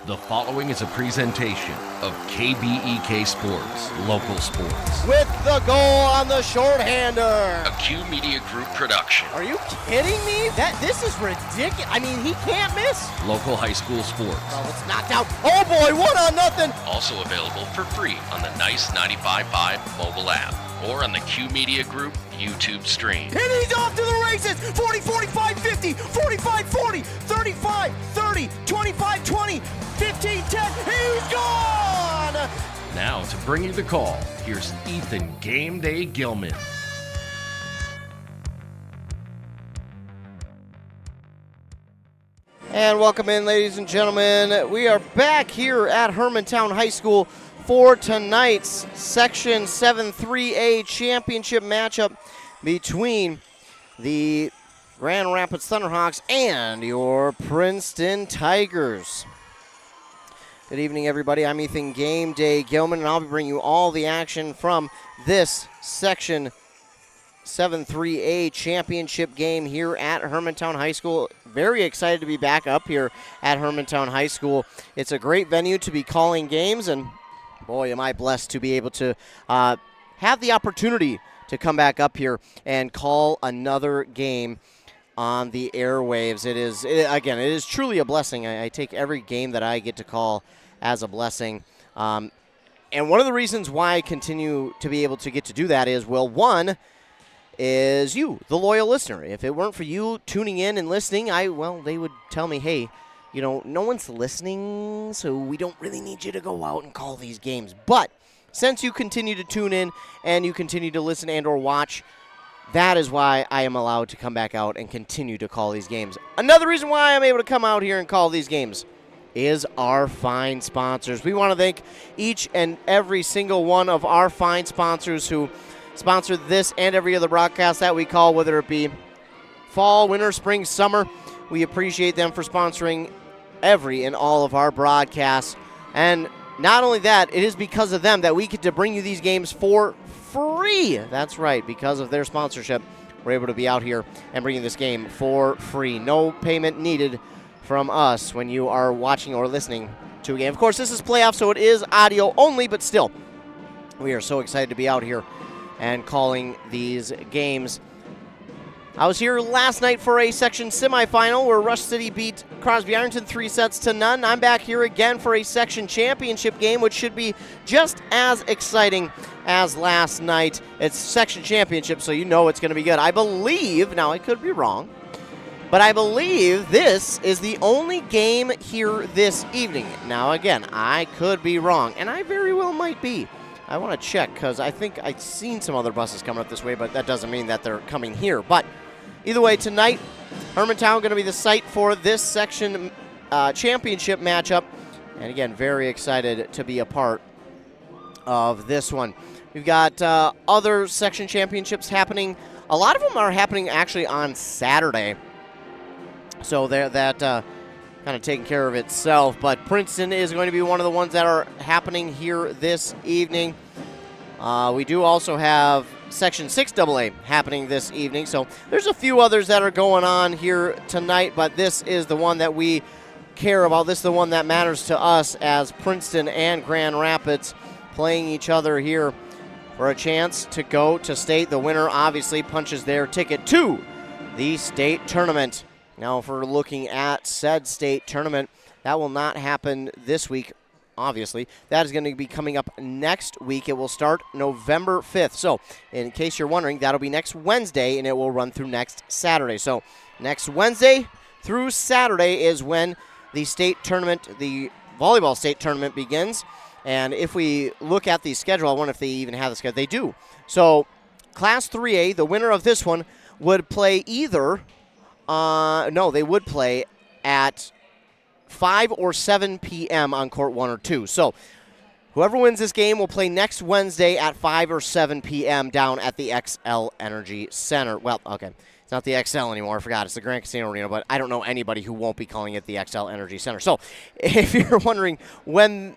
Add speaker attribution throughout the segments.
Speaker 1: The following is a presentation of KBEK Sports, local sports.
Speaker 2: With the goal on the shorthander.
Speaker 1: A Q Media Group production.
Speaker 2: Are you kidding me? This is ridiculous. I mean, he can't miss.
Speaker 1: Local high school sports.
Speaker 2: Oh, it's knocked out. Oh boy, 1-0.
Speaker 1: Also available for free on the Nice 95.5 mobile app or on the Q Media Group YouTube stream.
Speaker 2: And he's off to the races. 40, 45, 50, 45, 40, 35, 30, 25, 20, 15, 10. He's gone!
Speaker 1: Now to bring you the call, here's Ethan Game Day Gilman.
Speaker 2: And welcome in, ladies and gentlemen. We are back here at Hermantown High School for tonight's Section 7-3A championship matchup between the Grand Rapids Thunderhawks and your Princeton Tigers. Good evening, everybody. I'm Ethan Game Day Gilman, and I'll be bringing you all the action from this Section 7-3A championship game here at Hermantown High School. Very excited to be back up here at Hermantown High School. It's a great venue to be calling games, and boy, am I blessed to be able to have the opportunity to come back up here and call another game on the airwaves. It is truly a blessing. I take every game that I get to call as a blessing. And one of the reasons why I continue to be able to get to do that is, well, one is you, the loyal listener. If it weren't for you tuning in and listening, they would tell me, hey, no one's listening, so we don't really need you to go out and call these games. But since you continue to tune in and you continue to listen and or watch, that is why I am allowed to come back out and continue to call these games. Another reason why I'm able to come out here and call these games is our fine sponsors. We want to thank each and every single one of our fine sponsors who sponsor this and every other broadcast that we call, whether it be fall, winter, spring, summer. We appreciate them for sponsoring every and all of our broadcasts. And not only that, it is because of them that we get to bring you these games for free. That's right, because of their sponsorship, we're able to be out here and bring you this game for free. No payment needed from us when you are watching or listening to a game. Of course, this is playoff, so it is audio only, but still, we are so excited to be out here and calling these games. I was here last night for a section semifinal where Rush City beat Crosby Ironton 3-0. I'm back here again for a section championship game, which should be just as exciting as last night. It's section championship, so you know it's going to be good. I believe, now I could be wrong, but I believe this is the only game here this evening. Now again, I could be wrong, and I very well might be. I want to check because I think I've seen some other buses coming up this way, but that doesn't mean that they're coming here. But either way, tonight, Hermantown going to be the site for this section championship matchup. And again, very excited to be a part of this one. We've got other section championships happening. A lot of them are happening actually on Saturday. So that kind of taking care of itself. But Princeton is going to be one of the ones that are happening here this evening. We do also have Section 6AA happening this evening. So there's a few others that are going on here tonight, but this is the one that we care about. This is the one that matters to us as Princeton and Grand Rapids playing each other here for a chance to go to state. The winner obviously punches their ticket to the state tournament. Now, if we're looking at said state tournament, that will not happen this week, obviously. That is going to be coming up next week. It will start November 5th. So, in case you're wondering, that'll be next Wednesday, and it will run through next Saturday. So, next Wednesday through Saturday is when the state tournament, the volleyball state tournament begins. And if we look at the schedule, I wonder if they even have the schedule. They do. So, Class 3A, the winner of this one, would play either... they would play at 5 or 7 p.m. on Court 1 or 2. So whoever wins this game will play next Wednesday at 5 or 7 p.m. down at the XL Energy Center. Well, okay, it's not the XL anymore. I forgot. It's the Grand Casino Arena, but I don't know anybody who won't be calling it the XL Energy Center. So if you're wondering when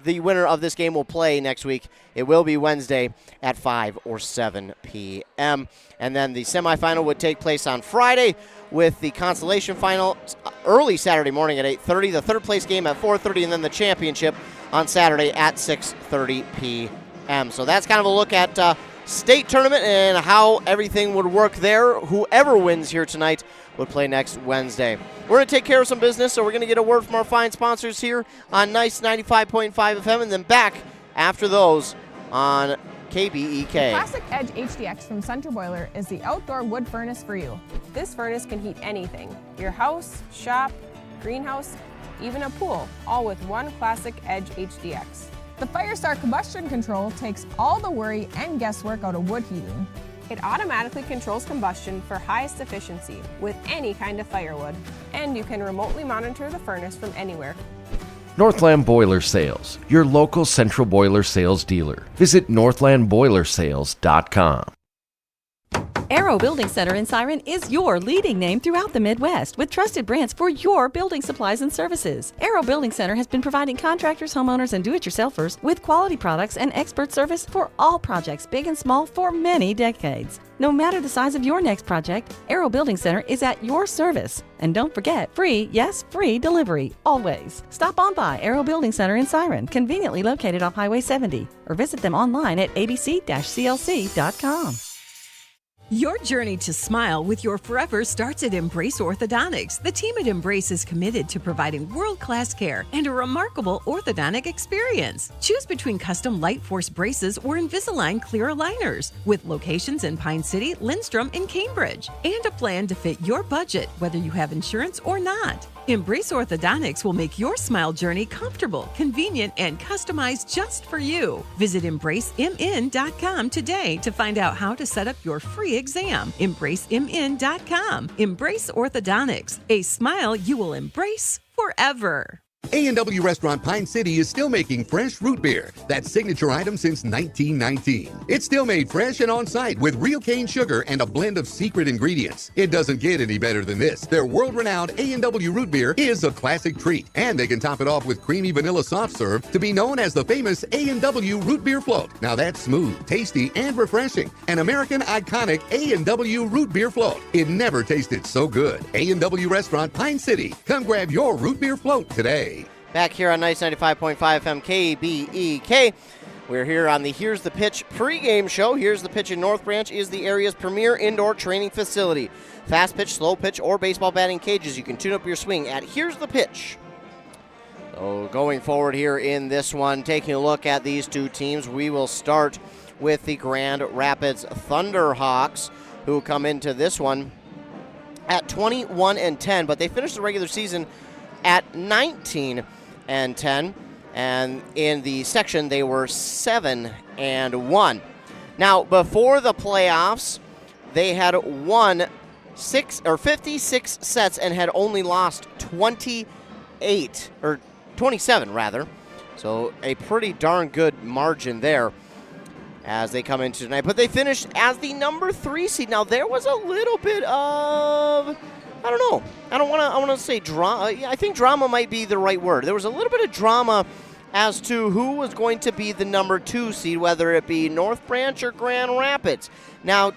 Speaker 2: the winner of this game will play next week. It will be Wednesday at 5 or 7 p.m. And then the semifinal would take place on Friday with the consolation final early Saturday morning at 8:30, the third place game at 4:30, and then the championship on Saturday at 6:30 p.m. So that's kind of a look at state tournament and how everything would work there. Whoever wins here tonight would play next Wednesday. We're going to take care of some business, so we're going to get a word from our fine sponsors here on Nice 95.5 FM, and then back after those on KBEK.
Speaker 3: Classic Edge HDX from Center Boiler is the outdoor wood furnace for you. This furnace can heat anything, your house, shop, greenhouse, even a pool, all with one Classic Edge HDX. The Firestar combustion control takes all the worry and guesswork out of wood heating. It automatically controls combustion for highest efficiency with any kind of firewood, and you can remotely monitor the furnace from anywhere.
Speaker 1: Northland Boiler Sales, your local central boiler sales dealer. Visit northlandboilersales.com.
Speaker 4: Arrow Building Center in Siren is your leading name throughout the Midwest with trusted brands for your building supplies and services. Arrow Building Center has been providing contractors, homeowners, and do-it-yourselfers with quality products and expert service for all projects, big and small, for many decades. No matter the size of your next project, Arrow Building Center is at your service. And don't forget, free, yes, free delivery, always. Stop on by Arrow Building Center in Siren, conveniently located off Highway 70, or visit them online at abc-clc.com.
Speaker 5: Your journey to smile with your forever starts at Embrace Orthodontics. The team at Embrace is committed to providing world-class care and a remarkable orthodontic experience. Choose between custom Light Force braces or Invisalign clear aligners with locations in Pine City, Lindstrom, and Cambridge, and a plan to fit your budget, whether you have insurance or not. Embrace Orthodontics will make your smile journey comfortable, convenient, and customized just for you. Visit EmbraceMN.com today to find out how to set up your free exam. EmbraceMN.com. Embrace Orthodontics, a smile you will embrace forever.
Speaker 6: A&W Restaurant Pine City is still making fresh root beer, that signature item since 1919. It's still made fresh and on-site with real cane sugar and a blend of secret ingredients. It doesn't get any better than this. Their world-renowned A&W root beer is a classic treat, and they can top it off with creamy vanilla soft serve to be known as the famous A&W root beer float. Now that's smooth, tasty, and refreshing. An American iconic A&W root beer float. It never tasted so good. A&W Restaurant Pine City. Come grab your root beer float today.
Speaker 2: Back here on Nice 95.5 FM KBEK. We're here on the Here's the Pitch pregame show. Here's the Pitch in North Branch is the area's premier indoor training facility. Fast pitch, slow pitch, or baseball batting cages. You can tune up your swing at Here's the Pitch. So going forward here in this one, taking a look at these two teams, we will start with the Grand Rapids Thunderhawks, who come into this one at 21-10, but they finished the regular season at 19-10, and in the section they were 7-1. Now, before the playoffs, they had won 56 sets and had only lost 27 rather. So a pretty darn good margin there as they come into tonight. But they finished as the number 3 seed. Now, there was a little bit of, I don't know. I want to say drama. I think drama might be the right word. There was a little bit of drama as to who was going to be the number 2 seed, whether it be North Branch or Grand Rapids. Now,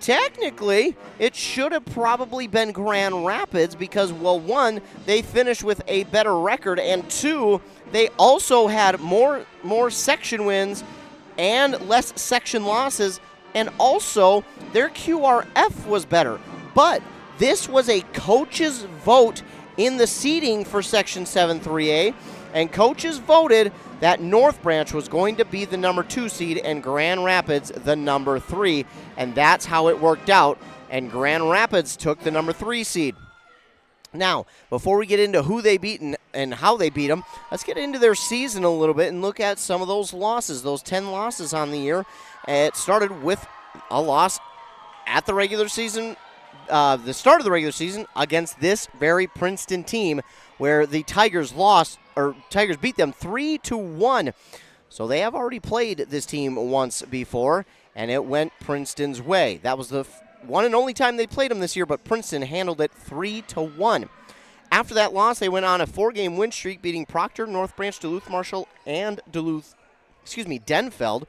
Speaker 2: technically, it should have probably been Grand Rapids because, well, 1, they finished with a better record, and 2, they also had more section wins and less section losses, and also their QRF was better. But this was a coach's vote in the seeding for Section 7-3A, and coaches voted that North Branch was going to be the number 2 seed and Grand Rapids the number 3, and that's how it worked out, and Grand Rapids took the number 3 seed. Now, before we get into who they beat and how they beat them, let's get into their season a little bit and look at some of those losses, those 10 losses on the year. It started with a loss at the regular season, the start of the regular season against this very Princeton team, where the Tigers beat them 3-1. So they have already played this team once before, and it went Princeton's way. That was the one and only time they played them this year, but Princeton handled it 3-1. After that loss, they went on a 4-game win streak, beating Proctor, North Branch, Duluth Marshall, and Denfeld,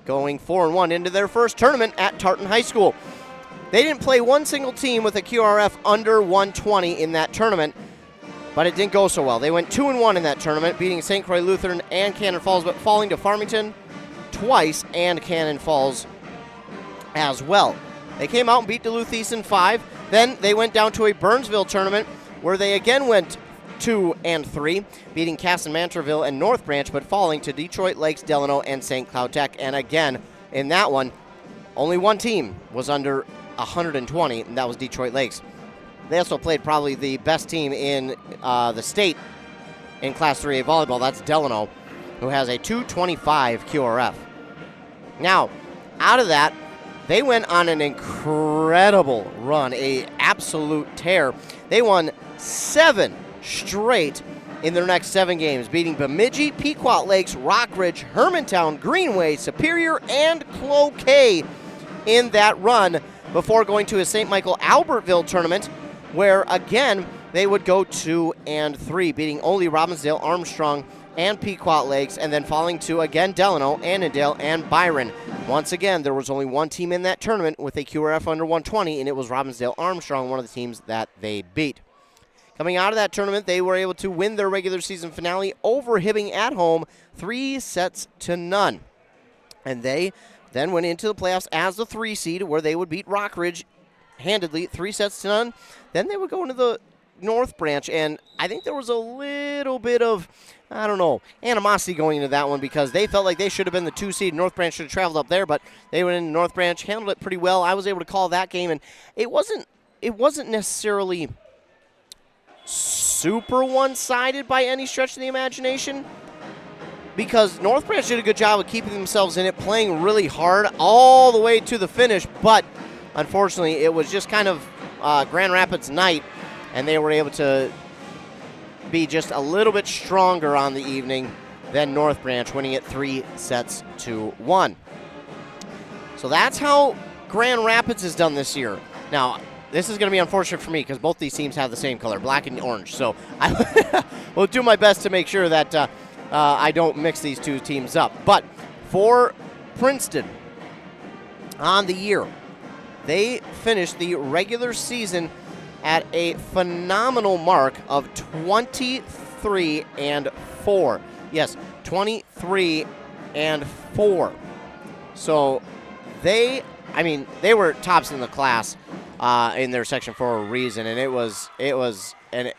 Speaker 2: going 4-1 into their first tournament at Tartan High School. They didn't play one single team with a QRF under 120 in that tournament, but it didn't go so well. They went 2-1 in that tournament, beating St. Croix Lutheran and Cannon Falls, but falling to Farmington twice and Cannon Falls as well. They came out and beat Duluth East in 5. Then they went down to a Burnsville tournament where they again went 2-3, beating Casson Mantorville and North Branch, but falling to Detroit Lakes, Delano, and St. Cloud Tech. And again, in that one, only one team was under 120, and that was Detroit Lakes. They also played probably the best team in the state in Class 3A volleyball. That's Delano, who has a 225 QRF. Now, out of that, they went on an incredible run, a absolute tear. They won 7 straight in their next 7 games, beating Bemidji, Pequot Lakes, Rockridge, Hermantown, Greenway, Superior, and Cloquet in that run before going to a St. Michael Albertville tournament where, again, they would go 2-3, beating only Robbinsdale, Armstrong, and Pequot Lakes, and then falling to, again, Delano, Annandale, and Byron. Once again, there was only one team in that tournament with a QRF under 120, and it was Robbinsdale Armstrong, one of the teams that they beat. Coming out of that tournament, they were able to win their regular season finale over Hibbing at home, 3-0. And they then went into the playoffs as the 3 seed, where they would beat Rockridge handedly, 3-0. Then they would go into the North Branch, and I think there was a little bit of, animosity going into that one because they felt like they should have been the 2 seed. North Branch should have traveled up there, but they went into North Branch, handled it pretty well. I was able to call that game, and it wasn't necessarily super one-sided by any stretch of the imagination, because North Branch did a good job of keeping themselves in it, playing really hard all the way to the finish, but unfortunately it was just kind of Grand Rapids night, and they were able to be just a little bit stronger on the evening than North Branch, winning it 3-1. So that's how Grand Rapids has done this year. Now, this is going to be unfortunate for me because both these teams have the same color, black and orange. So I will do my best to make sure that I don't mix these two teams up. But for Princeton, on the year, they finished the regular season at a phenomenal mark of 23-4. Yes, 23-4. So they were tops in the class in their section for a reason, and and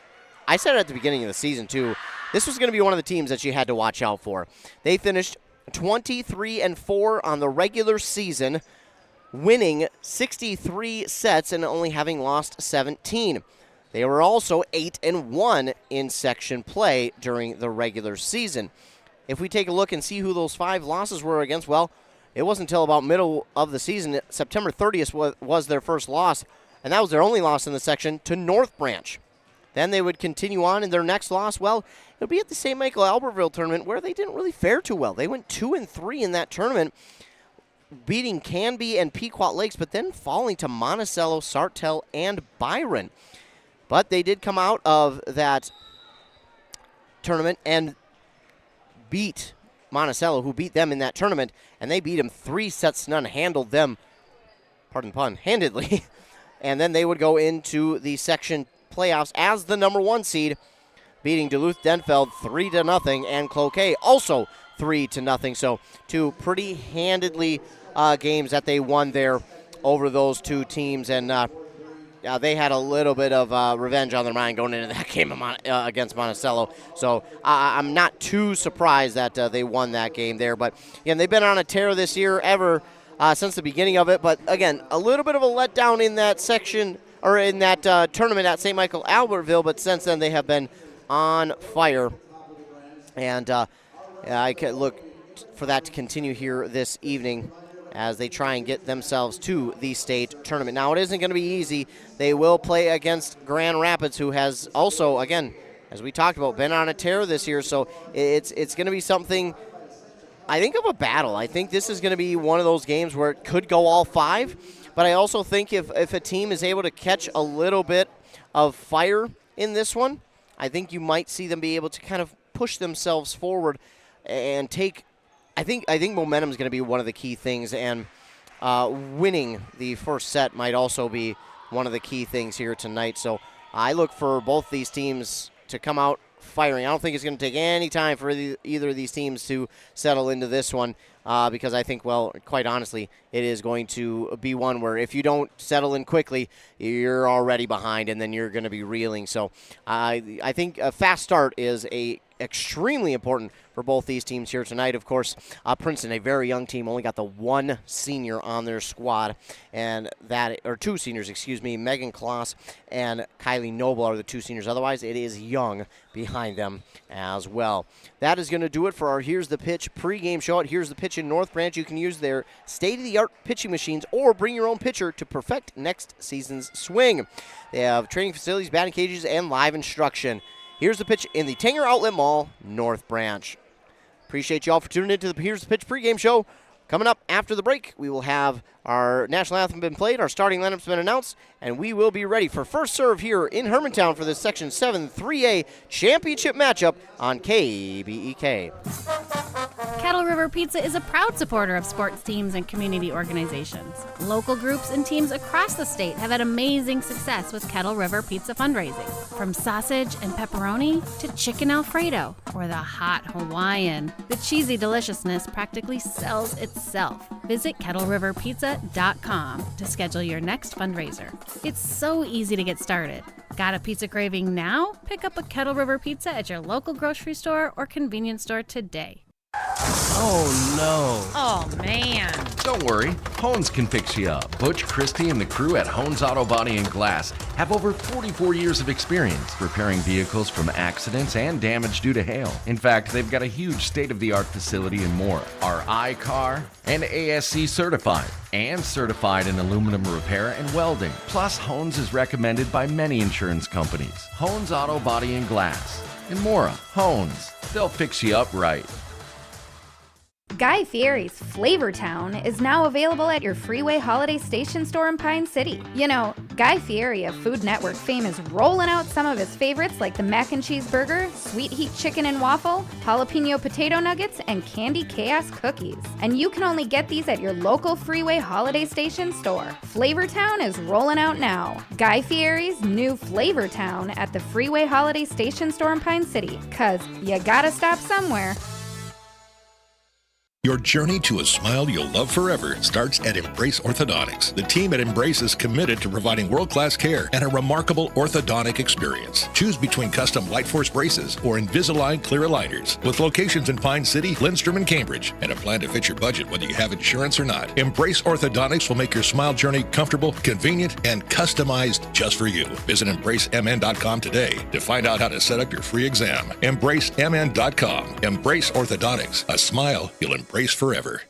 Speaker 2: I said it at the beginning of the season too, this was going to be one of the teams that you had to watch out for. They finished 23-4 on the regular season, winning 63 sets and only having lost 17. They were also 8-1 in section play during the regular season. If we take a look and see who those 5 losses were against, well, it wasn't until about middle of the season, September 30th was their first loss, and that was their only loss in the section to North Branch. Then they would continue on, and their next loss, well, it would be at the St. Michael Albertville tournament where they didn't really fare too well. They went 2-3 in that tournament, beating Canby and Pequot Lakes, but then falling to Monticello, Sartell, and Byron. But they did come out of that tournament and beat Monticello, who beat them in that tournament, and they beat them 3-0, handled them, pardon the pun, handedly. And then they would go into the section playoffs as the number 1 seed, beating Duluth Denfeld 3-0, and Cloquet also 3-0. So 2 pretty handedly games that they won there over those 2 teams, and they had a little bit of revenge on their mind going into that game against Monticello. So I'm not too surprised that they won that game there. But again, they've been on a tear this year ever since the beginning of it. But again, a little bit of a letdown in that section, or in that tournament at St. Michael Albertville. But since then, they have been on fire, and I can look for that to continue here this evening as they try and get themselves to the state tournament. Now, it isn't going to be easy. They will play against Grand Rapids, who has also, again, as we talked about, been on a tear this year. So it's going to be something, I think, of a battle. I think this is going to be one of those games where it could go all 5. But I also think if a team is able to catch a little bit of fire in this one. I think you might see them be able to kind of push themselves forward and take. I think momentum is going to be one of the key things, and winning the first set might also be one of the key things here tonight. So I look for both these teams to come out firing. I don't think it's going to take any time for either of these teams to settle into this one because I think, well, quite honestly, it is going to be one where if you don't settle in quickly, you're already behind, and then you're going to be reeling. So I think a fast start is extremely important for both these teams here tonight. Of course, Princeton, a very young team, only got the one senior on their squad, and two seniors, Megan Kloss and Kylie Noble are the two seniors. Otherwise, it is young behind them as well. That is going to do it for our Here's the Pitch pregame show at Here's the Pitch in North Branch. You can use their state-of-the-art pitching machines or bring your own pitcher to perfect next season's swing. They have training facilities, batting cages, and live instruction. Here's the Pitch in the Tanger Outlet Mall, North Branch. Appreciate you all for tuning into the Here's the Pitch pregame show. Coming up after the break, we will have our national anthem been played, our starting lineup's been announced, and we will be ready for first serve here in Hermantown for this Section 7 3A championship matchup on KBEK.
Speaker 7: Kettle River Pizza is a proud supporter of sports teams and community organizations. Local groups and teams across the state have had amazing success with Kettle River Pizza fundraising. From sausage and pepperoni to chicken Alfredo or the hot Hawaiian, the cheesy deliciousness practically sells itself. Visit KettleRiverPizza.com to schedule your next fundraiser. It's so easy to get started. Got a pizza craving now? Pick up a Kettle River Pizza at your local grocery store or convenience store today.
Speaker 1: Oh, no.
Speaker 7: Oh, man.
Speaker 1: Don't worry, Hones can fix you up. Butch, Christie, and the crew at Hones Auto Body and Glass have over 44 years of experience repairing vehicles from accidents and damage due to hail. In fact, they've got a huge state-of-the-art facility in Mora, are I-CAR and ASC certified, and certified in aluminum repair and welding. Plus, Hones is recommended by many insurance companies. Hones Auto Body and Glass. In Mora, Hones. They'll fix you up right.
Speaker 8: Guy Fieri's Flavortown is now available at your Freeway Holiday Station store in Pine City. You know, Guy Fieri of Food Network fame is rolling out some of his favorites like the mac and cheese burger, sweet heat chicken and waffle, jalapeno potato nuggets, and candy chaos cookies. And you can only get these at your local Freeway Holiday Station store. Flavortown is rolling out now. Guy Fieri's new Flavortown at the Freeway Holiday Station store in Pine City. 'Cause you gotta stop somewhere.
Speaker 9: Your journey to a smile you'll love forever starts at Embrace Orthodontics. The team at Embrace is committed to providing world-class care and a remarkable orthodontic experience. Choose between custom Lightforce braces or Invisalign clear aligners. With locations in Pine City, Lindstrom, and Cambridge, and a plan to fit your budget whether you have insurance or not. Embrace Orthodontics will make your smile journey comfortable, convenient, and customized just for you. Visit EmbraceMN.com today to find out how to set up your free exam. EmbraceMN.com. Embrace Orthodontics. A smile you'll embrace forever.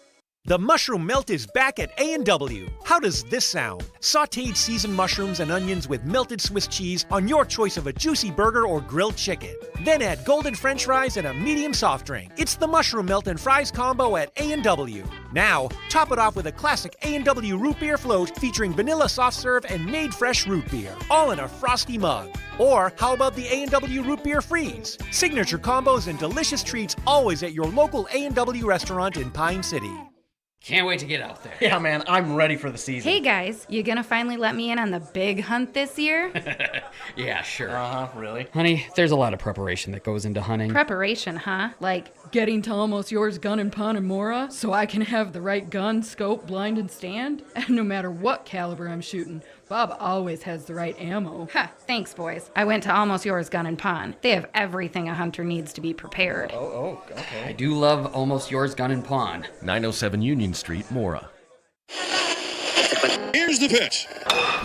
Speaker 10: The mushroom melt is back at A&W. How does this sound? Sautéed seasoned mushrooms and onions with melted Swiss cheese on your choice of a juicy burger or grilled chicken. Then add golden French fries and a medium soft drink. It's the mushroom melt and fries combo at A&W. Now, top it off with a classic A&W root beer float featuring vanilla soft serve and made fresh root beer, all in a frosty mug. Or how about the A&W root beer freeze? Signature combos and delicious treats always at your local A&W restaurant in Pine City.
Speaker 11: Can't wait to get out there.
Speaker 12: Yeah, man, I'm ready for the season.
Speaker 8: Hey guys, you gonna finally let me in on the big hunt this year?
Speaker 11: Yeah, sure.
Speaker 12: Really?
Speaker 11: Honey, there's a lot of preparation that goes into hunting.
Speaker 8: Preparation, huh? Like
Speaker 13: getting to Almost Yours gun and pawn and Mora so I can have the right gun, scope, blind, and stand? And no matter what caliber I'm shooting, Bob always has the right ammo.
Speaker 8: Ha, thanks, boys. I went to Almost Yours Gun and Pawn. They have everything a hunter needs to be prepared.
Speaker 11: Okay. I do love Almost Yours Gun and Pawn.
Speaker 1: 907 Union Street, Mora.
Speaker 9: Here's the pitch.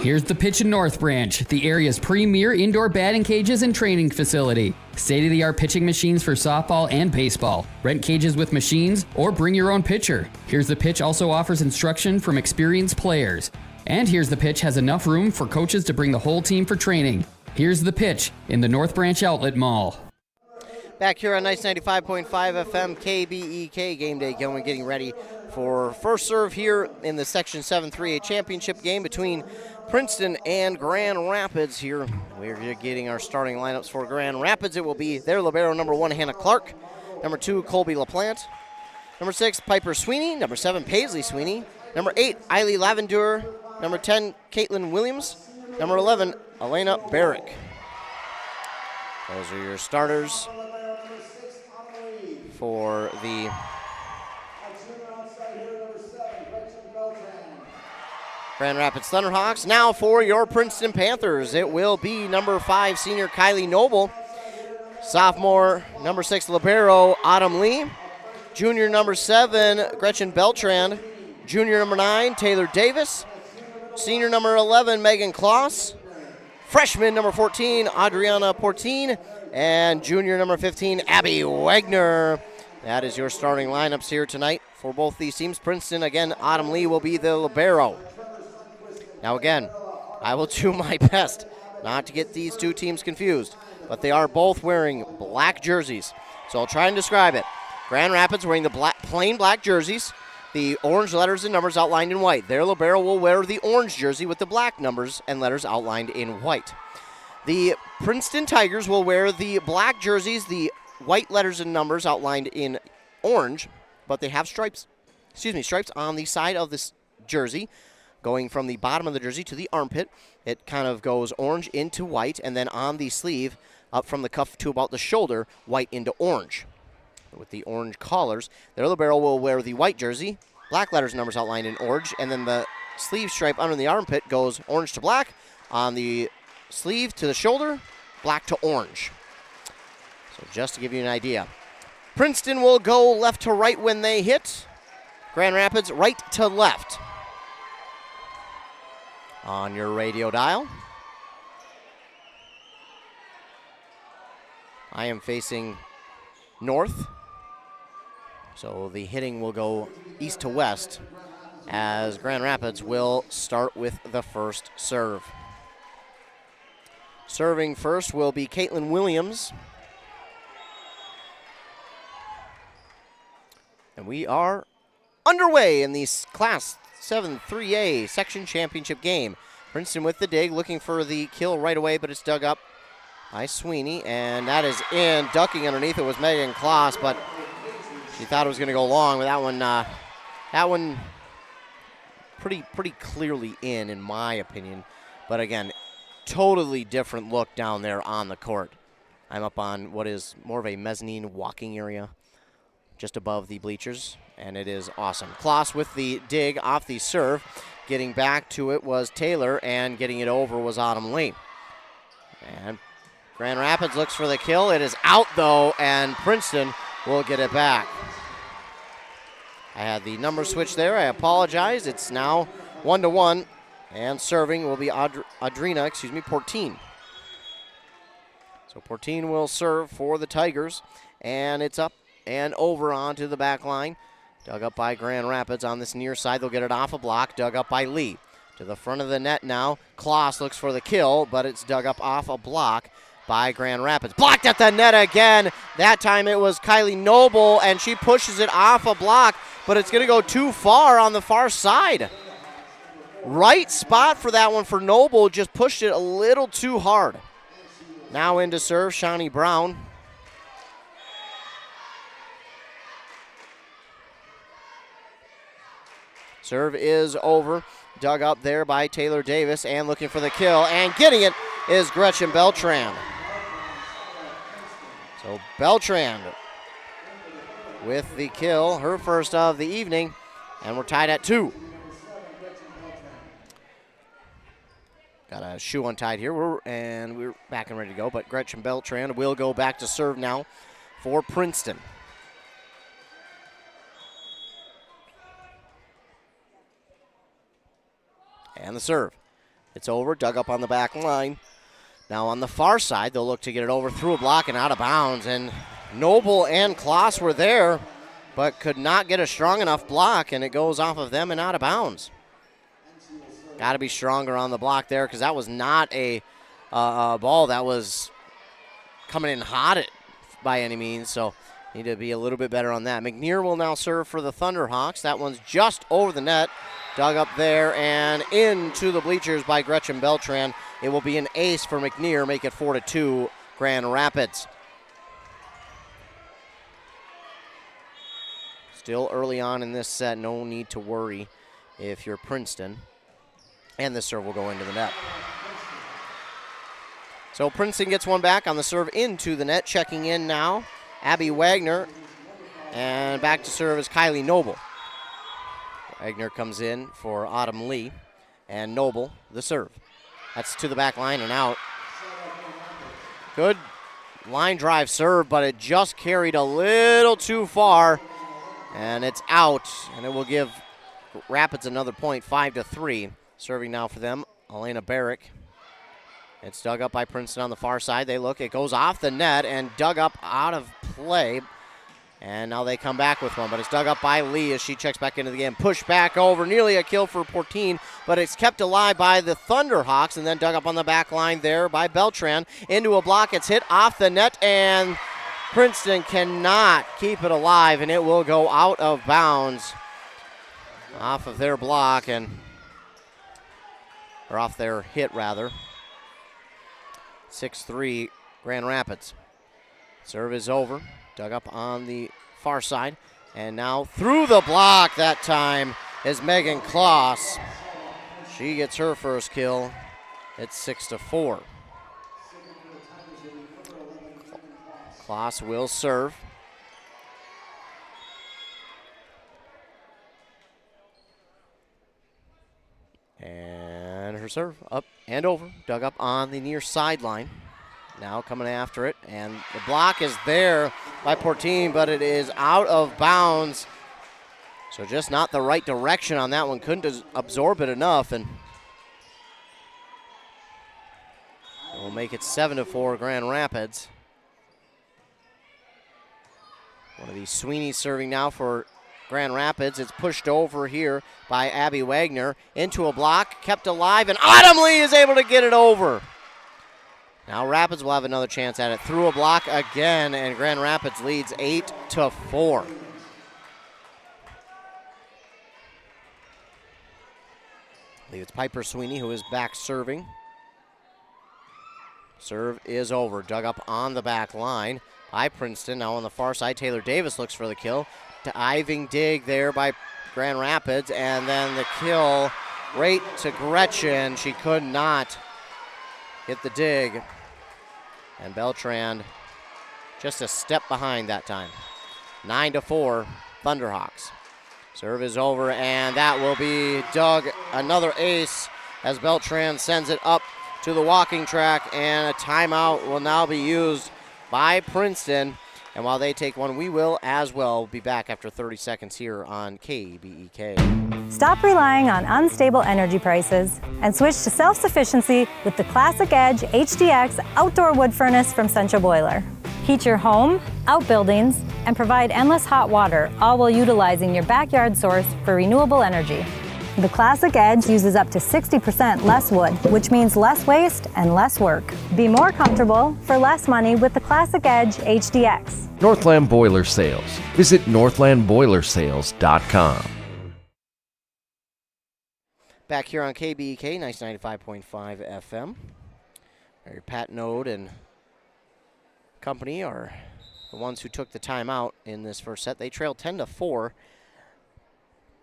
Speaker 14: Here's the pitch in North Branch, the area's premier indoor batting cages and training facility. State-of-the-art pitching machines for softball and baseball. Rent cages with machines or bring your own pitcher. Here's the Pitch also offers instruction from experienced players. And Here's the Pitch has enough room for coaches to bring the whole team for training. Here's the Pitch in the North Branch Outlet Mall.
Speaker 2: Back here on Nice 95.5 FM, KBEK Game Day going, getting ready for first serve here in the Section 7-3A championship game between Princeton and Grand Rapids here. We're getting our starting lineups for Grand Rapids. It will be their libero number 1, Hannah Clark, number 2, Colby LaPlante, number 6, Piper Sweeney, number 7, Paisley Sweeney, number 8, Eiley Lavendur, number 10, Caitlin Williams, number 11, Elena Barrick. Those are your starters for the Grand Rapids Thunderhawks. Now for your Princeton Panthers, it will be number 5, senior Kylie Noble, sophomore number 6, libero Autumn Lee, junior number 7, Gretchen Beltran, junior number 9, Taylor Davis, senior number 11, Megan Kloss, freshman number 14, Adriana Portine, and junior number 15, Abby Wagner. That is your starting lineups here tonight for both these teams. Princeton, again, Autumn Lee will be the libero. Now again, I will do my best not to get these two teams confused, but they are both wearing black jerseys. So I'll try and describe it. Grand Rapids wearing the plain black jerseys, the orange letters and numbers outlined in white. Their libero will wear the orange jersey with the black numbers and letters outlined in white. The Princeton Tigers will wear the black jerseys, the white letters and numbers outlined in orange, but they have stripes on the side of this jersey, going from the bottom of the jersey to the armpit. It kind of goes orange into white, and then on the sleeve, up from the cuff to about the shoulder, white into orange. With the orange collars, their libero will wear the white jersey, black letters and numbers outlined in orange, and then the sleeve stripe under the armpit goes orange to black, on the sleeve to the shoulder, black to orange. So just to give you an idea. Princeton will go left to right when they hit. Grand Rapids right to left. On your radio dial. I am facing north, so the hitting will go east to west as Grand Rapids will start with the first serve. Serving first will be Caitlin Williams. And we are underway in the Class 7-3A section championship game. Princeton with the dig, looking for the kill right away, but it's dug up by Sweeney, and that is in. Ducking underneath it was Megan Kloss, but she thought it was going to go long, but that one pretty clearly in my opinion. But again, totally different look down there on the court. I'm up on what is more of a mezzanine walking area just above the bleachers, and it is awesome. Kloss with the dig off the serve. Getting back to it was Taylor, and getting it over was Autumn Lee. And Grand Rapids looks for the kill. It is out, though, and Princeton will get it back. I had the number switch there. I apologize. It's now 1-1, and serving will be Portine. So Portine will serve for the Tigers, and it's up and over onto the back line. Dug up by Grand Rapids on this near side. They'll get it off a block. Dug up by Lee. To the front of the net now. Kloss looks for the kill, but it's dug up off a block by Grand Rapids. Blocked at the net again. That time it was Kylie Noble, and she pushes it off a block, but it's going to go too far on the far side. Right spot for that one for Noble. Just pushed it a little too hard. Now into serve, Shawnee Brown. Serve is over. Dug up there by Taylor Davis, and looking for the kill, and getting it is Gretchen Beltran. So Beltran with the kill, her first of the evening, and we're tied at 2. Got a shoe untied here, we're back and ready to go, but Gretchen Beltran will go back to serve now for Princeton. And the serve. It's over, dug up on the back line. Now on the far side, they'll look to get it over through a block and out of bounds. And Noble and Kloss were there, but could not get a strong enough block, and it goes off of them and out of bounds. Got to be stronger on the block there, because that was not a ball that was coming in hot by any means. So Need to be a little bit better on that. McNear will now serve for the Thunderhawks. That one's just over the net. Dug up there and into the bleachers by Gretchen Beltran. It will be an ace for McNear, make it 4-2 Grand Rapids. Still early on in this set, no need to worry if you're Princeton. And the serve will go into the net. So Princeton gets one back on the serve into the net. Checking in now, Abby Wagner. And back to serve is Kylie Noble. Wagner comes in for Autumn Lee. And Noble, the serve. That's to the back line and out. Good line drive serve, but it just carried a little too far. And it's out, and it will give Rapids another point, 5-3. Serving now for them, Elena Barrick. It's dug up by Princeton on the far side. They look, it goes off the net and dug up out of play. And now they come back with one, but it's dug up by Lee as she checks back into the game. Pushed back over, nearly a kill for Portine, but it's kept alive by the Thunderhawks and then dug up on the back line there by Beltran. Into a block, it's hit off the net, and Princeton cannot keep it alive, and it will go out of bounds off of their block, or off their hit, rather. 6-3 Grand Rapids. Serve is over. Dug up on the far side. And now through the block that time is Megan Kloss. She gets her first kill. It's 6-4. Kloss will serve. And her serve up and over. Dug up on the near sideline. Now coming after it. And the block is there by Portine, but it is out of bounds. So just not the right direction on that one. Couldn't absorb it enough. And we'll make it 7-4 Grand Rapids. One of these Sweeney serving now for Grand Rapids. It's pushed over here by Abby Wagner into a block, kept alive, and Autumn Lee is able to get it over. Now Rapids will have another chance at it. Through a block again, and Grand Rapids leads 8-4. I believe it's Piper Sweeney who is back serving. Serve is over. Dug up on the back line by Princeton. Now on the far side, Taylor Davis looks for the kill. Diving dig there by Grand Rapids, and then the kill right to Gretchen. She could not hit the dig. And Beltran just a step behind that time. 9-4 Thunderhawks. Serve is over, and that will be dug. Another ace as Beltran sends it up to the walking track, and a timeout will now be used by Princeton. And while they take one, we will as well. We'll be back after 30 seconds here on KBEK.
Speaker 12: Stop relying on unstable energy prices and switch to self-sufficiency with the Classic Edge HDX outdoor wood furnace from Central Boiler. Heat your home, outbuildings, and provide endless hot water, all while utilizing your backyard source for renewable energy. The Classic Edge uses up to 60% less wood, which means less waste and less work. Be more comfortable for less money with the Classic Edge HDX.
Speaker 1: Northland Boiler Sales. Visit northlandboilersales.com.
Speaker 2: Back here on KBEK, nice 95.5 FM. Mary Pat Node and company are the ones who took the timeout in this first set. They trailed 10-4.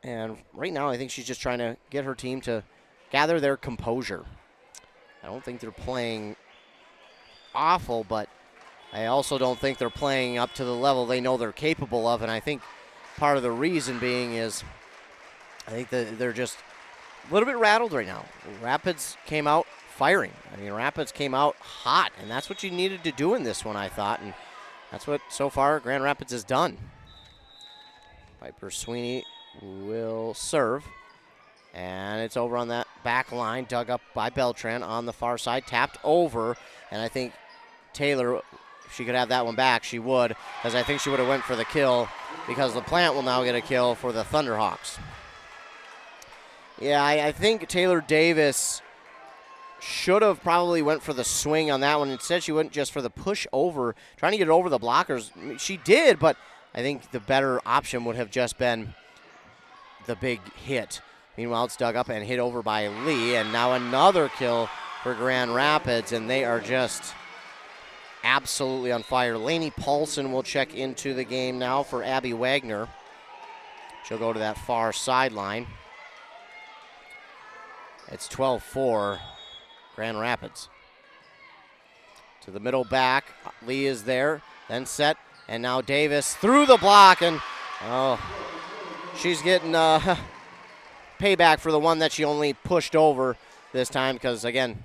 Speaker 2: And right now, I think she's just trying to get her team to gather their composure. I don't think they're playing awful, but I also don't think they're playing up to the level they know they're capable of. And I think part of the reason being is I think that they're just a little bit rattled right now. Rapids came out firing. I mean, Rapids came out hot, and that's what you needed to do in this one, I thought. And that's what, so far, Grand Rapids has done. Piper Sweeney will serve, and it's over on that back line, dug up by Beltran on the far side, tapped over, and I think Taylor, if she could have that one back, she would, because I think she would have went for the kill, because LaPlante will now get a kill for the Thunderhawks. Yeah, I think Taylor Davis should have probably went for the swing on that one. Instead, she went just for the push over, trying to get it over the blockers. She did, but I think the better option would have just been the big hit. Meanwhile, it's dug up and hit over by Lee, and now another kill for Grand Rapids, and they are just absolutely on fire. Lainey Paulson will check into the game now for Abby Wagner. She'll go to that far sideline. It's 12-4, Grand Rapids. To the middle back, Lee is there, then set, and now Davis through the block, and she's getting payback for the one that she only pushed over this time, because again,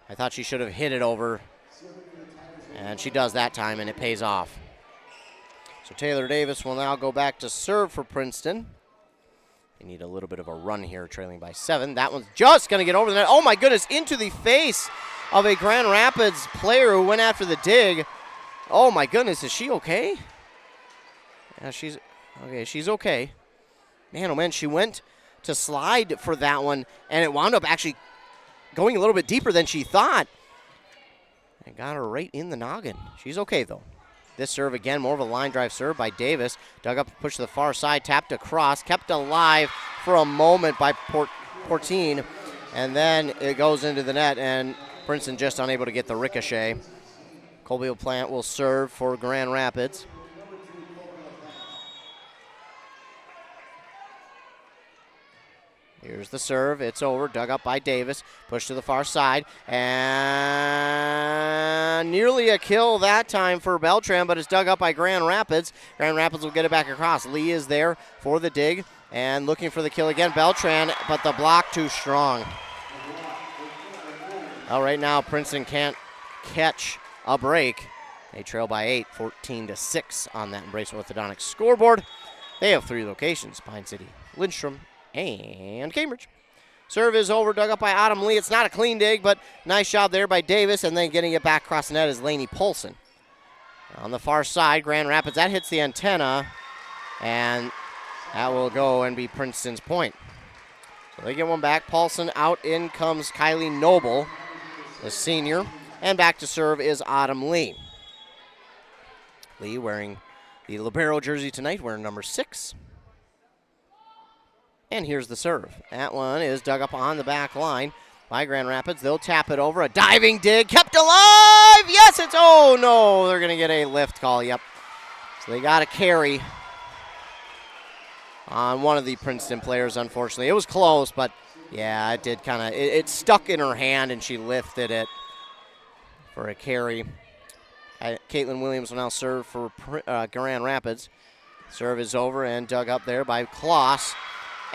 Speaker 2: I thought she should have hit it over, and she does that time, and it pays off. So Taylor Davis will now go back to serve for Princeton. They need a little bit of a run here, trailing by 7. That one's just going to get over the net. Oh, my goodness, into the face of a Grand Rapids player who went after the dig. Oh, my goodness, is she okay? Yeah, she's okay. Man, oh, man, she went to slide for that one, and it wound up actually going a little bit deeper than she thought. And got her right in the noggin. She's okay, though. This serve again, more of a line drive serve by Davis. Dug up, pushed to the far side, tapped across, kept alive for a moment by Portine. And then it goes into the net, and Princeton just unable to get the ricochet. Colby LaPlante will serve for Grand Rapids. Here's the serve. It's over. Dug up by Davis. Pushed to the far side. And nearly a kill that time for Beltran, but it's dug up by Grand Rapids. Grand Rapids will get it back across. Lee is there for the dig and looking for the kill again. Beltran, but the block too strong. Well, right now, Princeton can't catch a break. They trail by 8, 14-6 on that Embrace Orthodontics scoreboard. They have 3 locations: Pine City, Lindstrom, and Cambridge. Serve is over, dug up by Autumn Lee. It's not a clean dig, but nice job there by Davis, and then getting it back across the net is Lainey Polson. On the far side, Grand Rapids, that hits the antenna, and that will go and be Princeton's point. So they get one back. Paulson out, in comes Kylie Noble, the senior, and back to serve is Autumn Lee. Lee wearing the libero jersey tonight, wearing number 6. And here's the serve. That one is dug up on the back line by Grand Rapids. They'll tap it over. A diving dig, kept alive! Yes, it's, oh no, they're gonna get a lift call, yep. So they got a carry on one of the Princeton players, unfortunately. It was close, but yeah, it did kind of, it stuck in her hand and she lifted it for a carry. Caitlin Williams will now serve for Grand Rapids. Serve is over and dug up there by Kloss.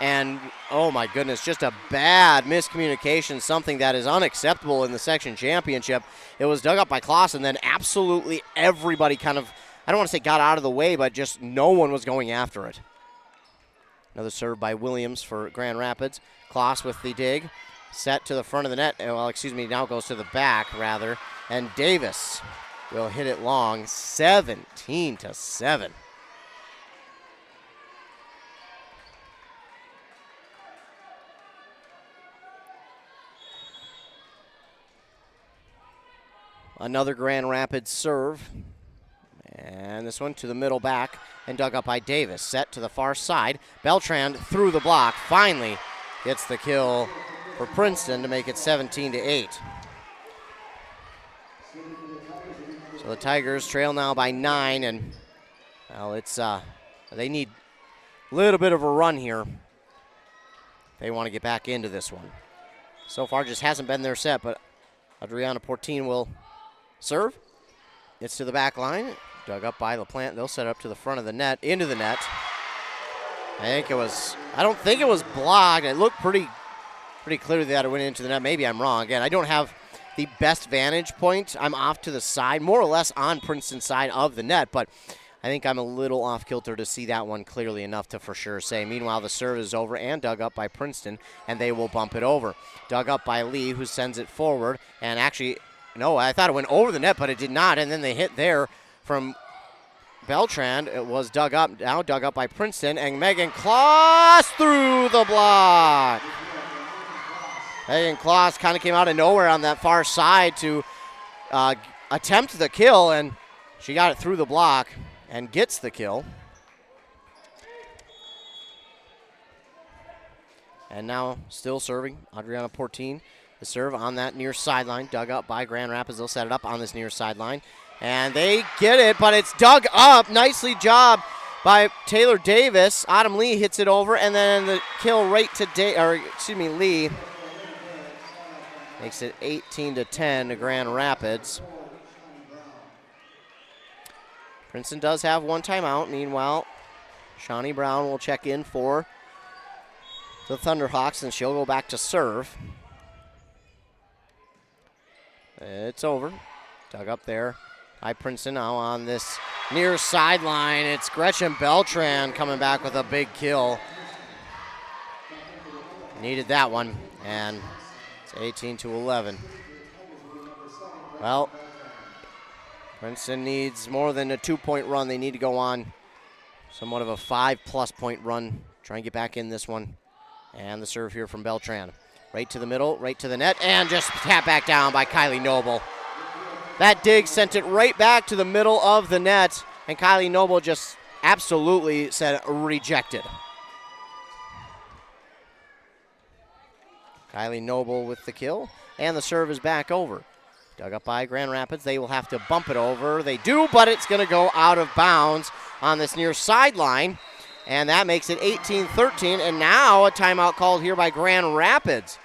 Speaker 2: And, oh my goodness, just a bad miscommunication, something that is unacceptable in the section championship. It was dug up by Kloss, and then absolutely everybody kind of, I don't want to say got out of the way, but just no one was going after it. Another serve by Williams for Grand Rapids. Kloss with the dig. Set to the front of the net. Well, excuse me, now goes to the back, rather. And Davis will hit it long, 17-7. Another Grand Rapids serve. And this one to the middle back and dug up by Davis. Set to the far side. Beltran through the block. Finally gets the kill for Princeton to make it 17-8. So the Tigers trail now by 9, and well, it's they need a little bit of a run here. They want to get back into this one. So far just hasn't been their set, but Adriana Portine will serve. It's to the back line. Dug up by LaPlante. They'll set up to the front of the net, into the net. I don't think it was blocked. It looked pretty clearly that it went into the net. Maybe I'm wrong. Again, I don't have the best vantage point. I'm off to the side, more or less on Princeton's side of the net, but I think I'm a little off kilter to see that one clearly enough to for sure say. Meanwhile, the serve is over and dug up by Princeton, and they will bump it over. Dug up by Lee, who sends it forward, and actually, no, I thought it went over the net, but it did not, and then they hit there from Beltran. It was dug up, now dug up by Princeton, and Megan Kloss through the block. Megan Kloss kind of came out of nowhere on that far side to attempt the kill, and she got it through the block and gets the kill. And now still serving, Adriana Portin. The serve on that near sideline, dug up by Grand Rapids. They'll set it up on this near sideline. And they get it, but it's dug up. Nicely job by Taylor Davis. Autumn Lee hits it over, and then the kill right to Lee. Makes it 18-10 to Grand Rapids. Princeton does have one timeout. Meanwhile, Shawnee Brown will check in for the Thunderhawks, and she'll go back to serve. It's over. Dug up there by Princeton. Now on this near sideline, it's Gretchen Beltran coming back with a big kill. Needed that one, and it's 18-11. Well, Princeton needs more than a 2-point run. They need to go on somewhat of a 5+ point run. Try and get back in this one. And the serve here from Beltran. Right to the middle, right to the net, and just tap back down by Kylie Noble. That dig sent it right back to the middle of the net, and Kylie Noble just absolutely said rejected. Kylie Noble with the kill, and the serve is back over. Dug up by Grand Rapids. They will have to bump it over. They do, but it's going to go out of bounds on this near sideline. And that makes it 18-13, and now a timeout called here by Grand Rapids.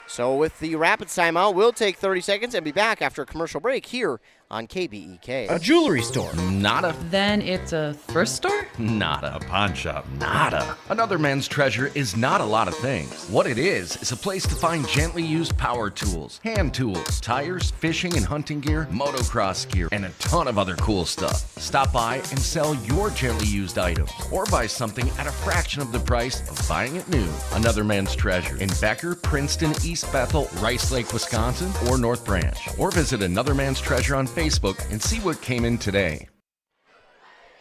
Speaker 2: So with the Rapids timeout, we'll take 30 seconds and be back after a commercial break here on KBEK.
Speaker 1: A jewelry store. Nada.
Speaker 15: Then it's a thrift store?
Speaker 1: Nada. A pawn shop. Nada. Another Men's Treasure is not a lot of things. What it is a place to find gently used power tools, hand tools, tires, fishing and hunting gear, motocross gear, and a ton of other cool stuff. Stop by and sell your gently used items, or buy something at a fraction of the price of buying it new. Another Men's Treasure in Becker, Princeton, East Bethel, Rice Lake, Wisconsin, or North Branch. Or visit Another Man's Treasure on Facebook and see what came in today.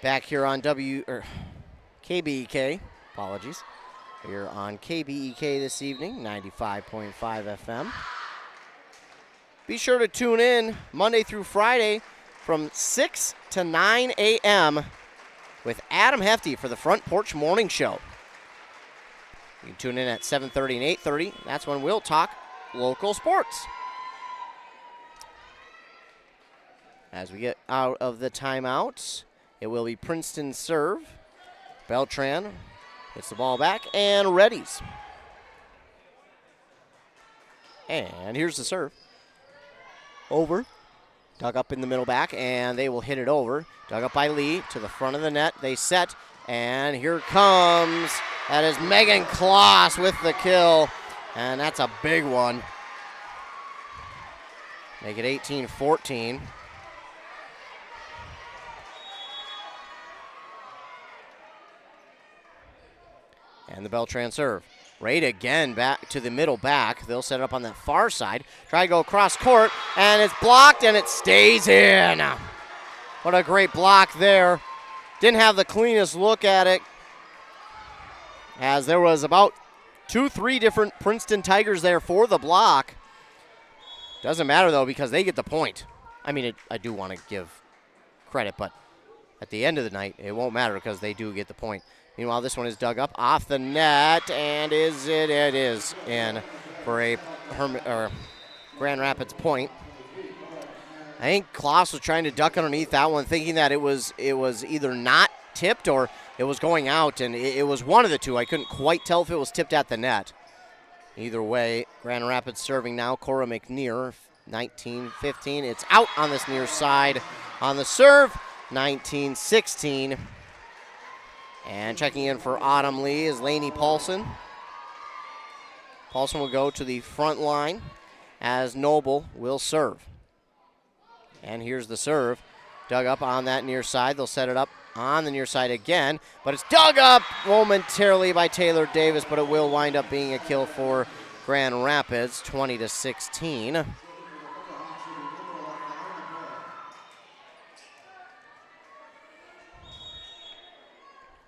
Speaker 2: Back here on KBEK, apologies. Here on KBEK this evening, 95.5 FM. Be sure to tune in Monday through Friday from 6 to 9 a.m. with Adam Hefty for the Front Porch Morning Show. You can tune in at 7:30 and 8:30. That's when we'll talk local sports. As we get out of the timeouts, it will be Princeton serve. Beltran gets the ball back and readies. And here's the serve. Over. Dug up in the middle back, and they will hit it over. Dug up by Lee to the front of the net. They set, and here comes, that is Megan Kloss with the kill, and that's a big one. Make it 18-14. And the Beltran serve. Right again, back to the middle back. They'll set it up on that far side. Try to go across court, and it's blocked, and it stays in. What a great block there. Didn't have the cleanest look at it, as there was about 2-3 different Princeton Tigers there for the block. Doesn't matter, though, because they get the point. I mean, I do want to give credit, but at the end of the night, it won't matter because they do get the point. Meanwhile, this one is dug up off the net, and it is in for a Grand Rapids point. I think Kloss was trying to duck underneath that one, thinking that it was either not tipped or it was going out, and it was one of the two. I couldn't quite tell if it was tipped at the net. Either way, Grand Rapids serving now. Cora McNear, 19-15. It's out on this near side on the serve, 19-16. And checking in for Autumn Lee is Lainey Paulson. Paulson will go to the front line as Noble will serve. And here's the serve. Dug up on that near side. They'll set it up on the near side again. But it's dug up momentarily by Taylor Davis, but it will wind up being a kill for Grand Rapids, 20-16.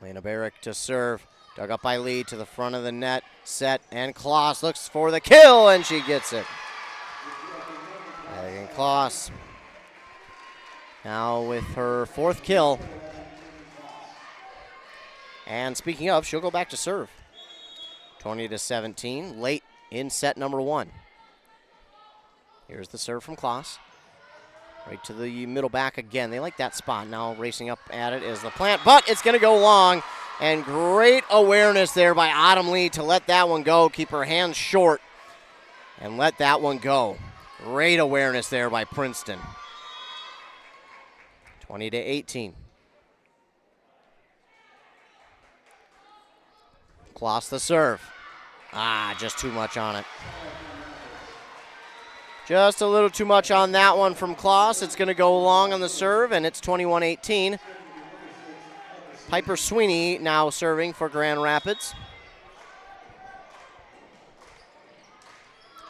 Speaker 2: Lena Barrick to serve. Dug up by Lee to the front of the net. Set, and Kloss looks for the kill, and she gets it. Megan Kloss now with her 4th kill. And speaking of, she'll go back to serve. 20-17, late in set number 1. Here's the serve from Kloss. Right to the middle back again. They like that spot. Now racing up at it is the plant, but it's going to go long. And great awareness there by Autumn Lee to let that one go. Keep her hands short and let that one go. Great awareness there by Princeton. 20-18. Kloss the serve. Just too much on it. Just a little too much on that one from Kloss. It's going to go long on the serve, and it's 21-18. Piper Sweeney now serving for Grand Rapids.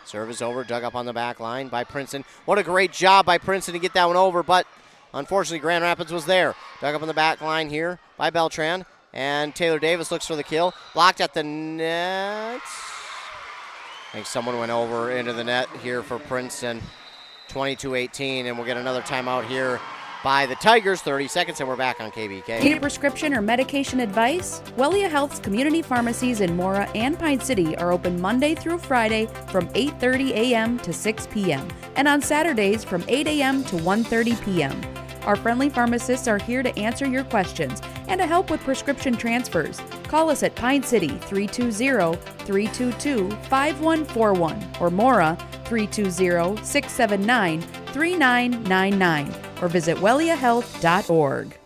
Speaker 2: Serve is over, dug up on the back line by Princeton. What a great job by Princeton to get that one over, but unfortunately Grand Rapids was there. Dug up on the back line here by Beltran, and Taylor Davis looks for the kill. Blocked at the net. I think someone went over into the net here for Princeton. 22-18, and we'll get another timeout here by the Tigers. 30 seconds, and we're back on KBK.
Speaker 16: Need a prescription or medication advice? Wellia Health's community pharmacies in Mora and Pine City are open Monday through Friday from 8:30 a.m. to 6 p.m. and on Saturdays from 8 a.m. to 1:30 p.m. Our friendly pharmacists are here to answer your questions and to help with prescription transfers. Call us at Pine City 320-322-5141 or Mora 320-679-3999 or visit welliahealth.org.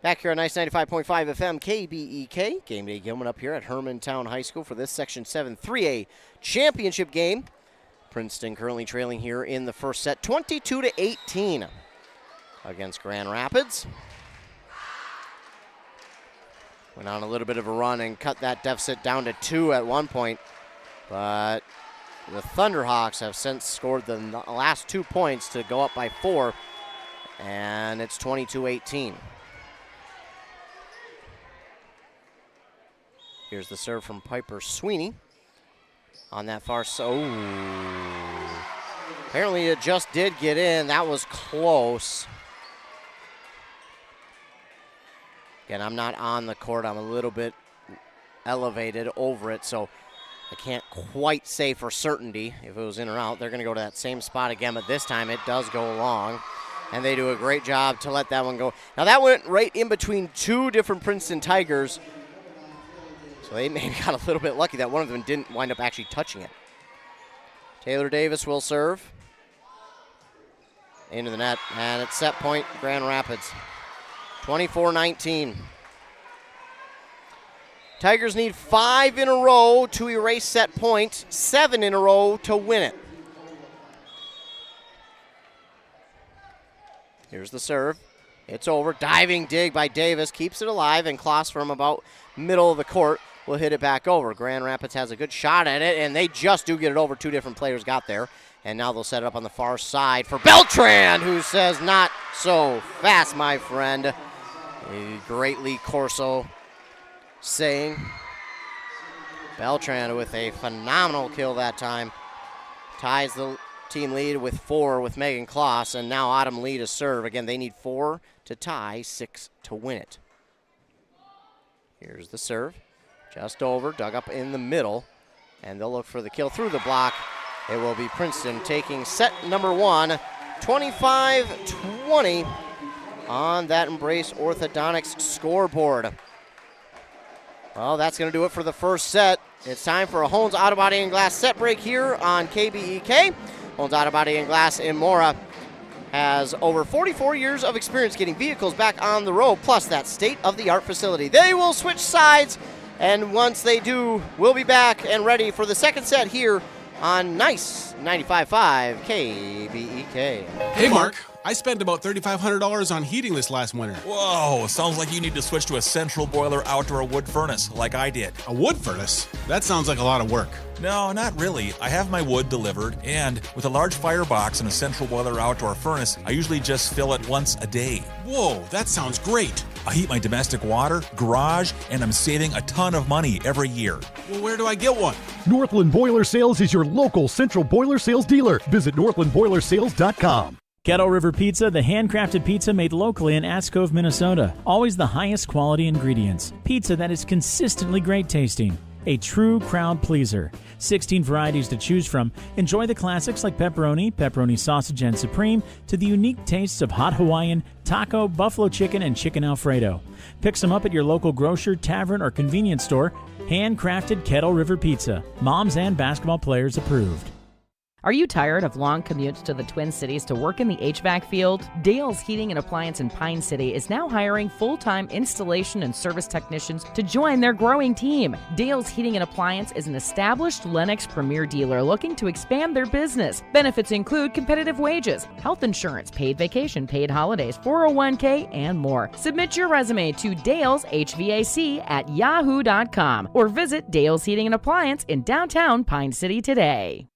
Speaker 2: Back here on Nice 95.5 FM KBEK. Game day coming up here at Hermantown High School for this Section 7 3A championship game. Princeton currently trailing here in the first set 22-18 against Grand Rapids. Went on a little bit of a run and cut that deficit down to 2 at one point, but the Thunderhawks have since scored the last 2 points to go up by 4, and it's 22-18. Here's the serve from Piper Sweeney on that far side. Apparently it just did get in. That was close. Again, I'm not on the court. I'm a little bit elevated over it, so I can't quite say for certainty if it was in or out. They're going to go to that same spot again, but this time it does go long, and they do a great job to let that one go. Now, that went right in between 2 different Princeton Tigers, so they maybe got a little bit lucky that one of them didn't wind up actually touching it. Taylor Davis will serve into the net, and it's set point Grand Rapids. 24-19. Tigers need 5 in a row to erase set point, 7 in a row to win it. Here's the serve. It's over. Diving dig by Davis. Keeps it alive, and Kloss from about middle of the court will hit it back over. Grand Rapids has a good shot at it, and they just do get it over. 2 different players got there. And now they'll set it up on the far side for Beltran, who says, "Not so fast, my friend." A great Lee Corso saying. Beltran with a phenomenal kill that time. Ties the team lead with 4 with Megan Kloss, and now Autumn Lee to serve. Again, they need 4 to tie, 6 to win it. Here's the serve. Just over, dug up in the middle, and they'll look for the kill through the block. It will be Princeton taking set number 1, 25-20 on that Embrace Orthodontics scoreboard. Well, that's going to do it for the first set. It's time for a Hones Auto Body and Glass set break here on KBEK. Hones Auto Body and Glass in Mora has over 44 years of experience getting vehicles back on the road, plus that state-of-the-art facility. They will switch sides, and once they do, we'll be back and ready for the second set here on Nice 95.5 KBEK.
Speaker 17: Hey, Mark. I spent about $3,500 on heating this last winter.
Speaker 18: Whoa, sounds like you need to switch to a central boiler outdoor wood furnace like I did.
Speaker 17: A wood furnace? That sounds like a lot of work.
Speaker 18: No, not really. I have my wood delivered, and with a large firebox and a central boiler outdoor furnace, I usually just fill it once a day.
Speaker 17: Whoa, that sounds great.
Speaker 18: I heat my domestic water, garage, and I'm saving a ton of money every year.
Speaker 17: Well, where do I get one?
Speaker 19: Northland Boiler Sales is your local central boiler sales dealer. Visit northlandboilersales.com.
Speaker 20: Kettle River Pizza, the handcrafted pizza made locally in Ascove, Minnesota. Always the highest quality ingredients. Pizza that is consistently great tasting. A true crowd pleaser. 16 varieties to choose from. Enjoy the classics like pepperoni, pepperoni sausage and supreme, to the unique tastes of hot Hawaiian, taco, buffalo chicken, and chicken Alfredo. Pick some up at your local grocer, tavern, or convenience store. Handcrafted Kettle River Pizza. Moms and basketball players approved.
Speaker 21: Are you tired of long commutes to the Twin Cities to work in the HVAC field? Dale's Heating and Appliance in Pine City is now hiring full-time installation and service technicians to join their growing team. Dale's Heating and Appliance is an established Lennox Premier dealer looking to expand their business. Benefits include competitive wages, health insurance, paid vacation, paid holidays, 401k, and more. Submit your resume to daleshvac@yahoo.com or visit Dale's Heating and Appliance in downtown Pine City today.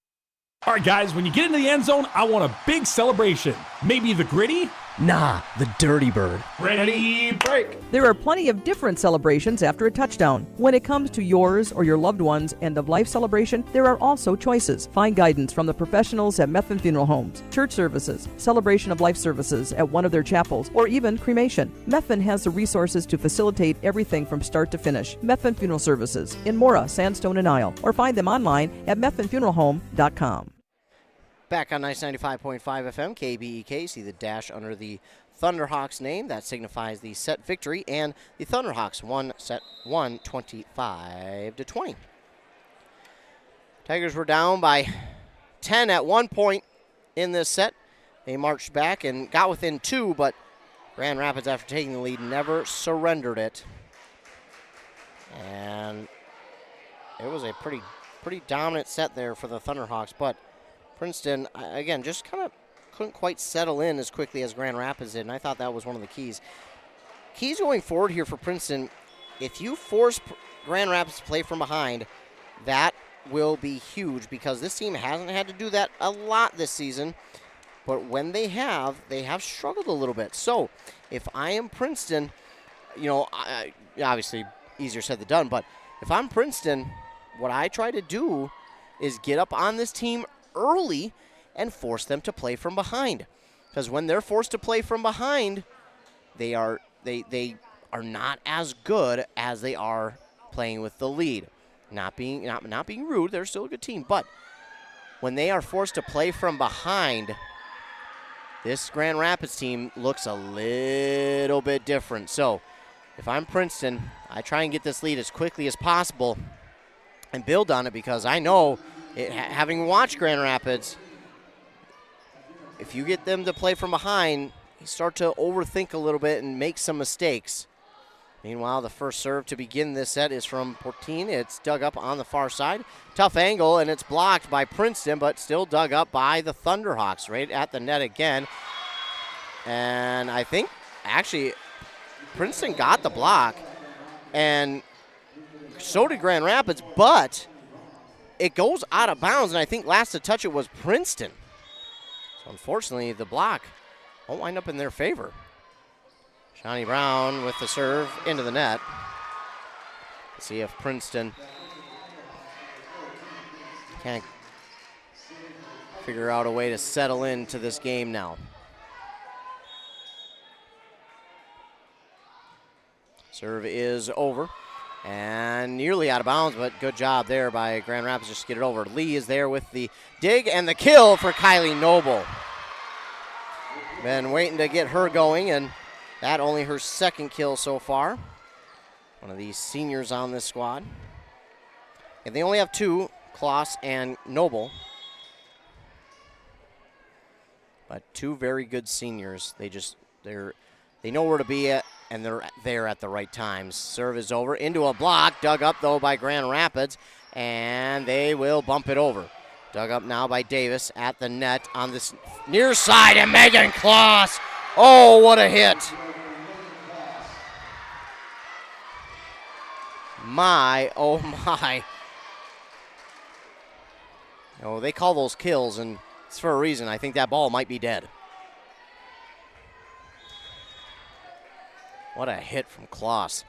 Speaker 22: All right, guys, when you get into the end zone, I want a big celebration. Maybe the gritty?
Speaker 23: Nah, the Dirty Bird.
Speaker 22: Ready, break.
Speaker 24: There are plenty of different celebrations after a touchdown. When it comes to yours or your loved one's end-of-life celebration, there are also choices. Find guidance from the professionals at Methvin Funeral Homes, church services, celebration of life services at one of their chapels, or even cremation. Methvin has the resources to facilitate everything from start to finish. Methvin Funeral Services in Mora, Sandstone, and Isle, or find them online at methvinfuneralhome.com.
Speaker 2: Back on 95.5 FM, KBEK. See the dash under the Thunderhawks name. That signifies the set victory, and the Thunderhawks won set 1, 25-20. Tigers were down by 10 at one point in this set. They marched back and got within 2, but Grand Rapids, after taking the lead, never surrendered it. And it was a pretty dominant set there for the Thunderhawks, but Princeton, again, just kind of couldn't quite settle in as quickly as Grand Rapids did, and I thought that was one of the keys. Keys going forward here for Princeton, if you force Grand Rapids to play from behind, that will be huge because this team hasn't had to do that a lot this season, but when they have struggled a little bit. So if I am Princeton, obviously easier said than done, but if I'm Princeton, what I try to do is get up on this team early and force them to play from behind, because when they're forced to play from behind, they are not as good as they are playing with the lead. Not being rude, they're still a good team, but when they are forced to play from behind, this Grand Rapids team looks a little bit different. So if I'm Princeton, I try and get this lead as quickly as possible and build on it, because I know, having watched Grand Rapids, if you get them to play from behind, you start to overthink a little bit and make some mistakes. Meanwhile, the first serve to begin this set is from Portine. It's dug up on the far side. Tough angle, and it's blocked by Princeton, but still dug up by the Thunderhawks right at the net again. And I think, actually, Princeton got the block, and so did Grand Rapids, but it goes out of bounds, and I think last to touch it was Princeton. So unfortunately, the block won't wind up in their favor. Shawnee Brown with the serve into the net. Let's see if Princeton can't figure out a way to settle into this game now. Serve is over. And nearly out of bounds, but good job there by Grand Rapids just to get it over. Lee is there with the dig and the kill for Kylie Noble. Been waiting to get her going, and that only her second kill so far. One of these seniors on this squad. And they only have 2, Kloss and Noble. But 2 very good seniors. They know where to be at, and they're there at the right times. Serve is over into a block, dug up though by Grand Rapids, and they will bump it over. Dug up now by Davis at the net on this near side, and Megan Kloss. Oh, what a hit. My, oh my. Oh, they call those kills, and it's for a reason. I think that ball might be dead. What a hit from Kloss.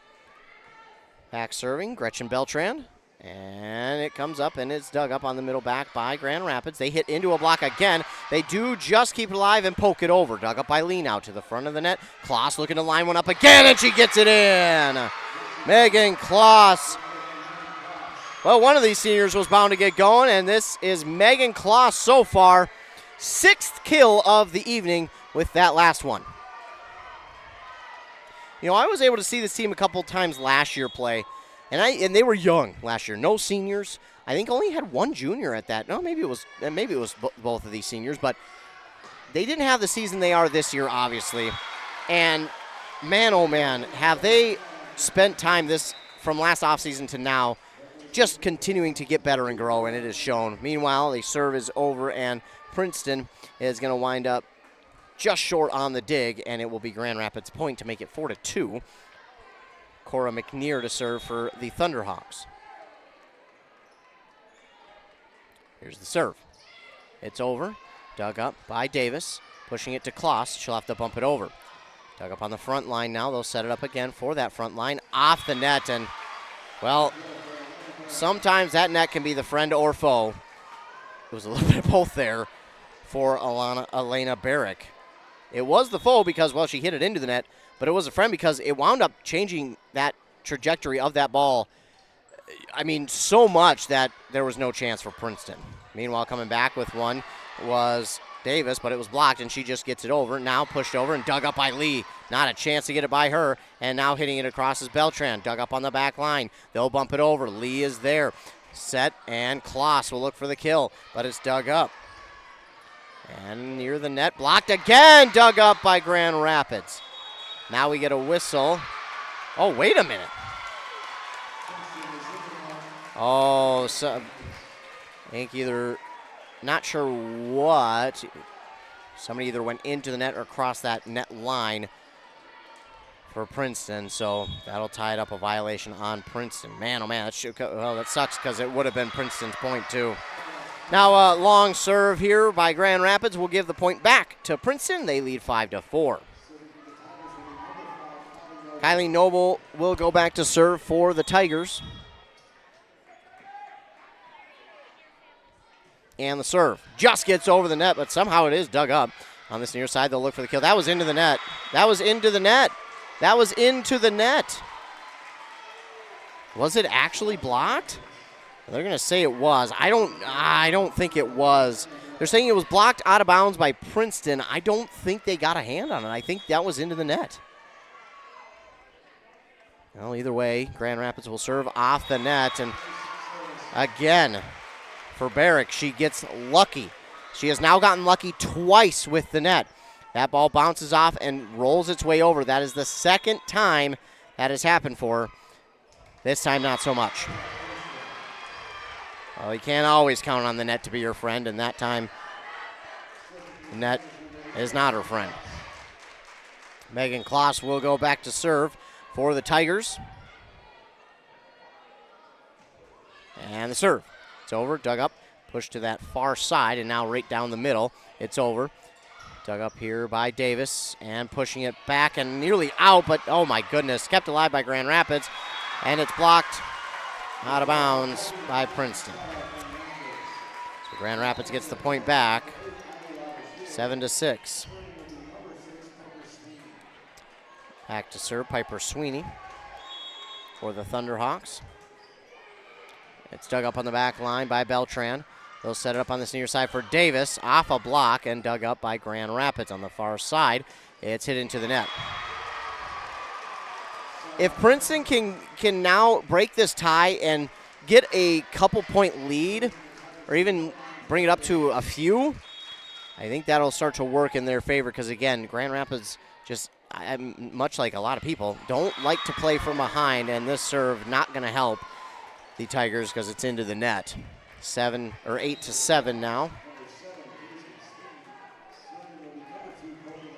Speaker 2: Back serving, Gretchen Beltran. And it comes up, and it's dug up on the middle back by Grand Rapids. They hit into a block again. They do just keep it alive and poke it over. Dug up by Lee now to the front of the net. Kloss looking to line one up again, and she gets it in. Megan Kloss. Well, one of these seniors was bound to get going, and this is Megan Kloss so far. 6th kill of the evening with that last one. You know, I was able to see this team a couple times last year play, and they were young last year. No seniors. I think only had one junior at that. No, maybe it was both of these seniors, but they didn't have the season they are this year, obviously. And man, oh man, have they spent time this from last offseason to now just continuing to get better and grow, and it is shown. Meanwhile, the serve is over, and Princeton is going to wind up just short on the dig, and it will be Grand Rapids' point to make it 4-2. Cora McNear to serve for the Thunderhawks. Here's the serve. It's over. Dug up by Davis. Pushing it to Kloss. She'll have to bump it over. Dug up on the front line now. They'll set it up again for that front line. Off the net, and, well, sometimes that net can be the friend or foe. It was a little bit of both there for Elena Barrick. It was the foe because, well, she hit it into the net, but it was a friend because it wound up changing that trajectory of that ball, I mean, so much that there was no chance for Princeton. Meanwhile, coming back with one was Davis, but it was blocked, and she just gets it over. Now pushed over and dug up by Lee. Not a chance to get it by her, and now hitting it across is Beltran. Dug up on the back line. They'll bump it over. Lee is there. Set, and Kloss will look for the kill, but it's dug up. And near the net, blocked again, dug up by Grand Rapids. Now we get a whistle. Oh, wait a minute. Oh, so I think either, not sure what. Somebody either went into the net or crossed that net line for Princeton, so that'll tie it up, a violation on Princeton. Man, oh man, that sucks because it would have been Princeton's point too. Now a long serve here by Grand Rapids will give the point back to Princeton. They lead 5-4. Kylie Noble will go back to serve for the Tigers. And the serve just gets over the net, but somehow it is dug up. On this near side, they'll look for the kill. That was into the net. That was into the net. That was into the net. Was it actually blocked? They're going to say it was. I don't think it was. They're saying it was blocked out of bounds by Princeton. I don't think they got a hand on it. I think that was into the net. Well, either way, Grand Rapids will serve off the net. And again, for Barrick, she gets lucky. She has now gotten lucky twice with the net. That ball bounces off and rolls its way over. That is the second time that has happened for her. This time, not so much. Well, you can't always count on the net to be your friend, and that time, the net is not her friend. Megan Kloss will go back to serve for the Tigers. And the serve. It's over, dug up, pushed to that far side, and now right down the middle. It's over. Dug up here by Davis, and pushing it back and nearly out, but oh my goodness, kept alive by Grand Rapids, and it's blocked out of bounds by Princeton. So Grand Rapids gets the point back, 7-6. Back to serve, Piper Sweeney for the Thunderhawks. It's dug up on the back line by Beltran. They'll set it up on this near side for Davis, off a block, and dug up by Grand Rapids on the far side. It's hit into the net. If Princeton can now break this tie and get a couple point lead, or even bring it up to a few, I think that'll start to work in their favor because, again, Grand Rapids just, much like a lot of people, don't like to play from behind, and this serve not going to help the Tigers because it's into the net. 8-7 now.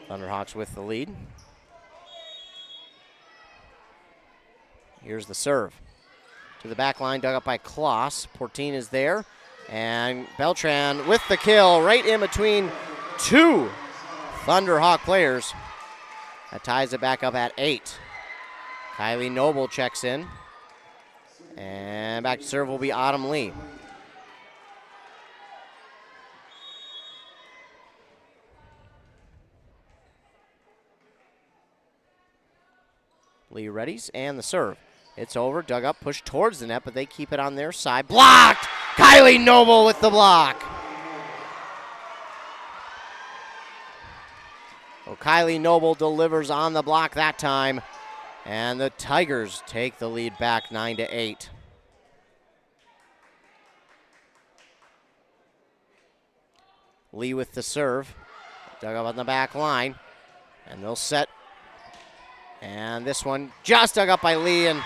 Speaker 2: Thunderhawks with the lead. Here's the serve. To the back line, dug up by Kloss. Portine is there. And Beltran with the kill right in between two Thunderhawk players. That ties it back up at 8. Kylie Noble checks in. And back to serve will be Autumn Lee. Lee readies, and the serve. It's over, dug up, pushed towards the net, but they keep it on their side. Blocked! Kylie Noble with the block. Well, Kylie Noble delivers on the block that time, and the Tigers take the lead back 9-8. Lee with the serve, dug up on the back line, and they'll set. And this one just dug up by Lee, and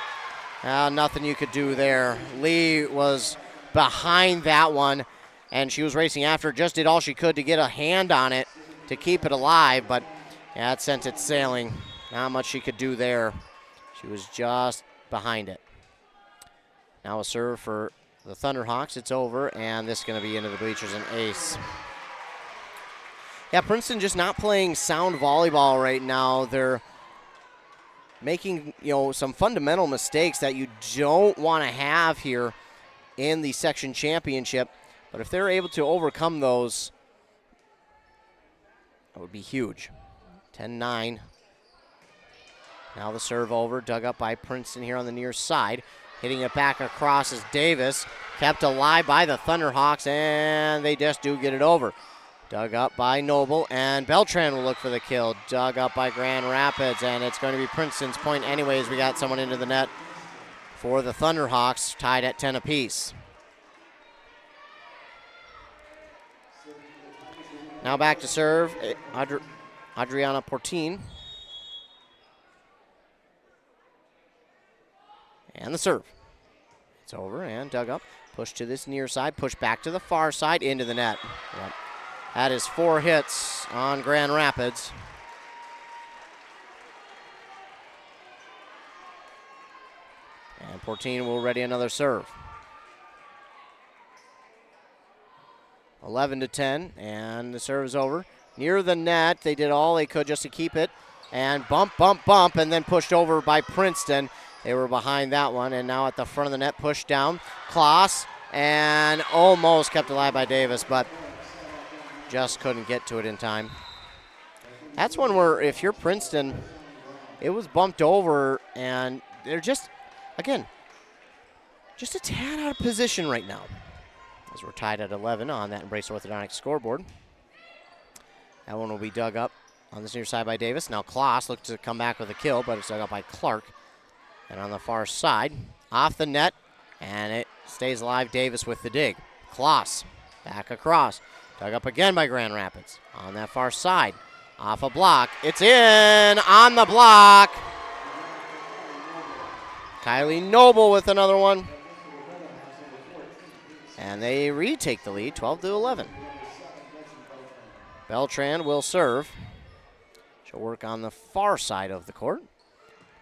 Speaker 2: nothing you could do there. Lee was behind that one, and she was racing after, just did all she could to get a hand on it to keep it alive, but yeah, it sent it sailing. Not much she could do there. She was just behind it. Now a serve for the Thunderhawks. It's over, and this is going to be into the bleachers, an ace. Yeah, Princeton just not playing sound volleyball right now. They're making, some fundamental mistakes that you don't want to have here in the section championship. But if they're able to overcome those, that would be huge. 10-9. Now the serve over, dug up by Princeton here on the near side. Hitting it back across is Davis. Kept alive by the Thunderhawks, and they just do get it over. Dug up by Noble, and Beltran will look for the kill. Dug up by Grand Rapids, and it's going to be Princeton's point anyways. We got someone into the net for the Thunderhawks, tied at 10 apiece. Now back to serve, Adriana Portine. And the serve. It's over and dug up. Push to this near side, push back to the far side, into the net. Yep. That is 4 hits on Grand Rapids. And Portine will ready another serve. 11-10, and the serve is over. Near the net, they did all they could just to keep it. And bump, and then pushed over by Princeton. They were behind that one, and now at the front of the net, pushed down. Kloss, and almost kept alive by Davis, but just couldn't get to it in time. That's one where if you're Princeton, it was bumped over, and they're just, again, just a tad out of position right now. As we're tied at 11 on that Embrace Orthodontics scoreboard. That one will be dug up on this near side by Davis. Now Kloss looks to come back with a kill, but it's dug up by Clark. And on the far side, off the net, and it stays alive. Davis with the dig. Kloss back across. Dug up again by Grand Rapids. On that far side, off a block. It's in on the block. Kylie Noble with another one. And they retake the lead, 12-11. Beltran will serve. She'll work on the far side of the court.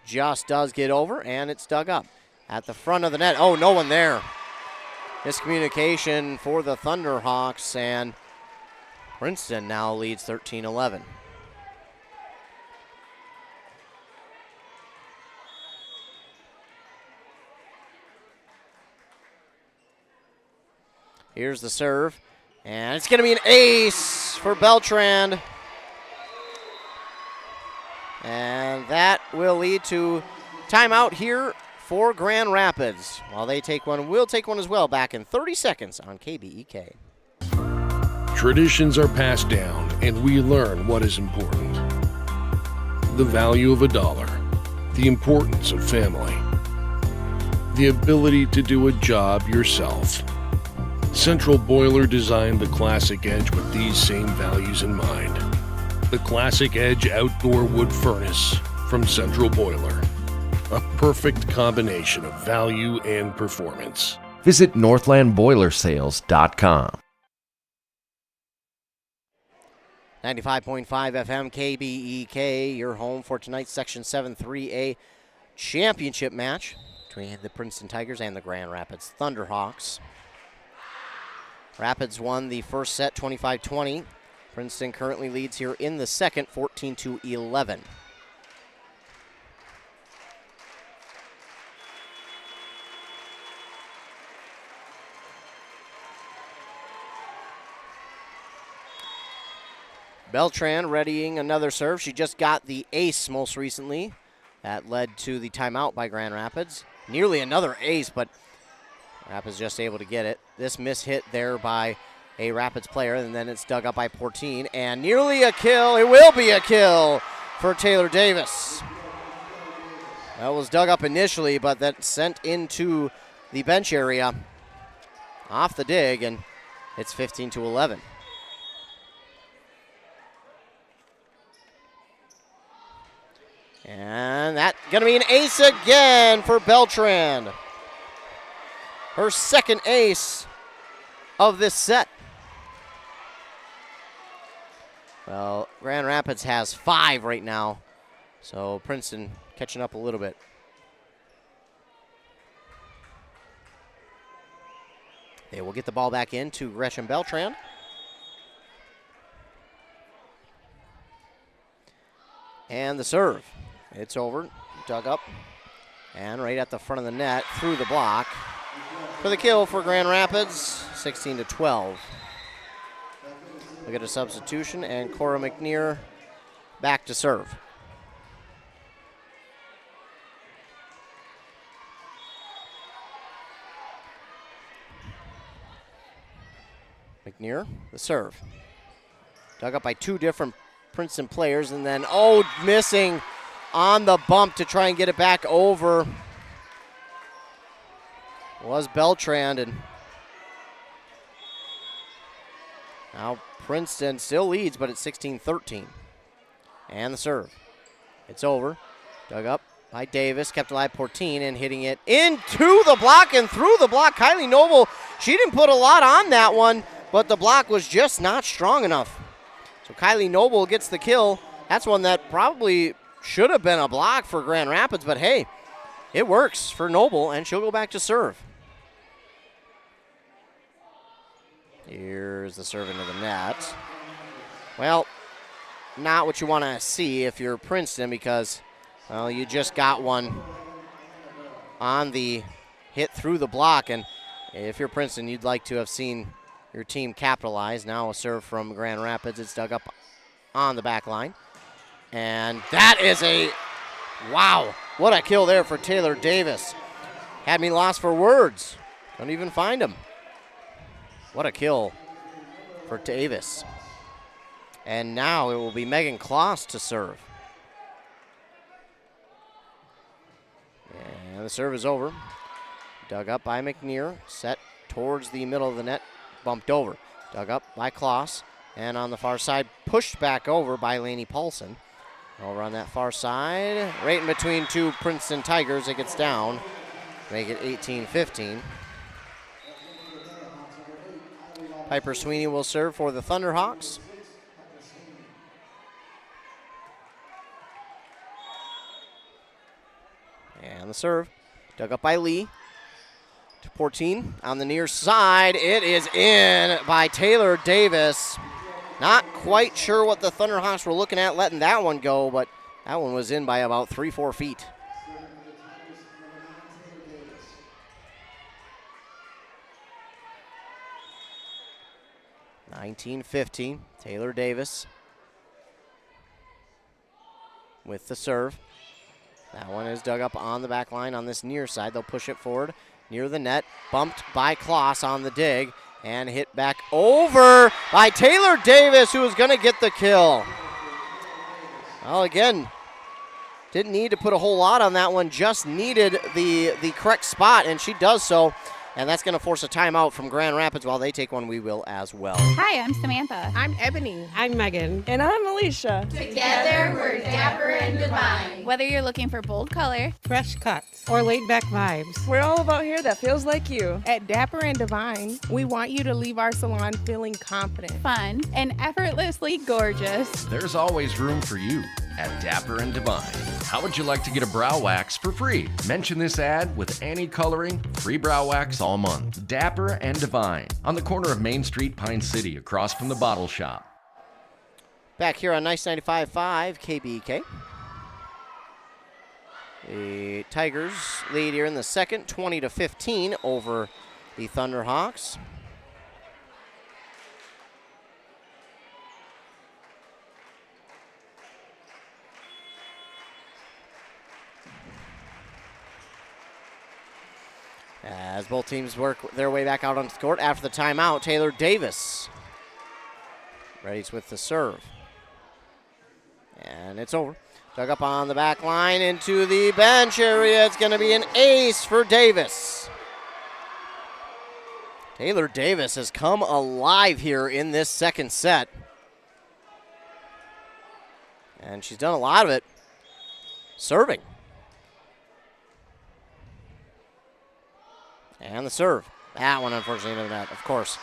Speaker 2: Just does get over, and it's dug up. At the front of the net, oh, no one there. Miscommunication for the Thunderhawks, and Princeton now leads 13-11. Here's the serve, and it's going to be an ace for Beltran. And that will lead to timeout here for Grand Rapids. While they take one, we'll take one as well. Back in 30 seconds on KBEK.
Speaker 3: Traditions are passed down, and we learn what is important. The value of $1, the importance of family, the ability to do a job yourself. Central Boiler designed the Classic Edge with these same values in mind. The Classic Edge Outdoor Wood Furnace from Central Boiler. A perfect combination of value and performance.
Speaker 1: Visit northlandboilersales.com.
Speaker 2: 95.5 FM KBEK, your home for tonight's Section 7 3A championship match between the Princeton Tigers and the Grand Rapids Thunderhawks. Rapids won the first set 25-20. Princeton currently leads here in the second 14-11. Beltran readying another serve. She just got the ace most recently. That led to the timeout by Grand Rapids. Nearly another ace, but Rapids just able to get it. This miss hit there by a Rapids player, and then it's dug up by Portine, and nearly a kill. It will be a kill for Taylor Davis. That was dug up initially, but then sent into the bench area off the dig, and it's 15-11. And that's going to be an ace again for Beltran. Her second ace of this set. Well, Grand Rapids has 5 right now, so Princeton catching up a little bit. They will get the ball back in to Gretchen Beltran. And the serve. It's over, dug up, and right at the front of the net, through the block. For the kill for Grand Rapids, 16-12. Look at a substitution, and Cora McNear back to serve. McNear, the serve. Dug up by 2 different Princeton players, and then, missing on the bump to try and get it back over was Beltran, and now Princeton still leads, but it's 16-13. And the serve. It's over. Dug up by Davis, kept alive Portine, and hitting it into the block and through the block. Kylie Noble, she didn't put a lot on that one, but the block was just not strong enough. So Kylie Noble gets the kill. That's one that probably should have been a block for Grand Rapids, but hey, it works for Noble, and she'll go back to serve. Here's the serve into the net. Well, not what you want to see if you're Princeton, because, well, you just got one on the hit through the block, and if you're Princeton, you'd like to have seen your team capitalize. Now a serve from Grand Rapids. It's dug up on the back line. And that is wow, what a kill there for Taylor Davis. Had me lost for words. Don't even find him. What a kill for Davis. And now it will be Megan Kloss to serve. And the serve is over. Dug up by McNear, set towards the middle of the net, bumped over. Dug up by Kloss, and on the far side, pushed back over by Lainey Paulson. Over on that far side, right in between 2 Princeton Tigers, it gets down. Make it 18-15. Piper Sweeney will serve for the Thunderhawks. And the serve, dug up by Lee. To Portine on the near side. It is in by Taylor Davis. Not quite sure what the Thunderhawks were looking at letting that one go, but that one was in by about 3-4 feet. (19-15). Taylor Davis with the serve. That one is dug up on the back line on this near side. They'll push it forward near the net. Bumped by Kloss on the dig and hit back over by Taylor Davis, who is going to get the kill. Well, again, didn't need to put a whole lot on that one. Just needed the correct spot, and she does so. And that's going to force a timeout from Grand Rapids. While they take one, we will as well.
Speaker 4: Hi, I'm Samantha.
Speaker 5: I'm Ebony.
Speaker 6: I'm Megan.
Speaker 5: And I'm Alicia.
Speaker 4: Together, we're dapper and divine. Whether you're looking for bold color,
Speaker 6: fresh cuts, or laid-back vibes,
Speaker 5: we're all about hair that feels like you. At Dapper and Divine, we want you to leave our salon feeling confident,
Speaker 4: fun, and effortlessly gorgeous.
Speaker 1: There's always room for you at Dapper and Divine. How would you like to get a brow wax for free? Mention this ad with any coloring, free brow wax all month. Dapper and Divine, on the corner of Main Street, Pine City, across from the Bottle Shop.
Speaker 2: Back here on Nice 95.5 KBK. The Tigers lead here in the second, 20-15 over the Thunderhawks. As both teams work their way back out onto the court after the timeout, Taylor Davis ready with the serve. And it's over. Dug up on the back line into the bench area. It's going to be an ace for Davis. Taylor Davis has come alive here in this second set. And she's done a lot of it serving. And the serve. That one, unfortunately, into the net, of course.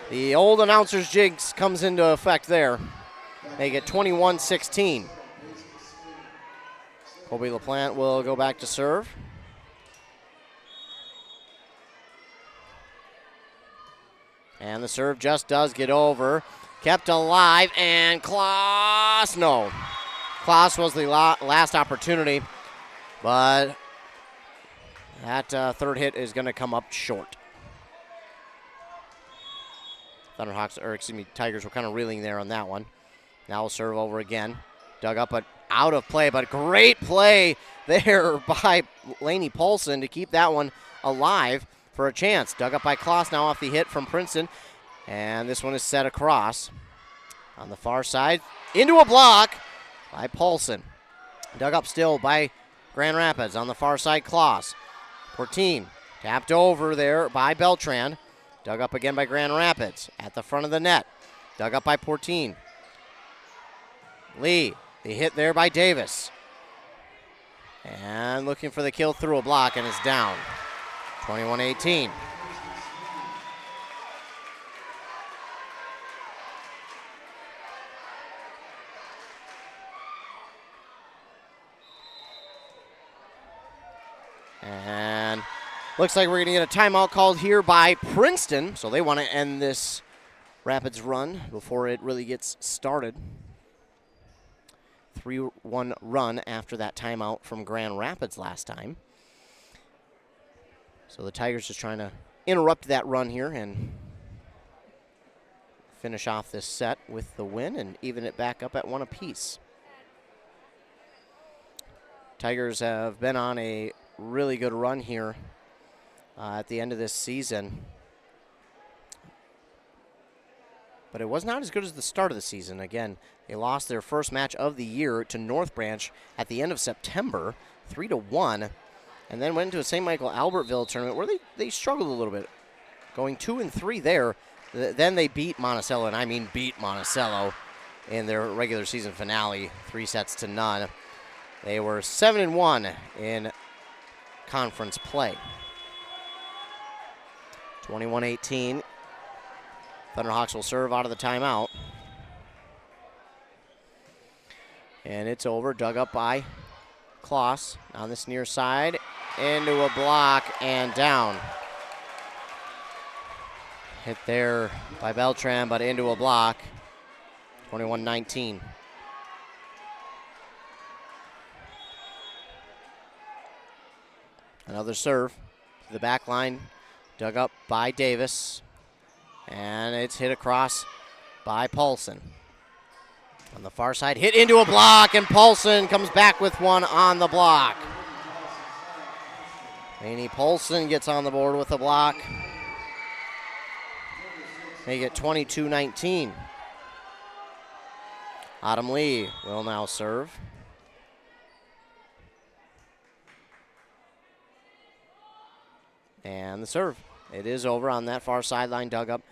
Speaker 2: The old announcer's jigs comes into effect there. Make it 21-16. Colby LaPlante will go back to serve. And the serve just does get over. Kept alive, and Klaas, no. Klaas was the last opportunity, but that third hit is going to come up short. Tigers were kind of reeling there on that one. Now we'll serve over again. Dug up, but out of play, but great play there by Lainey Paulson to keep that one alive for a chance. Dug up by Klaas now off the hit from Princeton. And this one is set across on the far side into a block by Paulson. Dug up still by Grand Rapids on the far side, Klaas. Portine tapped over there by Beltran. Dug up again by Grand Rapids at the front of the net. Dug up by Portine. Lee, the hit there by Davis. And looking for the kill through a block, and it's down. 21-18. And looks like we're going to get a timeout called here by Princeton. So they want to end this Rapids run before it really gets started. 3-1 run after that timeout from Grand Rapids last time. So the Tigers just trying to interrupt that run here and finish off this set with the win and even it back up at one apiece. Tigers have been on a really good run here at the end of this season. But it was not as good as the start of the season. Again, they lost their first match of the year to North Branch at the end of September, 3-1, and then went into a St. Michael Albertville tournament where they struggled a little bit, going 2-3 there. Then they beat Monticello, and I mean beat Monticello in their regular season finale, 3-0. They were 7-1 in conference play. 21-18. Thunderhawks will serve out of the timeout. And it's over, dug up by Klaas on this near side. Into a block and down. Hit there by Beltran, but into a block. 21-19. Another serve to the back line, dug up by Davis. And it's hit across by Paulson. On the far side, hit into a block, and Paulson comes back with one on the block. Lainey Paulson gets on the board with a block. Make it 22-19. Autumn Lee will now serve. And the serve. It is over on that far sideline, dug up.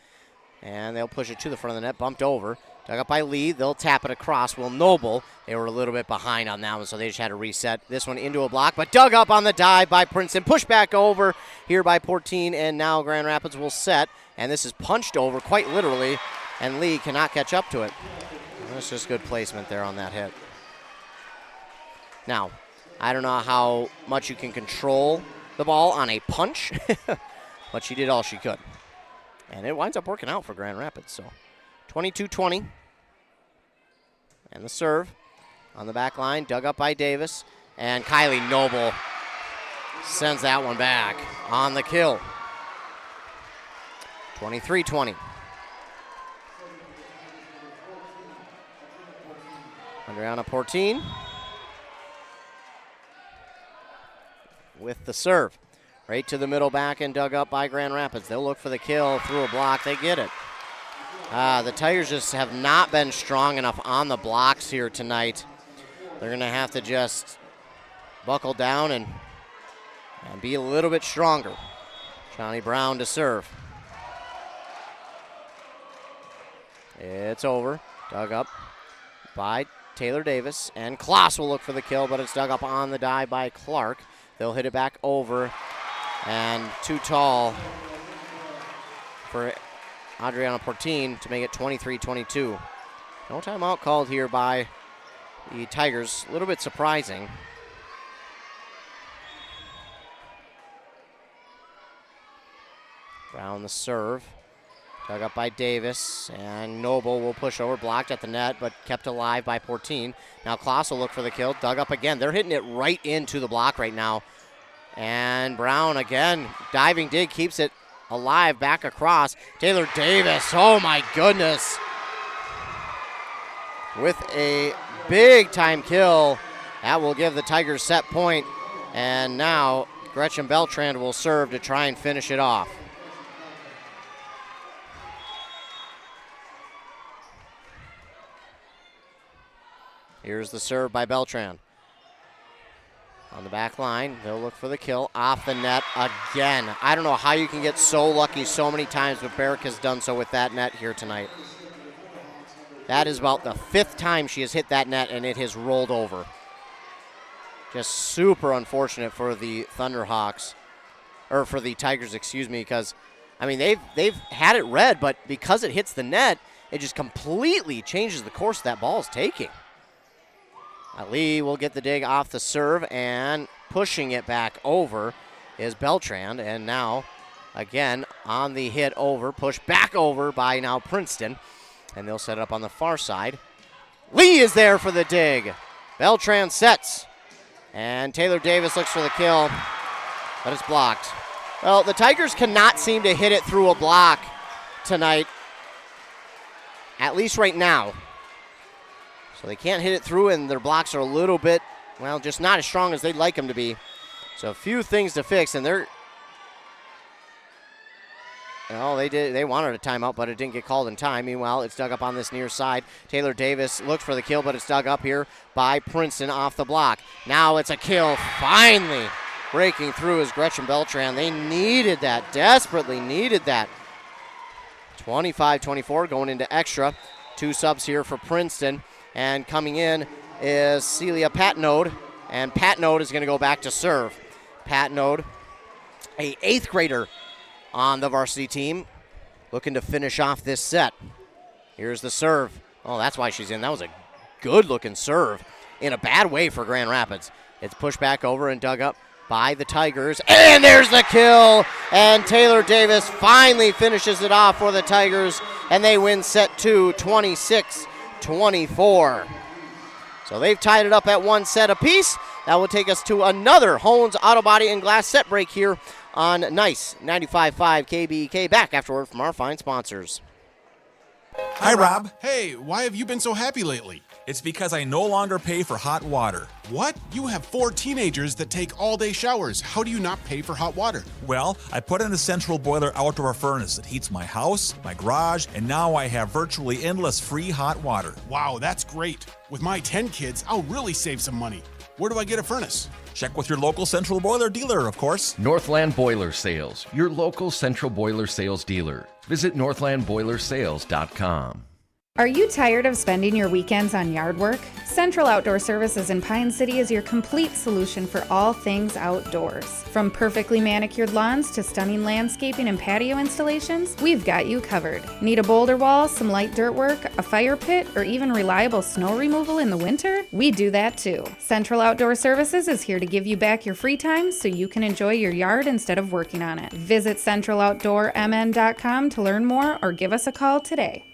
Speaker 2: And they'll push it to the front of the net, bumped over. Dug up by Lee. They'll tap it across. Will Noble. They were a little bit behind on that one, so they just had to reset this one into a block. But dug up on the dive by Princeton. Pushed back over here by Portine, and now Grand Rapids will set. And this is punched over quite literally, and Lee cannot catch up to it. That's just good placement there on that hit. Now, I don't know how much you can control the ball on a punch, but she did all she could. And it winds up working out for Grand Rapids, so 22-20. And the serve on the back line, dug up by Davis. And Kylie Noble sends that one back on the kill. 23-20. Adriana Portine with the serve. Right to the middle back and dug up by Grand Rapids. They'll look for the kill through a block. They get it. The Tigers just have not been strong enough on the blocks here tonight. They're going to have to just buckle down and be a little bit stronger. Johnny Brown to serve. It's over. Dug up by Taylor Davis. And Kloss will look for the kill, but it's dug up on the dive by Clark. They'll hit it back over. And too tall for Adriana Portine to make it 23-22. No timeout called here by the Tigers. A little bit surprising. Brown the serve. Dug up by Davis. And Noble will push over. Blocked at the net, but kept alive by Portine. Now Kloss will look for the kill. Dug up again. They're hitting it right into the block right now. And Brown again, diving dig, keeps it alive back across. Taylor Davis, oh my goodness. With a big time kill. That will give the Tigers set point. And now Gretchen Beltran will serve to try and finish it off. Here's the serve by Beltran. On the back line, they'll look for the kill. Off the net again. I don't know how you can get so lucky so many times, but Barrick has done so with that net here tonight. That is about the 5th time she has hit that net, and it has rolled over. Just super unfortunate for the Thunderhawks, or for the Tigers, excuse me, because, I mean, they've had it red, but because it hits the net, it just completely changes the course that ball is taking. Ali will get the dig off the serve, and pushing it back over is Beltran. And now, again, on the hit over, pushed back over by now Princeton. And they'll set it up on the far side. Lee is there for the dig. Beltran sets. And Taylor Davis looks for the kill, but it's blocked. Well, the Tigers cannot seem to hit it through a block tonight, at least right now. So they can't hit it through, and their blocks are a little bit, well, just not as strong as they'd like them to be. So a few things to fix, and they're, well, they wanted a timeout, but it didn't get called in time. Meanwhile, it's dug up on this near side. Taylor Davis looked for the kill, but it's dug up here by Princeton off the block. Now it's a kill. Finally breaking through is Gretchen Beltran. They needed that, desperately needed that. 25-24 going into extra. 2 subs here for Princeton. And coming in is Celia Patnode, and Patnode is going to go back to serve. Patnode, a 8th grader on the varsity team, looking to finish off this set. Here's the serve. Oh, that's why she's in. That was a good-looking serve in a bad way for Grand Rapids. It's pushed back over and dug up by the Tigers, and there's the kill, and Taylor Davis finally finishes it off for the Tigers, and they win set 2, 26-24. So they've tied it up at 1 set apiece. That will take us to another Hones Auto Body and Glass set break here on Nice 95.5 KBEK. Back afterward from our fine sponsors.
Speaker 18: Hi, Rob.
Speaker 17: Hey, why have you been so happy lately?
Speaker 18: It's because I no longer pay for hot water.
Speaker 17: What? You have 4 teenagers that take all-day showers. How do you not pay for hot water?
Speaker 18: Well, I put in a central boiler outdoor furnace that heats my house, my garage, and now I have virtually endless free hot water.
Speaker 17: Wow, that's great. With my 10 kids, I'll really save some money. Where do I get a furnace?
Speaker 18: Check with your local Central Boiler dealer, of course.
Speaker 1: Northland Boiler Sales, your local Central Boiler Sales dealer. Visit northlandboilersales.com.
Speaker 4: Are you tired of spending your weekends on yard work? Central Outdoor Services in Pine City is your complete solution for all things outdoors. From perfectly manicured lawns to stunning landscaping and patio installations, we've got you covered. Need a boulder wall, some light dirt work, a fire pit, or even reliable snow removal in the winter? We do that too. Central Outdoor Services is here to give you back your free time so you can enjoy your yard instead of working on it. Visit centraloutdoormn.com to learn more or give us a call today.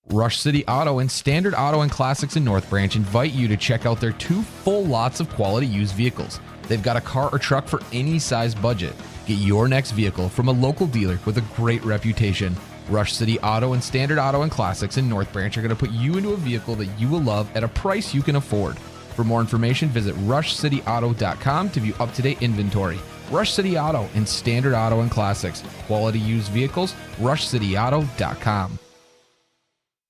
Speaker 7: Rush City Auto and Standard Auto and Classics in North Branch invite you to check out their 2 full lots of quality used vehicles. They've got a car or truck for any size budget. Get your next vehicle from a local dealer with a great reputation. Rush City Auto and Standard Auto and Classics in North Branch are going to put you into a vehicle that you will love at a price you can afford. For more information, visit rushcityauto.com to view up-to-date inventory. Rush City Auto and Standard Auto and Classics. Quality used vehicles, rushcityauto.com.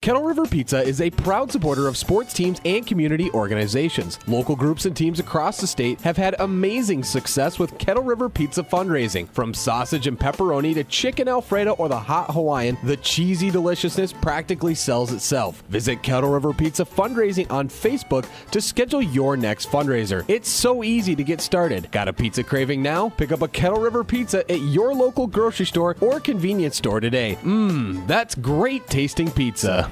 Speaker 8: Kettle River Pizza is a proud supporter of sports teams and community organizations. Local groups and teams across the state have had amazing success with Kettle River Pizza fundraising. From sausage and pepperoni to chicken Alfredo or the hot Hawaiian, the cheesy deliciousness practically sells itself. Visit Kettle River Pizza fundraising on Facebook to schedule your next fundraiser. It's so easy to get started. Got a pizza craving now? Pick up a Kettle River Pizza at your local grocery store or convenience store today. That's great tasting pizza.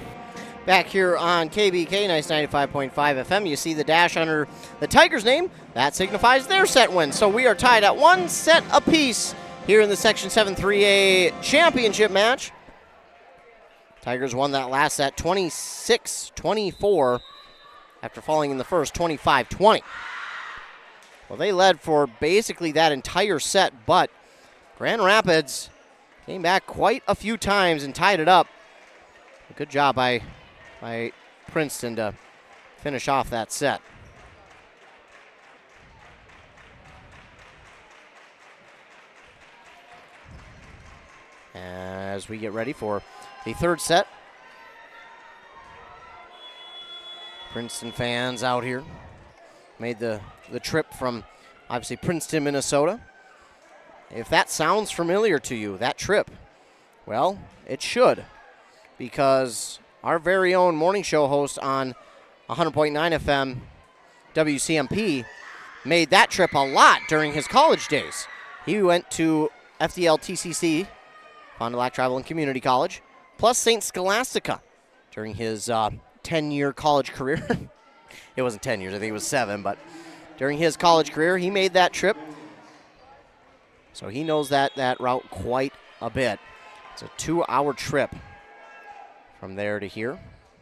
Speaker 2: Back here on KBK, nice 95.5 FM. You see the dash under the Tigers' name. That signifies their set win. So we are tied at 1 set apiece here in the Section 7 3A championship match. Tigers won that last set 26-24 after falling in the first 25-20. Well, they led for basically that entire set, but Grand Rapids came back quite a few times and tied it up. A good job by Princeton to finish off that set. As we get ready for the third set, Princeton fans out here made the trip from obviously Princeton, Minnesota. If that sounds familiar to you, that trip, well, it should, because our very own morning show host on 100.9 FM WCMP made that trip a lot during his college days. He went to FDL TCC, Fond du Lac Tribal and Community College, plus St. Scholastica during his 10-year college career. It wasn't 10 years, I think it was 7, but during his college career, he made that trip. So he knows that route quite a bit. It's a 2-hour trip from there to here.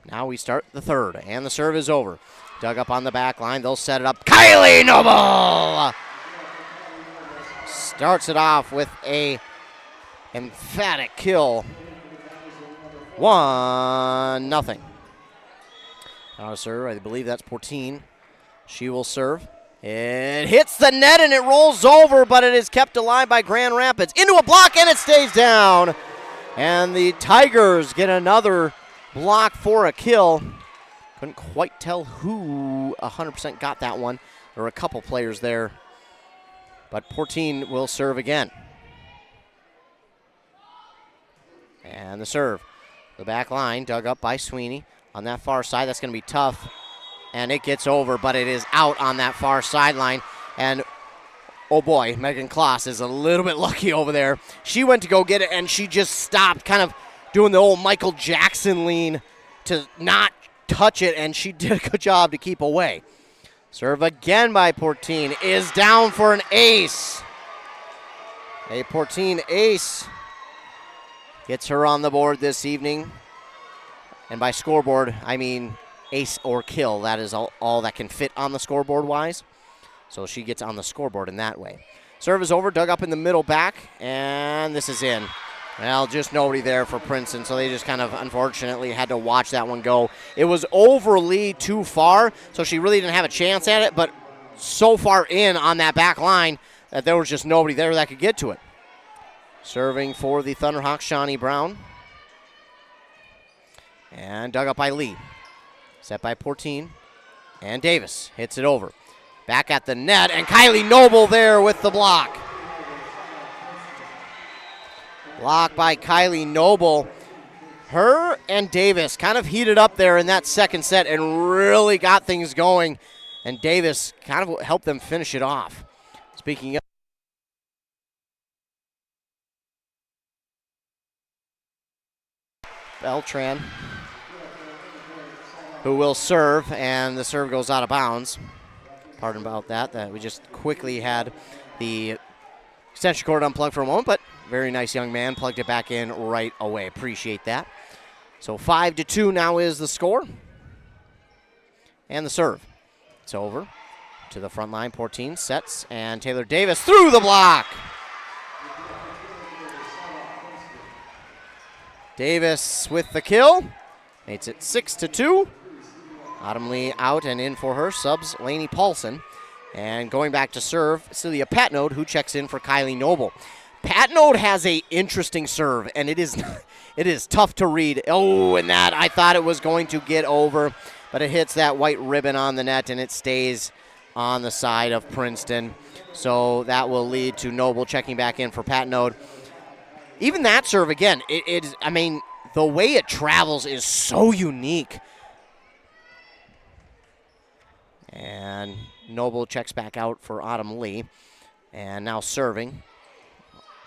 Speaker 2: Now we start the third, and the serve is over. Dug up on the back line. They'll set it up. Kylie Noble starts it off with a emphatic kill. 1-0. Now a serve. I believe that's Portine. She will serve. It hits the net and it rolls over, but it is kept alive by Grand Rapids. Into a block, and it stays down. And the Tigers get another block for a kill. Couldn't quite tell who 100% got that one. There were a couple players there. But Portine will serve again. And the serve. The back line dug up by Sweeney. On that far side, that's going to be tough. And it gets over, but it is out on that far sideline. And oh boy, Megan Kloss is a little bit lucky over there. She went to go get it, and she just stopped, kind of doing the old Michael Jackson lean to not touch it, and she did a good job to keep away. Serve again by Portine is down for an ace. A Portine ace gets her on the board this evening. And by scoreboard, I mean ace or kill. That is all that can fit on the scoreboard-wise. So she gets on the scoreboard in that way. Serve is over, dug up in the middle back, and this is in. Well, just nobody there for Princeton, so they just kind of unfortunately had to watch that one go. It was overly too far, so she really didn't have a chance at it, but so far in on that back line that there was just nobody there that could get to it. Serving for the Thunderhawks, Shawnee Brown. And dug up by Lee. Set by Portine. And Davis hits it over. Back at the net, and Kylie Noble there with the block. Block by Kylie Noble. Her and Davis kind of heated up there in that second set and really got things going. And Davis kind of helped them finish it off. Speaking of Beltran, who will serve, and the serve goes out of bounds. Pardon about that we just quickly had the extension cord unplugged for a moment, but very nice young man plugged it back in right away. Appreciate that. So 5-2 now is the score. And the serve. It's over to the front line. Portine sets, and Taylor Davis through the block. Davis with the kill. Makes it 6-2. Autumn Lee out and in for her. Subs Lainey Paulson. And going back to serve, Celia Patnode, who checks in for Kylie Noble. Patnode has a interesting serve, and it is tough to read. Oh, and that, I thought it was going to get over, but it hits that white ribbon on the net, and it stays on the side of Princeton. So that will lead to Noble checking back in for Patnode. Even that serve, again, the way it travels is so unique. And Noble checks back out for Autumn Lee. And now serving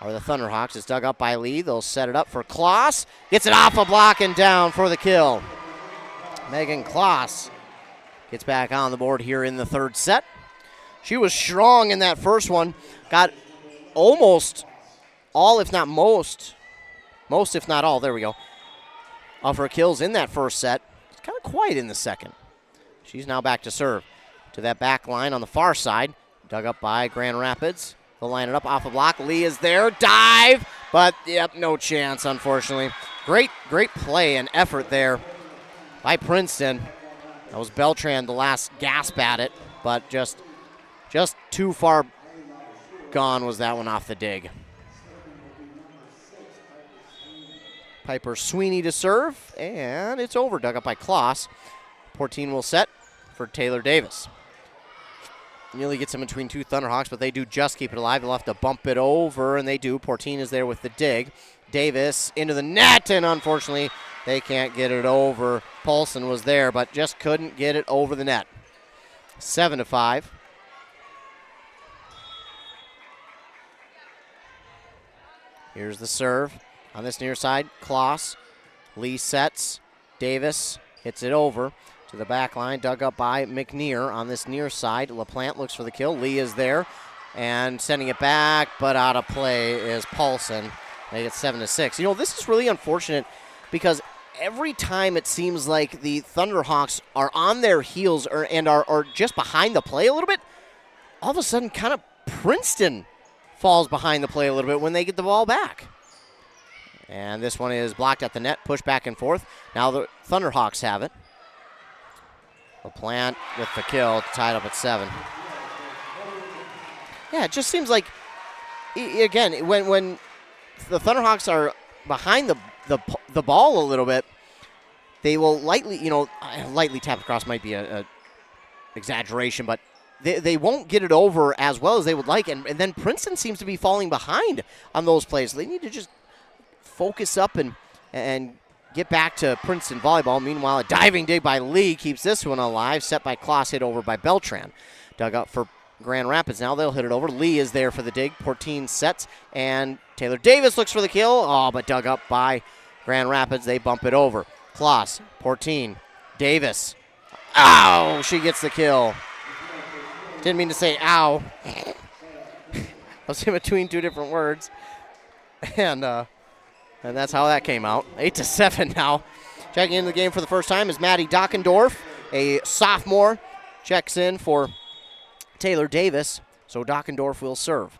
Speaker 2: are the Thunderhawks. It's dug up by Lee. They'll set it up for Kloss. Gets it off a block and down for the kill. Megan Kloss gets back on the board here in the third set. She was strong in that first one. Got almost all, if not most if not all, there we go, of her kills in that first set. It's kind of quiet in the second. She's now back to serve. To that back line on the far side. Dug up by Grand Rapids. They'll line it up off a block. Lee is there. Dive. But, yep, no chance, unfortunately. Great play and effort there by Princeton. That was Beltran, the last gasp at it. But just too far gone was that one off the dig. Piper Sweeney to serve. And it's over. Dug up by Kloss. Portine will set for Taylor Davis. Nearly gets him between two Thunderhawks, but they do just keep it alive. They'll have to bump it over, and they do. Portine is there with the dig. Davis into the net, and unfortunately, they can't get it over. Paulson was there, but just couldn't get it over the net. 7-5. Here's the serve on this near side. Kloss. Lee sets. Davis hits it over to the back line, dug up by McNear on this near side. LaPlante looks for the kill. Lee is there and sending it back, but out of play is Paulson. They get 7-6. You know, this is really unfortunate because every time it seems like the Thunderhawks are on their heels and are just behind the play a little bit, all of a sudden kind of Princeton falls behind the play a little bit when they get the ball back. And this one is blocked at the net, pushed back and forth. Now the Thunderhawks have it. LaPlante with the kill, tied up at 7. Yeah, it just seems like, again, when the Thunderhawks are behind the ball a little bit, they will lightly tap across might be a exaggeration, but they won't get it over as well as they would like, and then Princeton seems to be falling behind on those plays. They need to just focus up and get back to Princeton volleyball. Meanwhile, a diving dig by Lee keeps this one alive. Set by Kloss, hit over by Beltran. Dug up for Grand Rapids. Now they'll hit it over. Lee is there for the dig. Portine sets, and Taylor Davis looks for the kill. Oh, but dug up by Grand Rapids. They bump it over. Kloss, Portine, Davis. Ow! She gets the kill. Didn't mean to say ow. I was in between two different words. And that's how that came out. 8-7 now. Checking into the game for the first time is Maddie Dockendorf, a sophomore. Checks in for Taylor Davis. So Dockendorf will serve.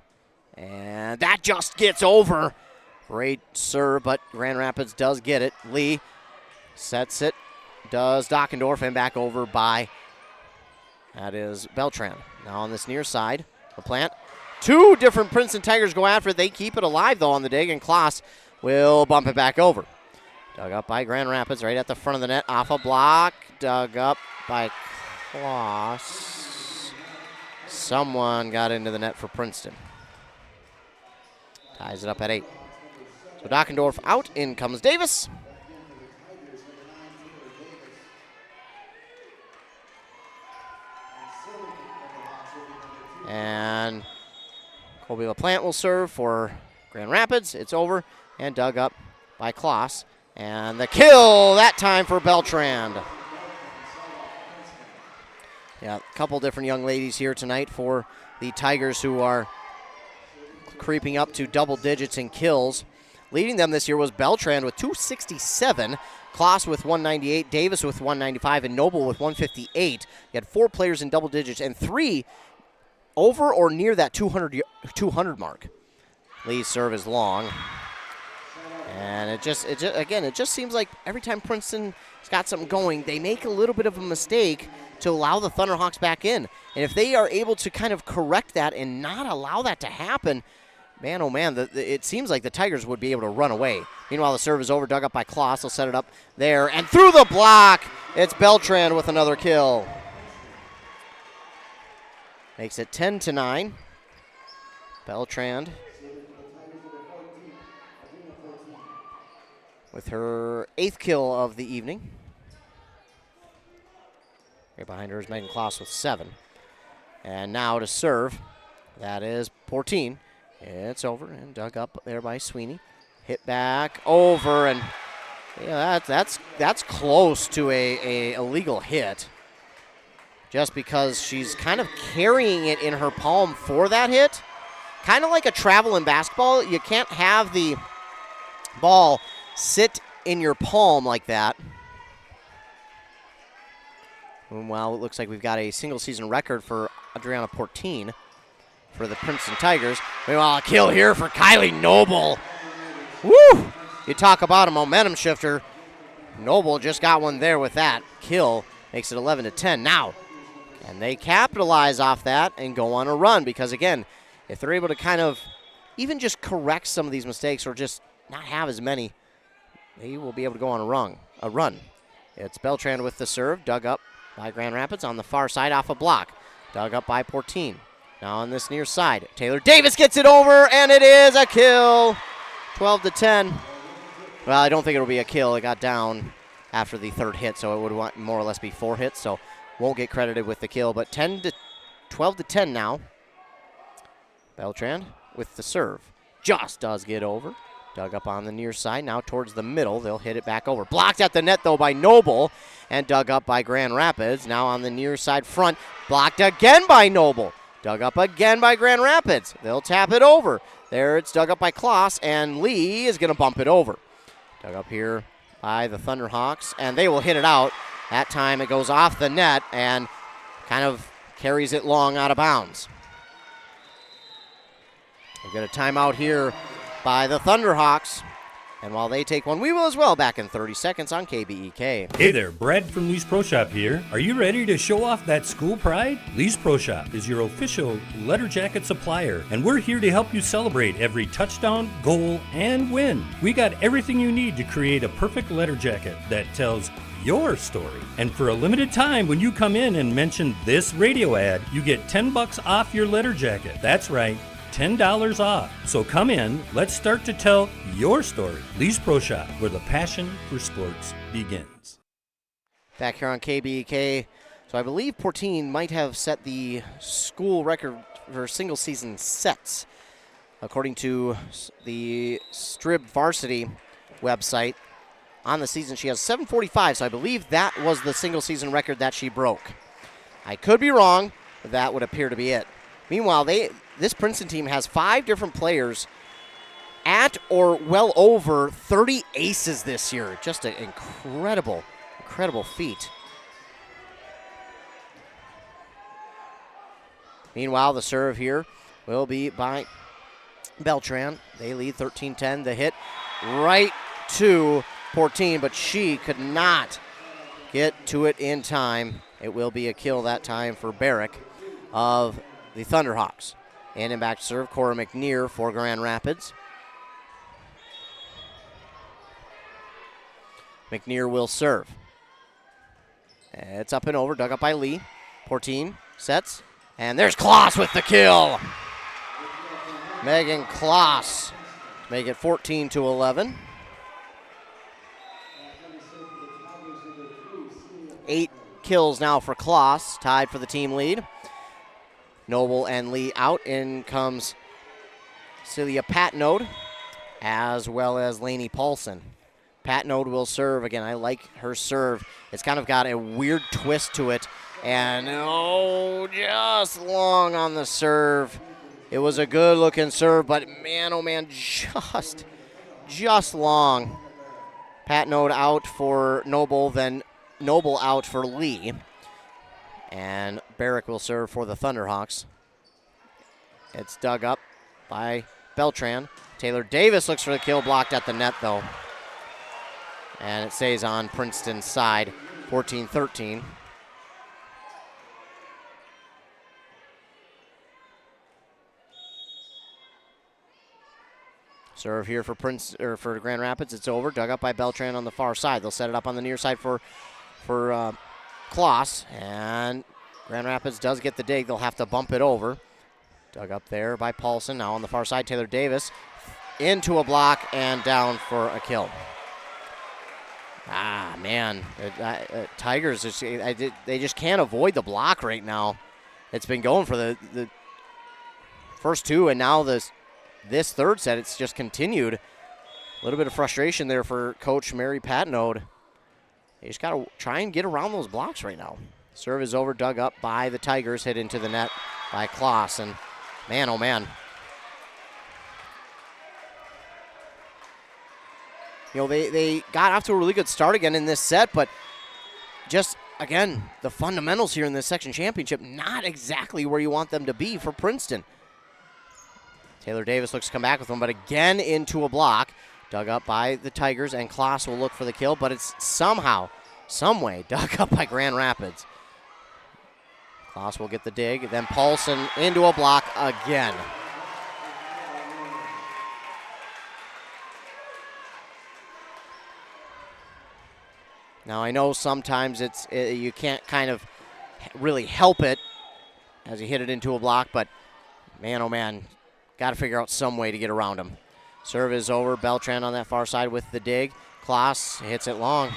Speaker 2: And that just gets over. Great serve, but Grand Rapids does get it. Lee sets it. Does Dockendorf, and back over by, that is Beltran. Now on this near side, LaPlante. Two different Princeton Tigers go after it. They keep it alive, though, on the dig, and Kloss will bump it back over. Dug up by Grand Rapids right at the front of the net. Off a block. Dug up by Kloss. Someone got into the net for Princeton. Ties it up at 8. So Dockendorf out, in comes Davis. And Colby LaPlante will serve for Grand Rapids. It's over and dug up by Kloss. And the kill that time for Beltrand. Yeah, a couple different young ladies here tonight for the Tigers who are creeping up to double digits in kills. Leading them this year was Beltrand with 267, Kloss with 198, Davis with 195, and Noble with 158. You had 4 players in double digits and 3 over or near that 200 mark. Lee's serve is long. And it just seems like every time Princeton's got something going, they make a little bit of a mistake to allow the Thunderhawks back in. And if they are able to kind of correct that and not allow that to happen, man, oh man, it seems like the Tigers would be able to run away. Meanwhile, the serve is over, dug up by Kloss. They'll set it up there, and through the block, it's Beltrand with another kill. Makes it 10-9. Beltrand with her 8th kill of the evening. Right behind her is Megan Kloss with 7. And now to serve, that is Portine. It's over and dug up there by Sweeney. Hit back over, and yeah, that's close to a illegal hit. Just because she's kind of carrying it in her palm for that hit. Kind of like a travel in basketball. You can't have the ball sit in your palm like that. Well, it looks like we've got a single-season record for Adriana Portine for the Princeton Tigers. Meanwhile, a kill here for Kylie Noble. Woo! You talk about a momentum shifter. Noble just got one there with that kill. Makes it 11-10. Now, can they capitalize off that and go on a run? Because, again, if they're able to kind of even just correct some of these mistakes or just not have as many, they will be able to go on a run. It's Beltrand with the serve, dug up by Grand Rapids on the far side off a block. Dug up by Portine. Now on this near side, Taylor Davis gets it over, and it is a kill. 12-10. Well, I don't think it'll be a kill. It got down after the 3rd hit, so it would more or less be 4 hits, so won't get credited with the kill. But 12-10 now. Beltrand with the serve. Just does get over. Dug up on the near side, now towards the middle. They'll hit it back over. Blocked at the net, though, by Noble, and dug up by Grand Rapids. Now on the near side front, blocked again by Noble. Dug up again by Grand Rapids. They'll tap it over. There it's dug up by Kloss, and Lee is going to bump it over. Dug up here by the Thunderhawks, and they will hit it out. That time it goes off the net and kind of carries it long out of bounds. We'll get a timeout here by the Thunderhawks. And while they take one, we will as well. Back in 30 seconds on KBEK.
Speaker 9: Hey there, Brad from Lee's Pro Shop here. Are you ready to show off that school pride? Lee's Pro Shop is your official letter jacket supplier, and we're here to help you celebrate every touchdown, goal, and win. We got everything you need to create a perfect letter jacket that tells your story. And for a limited time, when you come in and mention this radio ad, you get $10 off your letter jacket. That's right, $10 off. So come in, let's start to tell your story. Lee's Pro Shop, where the passion for sports begins.
Speaker 2: Back here on KBEK. So I believe Portine might have set the school record for single season sets. According to the Strib Varsity website, on the season she has 745, so I believe that was the single season record that she broke. I could be wrong, but that would appear to be it. Meanwhile, this Princeton team has 5 different players at or well over 30 aces this year. Just an incredible feat. Meanwhile, the serve here will be by Beltrand. They lead 13-10. The hit right to Portine, but she could not get to it in time. It will be a kill that time for Barrick of the Thunderhawks. And back to serve, Cora McNear for Grand Rapids. McNear will serve. It's up and over, dug up by Lee. Portine sets, And there's Kloss with the kill. Megan Kloss make it 14-11. 8 kills now for Kloss, tied for the team lead. Noble and Lee out. In comes Celia Patnode, as well as Lainey Paulson. Patnode will serve. Again, I like her serve. It's kind of got a weird twist to it. And, just long on the serve. It was a good-looking serve, but man, oh man, just long. Patnode out for Noble, then Noble out for Lee. And Barrick will serve for the Thunderhawks. It's dug up by Beltran. Taylor Davis looks for the kill, blocked at the net, though. And it stays on Princeton's side, 14-13. Serve here for for Grand Rapids. It's over. Dug up by Beltran on the far side. They'll set it up on the near side for Kloss. And Grand Rapids does get the dig. They'll have to bump it over. Dug up there by Paulson. Now on the far side, Taylor Davis into a block and down for a kill. Ah, man. Tigers, they just can't avoid the block right now. It's been going for the first two, and now this third set, it's just continued. A little bit of frustration there for Coach Mary Patnode. They just got to try and get around those blocks right now. Serve is over, dug up by the Tigers, hit into the net by Kloss. And man, oh man. They got off to a really good start again in this set, but just, again, the fundamentals here in this section championship, not exactly where you want them to be for Princeton. Taylor Davis looks to come back with them, but again into a block. Dug up by the Tigers, and Kloss will look for the kill, but it's somehow, someway, dug up by Grand Rapids. Kloss will get the dig, then Paulson into a block again. Now, I know sometimes you can't kind of really help it as you hit it into a block, but man, oh man, got to figure out some way to get around him. Serve is over. Beltran on that far side with the dig. Kloss hits it long.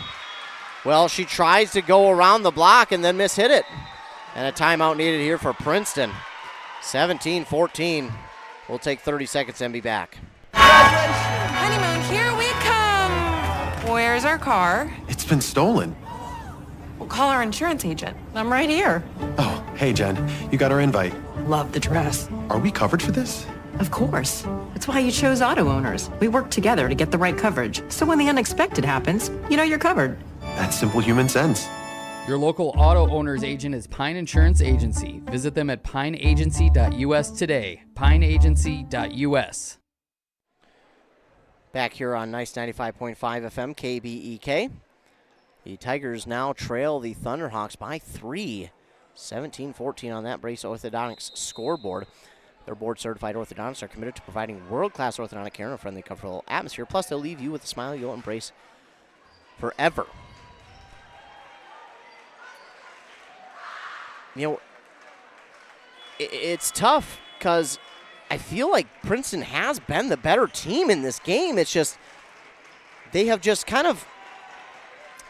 Speaker 2: Well, she tries to go around the block and then mishit it. And a timeout needed here for Princeton. 17-14. We'll take 30 seconds and be back.
Speaker 10: Honeymoon, here we come. Where's our car?
Speaker 11: It's been stolen.
Speaker 10: We'll call our insurance agent. I'm right here.
Speaker 11: Oh, hey, Jen. You got our invite.
Speaker 10: Love the dress.
Speaker 11: Are we covered for this?
Speaker 10: Of course. That's why you chose auto owners. We work together to get the right coverage. So when the unexpected happens, you know you're covered.
Speaker 11: That's simple human sense.
Speaker 13: Your local auto owner's agent is Pine Insurance Agency. Visit them at pineagency.us today. pineagency.us.
Speaker 2: Back here on Nice 95.5 FM, KBEK. The Tigers now trail the Thunderhawks by 3. 17-14 on that Brace Orthodontics scoreboard. Their board-certified orthodontists are committed to providing world-class orthodontic care in a friendly, comfortable atmosphere. Plus, they'll leave you with a smile you'll embrace forever. It's tough because I feel like Princeton has been the better team in this game. It's just they have just kind of,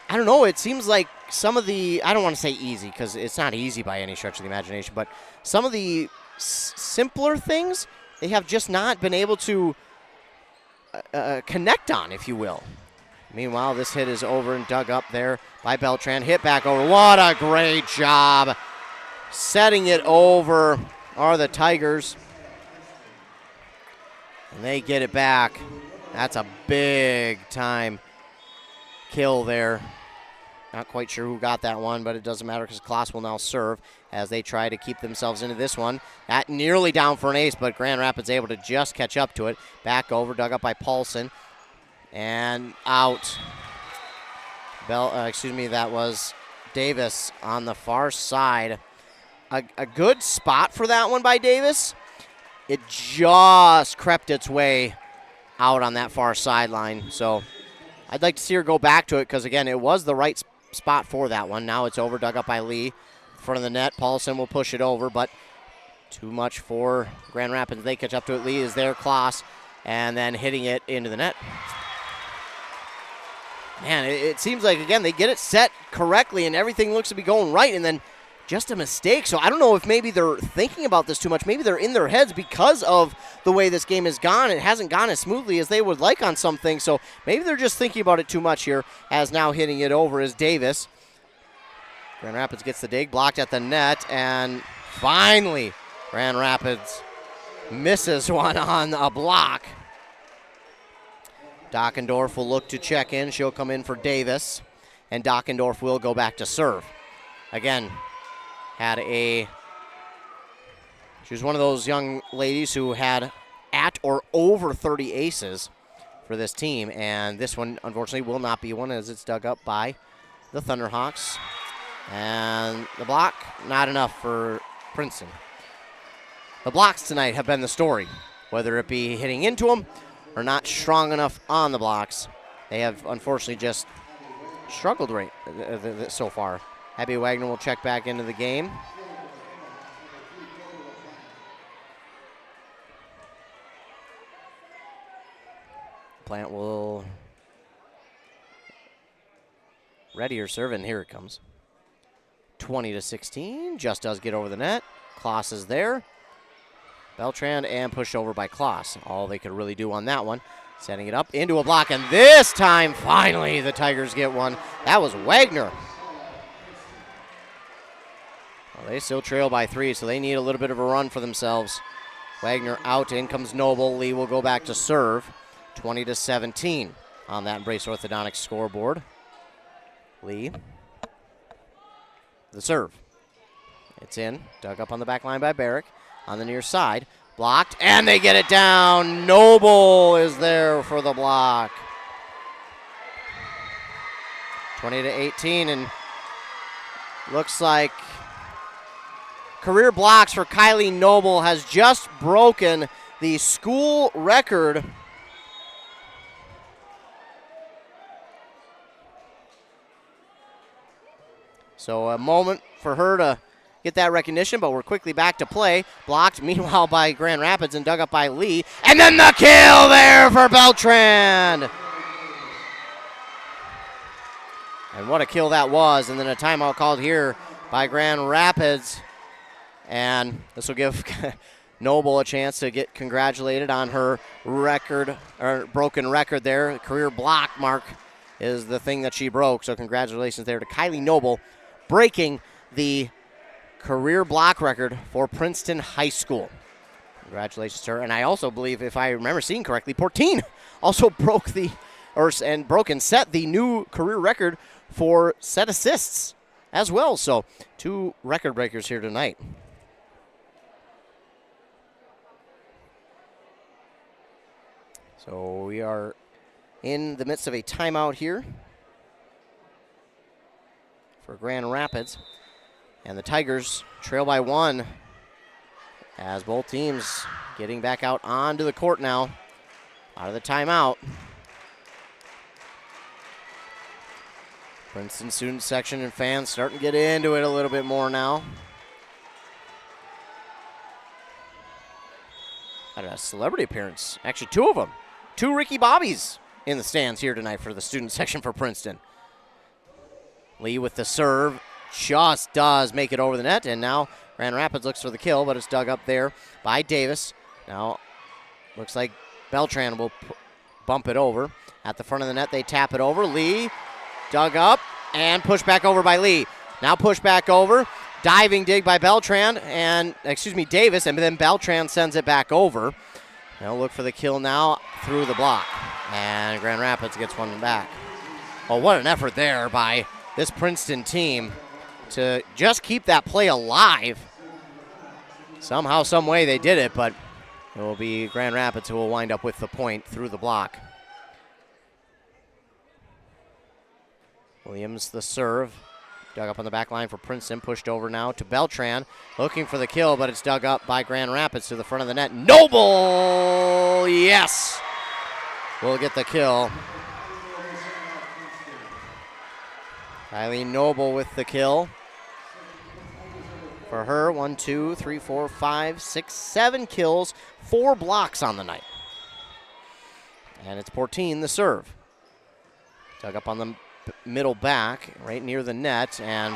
Speaker 2: I don't know, it seems like some of the, I don't want to say easy because it's not easy by any stretch of the imagination, but some of the simpler things they have just not been able to connect on, if you will. Meanwhile, this hit is over and dug up there by Beltran. Hit back over. What a great job. Setting it over are the Tigers. And they get it back. That's a big time kill there. Not quite sure who got that one, but it doesn't matter because Kloss will now serve as they try to keep themselves into this one. That nearly down for an ace, but Grand Rapids able to just catch up to it. Back over, dug up by Paulson. And out. That was Davis on the far side. A good spot for that one by Davis. It just crept its way out on that far sideline. So I'd like to see her go back to it because, again, it was the right spot for that one. Now it's over, dug up by Lee. In front of the net, Paulson will push it over, but Too much for Grand Rapids. They catch up to it. Lee is there, Kloss, and then hitting it into the net. Man, it seems like, again, they get it set correctly and everything looks to be going right, and then just a mistake. So I don't know if maybe they're thinking about this too much. Maybe they're in their heads because of the way this game has gone. It hasn't gone as smoothly as they would like on some things. So maybe they're just thinking about it too much here, as now hitting it over is Davis. Grand Rapids gets the dig, blocked at the net, and finally Grand Rapids misses one on a block. Dockendorf will look to check in. She'll come in for Davis, and Dockendorf will go back to serve. Again, she was one of those young ladies who had at or over 30 aces for this team, and this one, unfortunately, will not be one as it's dug up by the Thunderhawks. And the block, not enough for Princeton. The blocks tonight have been the story, whether it be hitting into them or not strong enough on the blocks. They have unfortunately just struggled right so far. Abby Wagner will check back into the game. Plant will ready her serve, and here it comes. 20-16, just does get over the net. Kloss is there. Beltran and pushed over by Kloss. All they could really do on that one. Setting it up into a block, and this time, finally, the Tigers get one. That was Wagner. Well, they still trail by 3, so they need a little bit of a run for themselves. Wagner out, in comes Noble. Lee will go back to serve. 20-17 on that Embrace Orthodontics scoreboard. Lee, the serve. It's in, dug up on the back line by Barrick. On the near side, blocked, and they get it down. Noble is there for the block. 20-18, and looks like career blocks for Kylie Noble has just broken the school record. So a moment for her to get that recognition, but we're quickly back to play. Blocked, meanwhile, by Grand Rapids and dug up by Lee. And then the kill there for Beltran. And what a kill that was. And then a timeout called here by Grand Rapids. And this will give Noble a chance to get congratulated on her record, or broken record there. Career block mark is the thing that she broke. So congratulations there to Kylie Noble, breaking the career block record for Princeton High School. Congratulations to her. And I also believe, if I remember seeing correctly, Portine also broke and set the new career record for set assists as well. So 2 record breakers here tonight. So we are in the midst of a timeout here for Grand Rapids. And the Tigers trail by 1 as both teams getting back out onto the court now, out of the timeout. Princeton student section and fans starting to get into it a little bit more now. Had a celebrity appearance, actually 2 of them. 2 Ricky Bobbies in the stands here tonight for the student section for Princeton. Lee with the serve. Just does make it over the net, and now Grand Rapids looks for the kill, but it's dug up there by Davis. Now looks like Beltran will bump it over. At the front of the net, they tap it over. Lee dug up and pushed back over by Lee. Now pushed back over. Diving dig by Davis, and then Beltran sends it back over. They'll look for the kill now through the block, and Grand Rapids gets one back. Oh, what an effort there by this Princeton team to just keep that play alive. Somehow, some way they did it, but it will be Grand Rapids who will wind up with the point through the block. Williams the serve. Dug up on the back line for Princeton. Pushed over now to Beltran. Looking for the kill, but it's dug up by Grand Rapids to the front of the net. Noble! Yes! Will get the kill. Kylie Noble with the kill. for her. 1, 2, 3, 4, 5, 6, 7 kills, 4 blocks on the night. And it's Portine, the serve. Dug up on the middle back, right near the net, and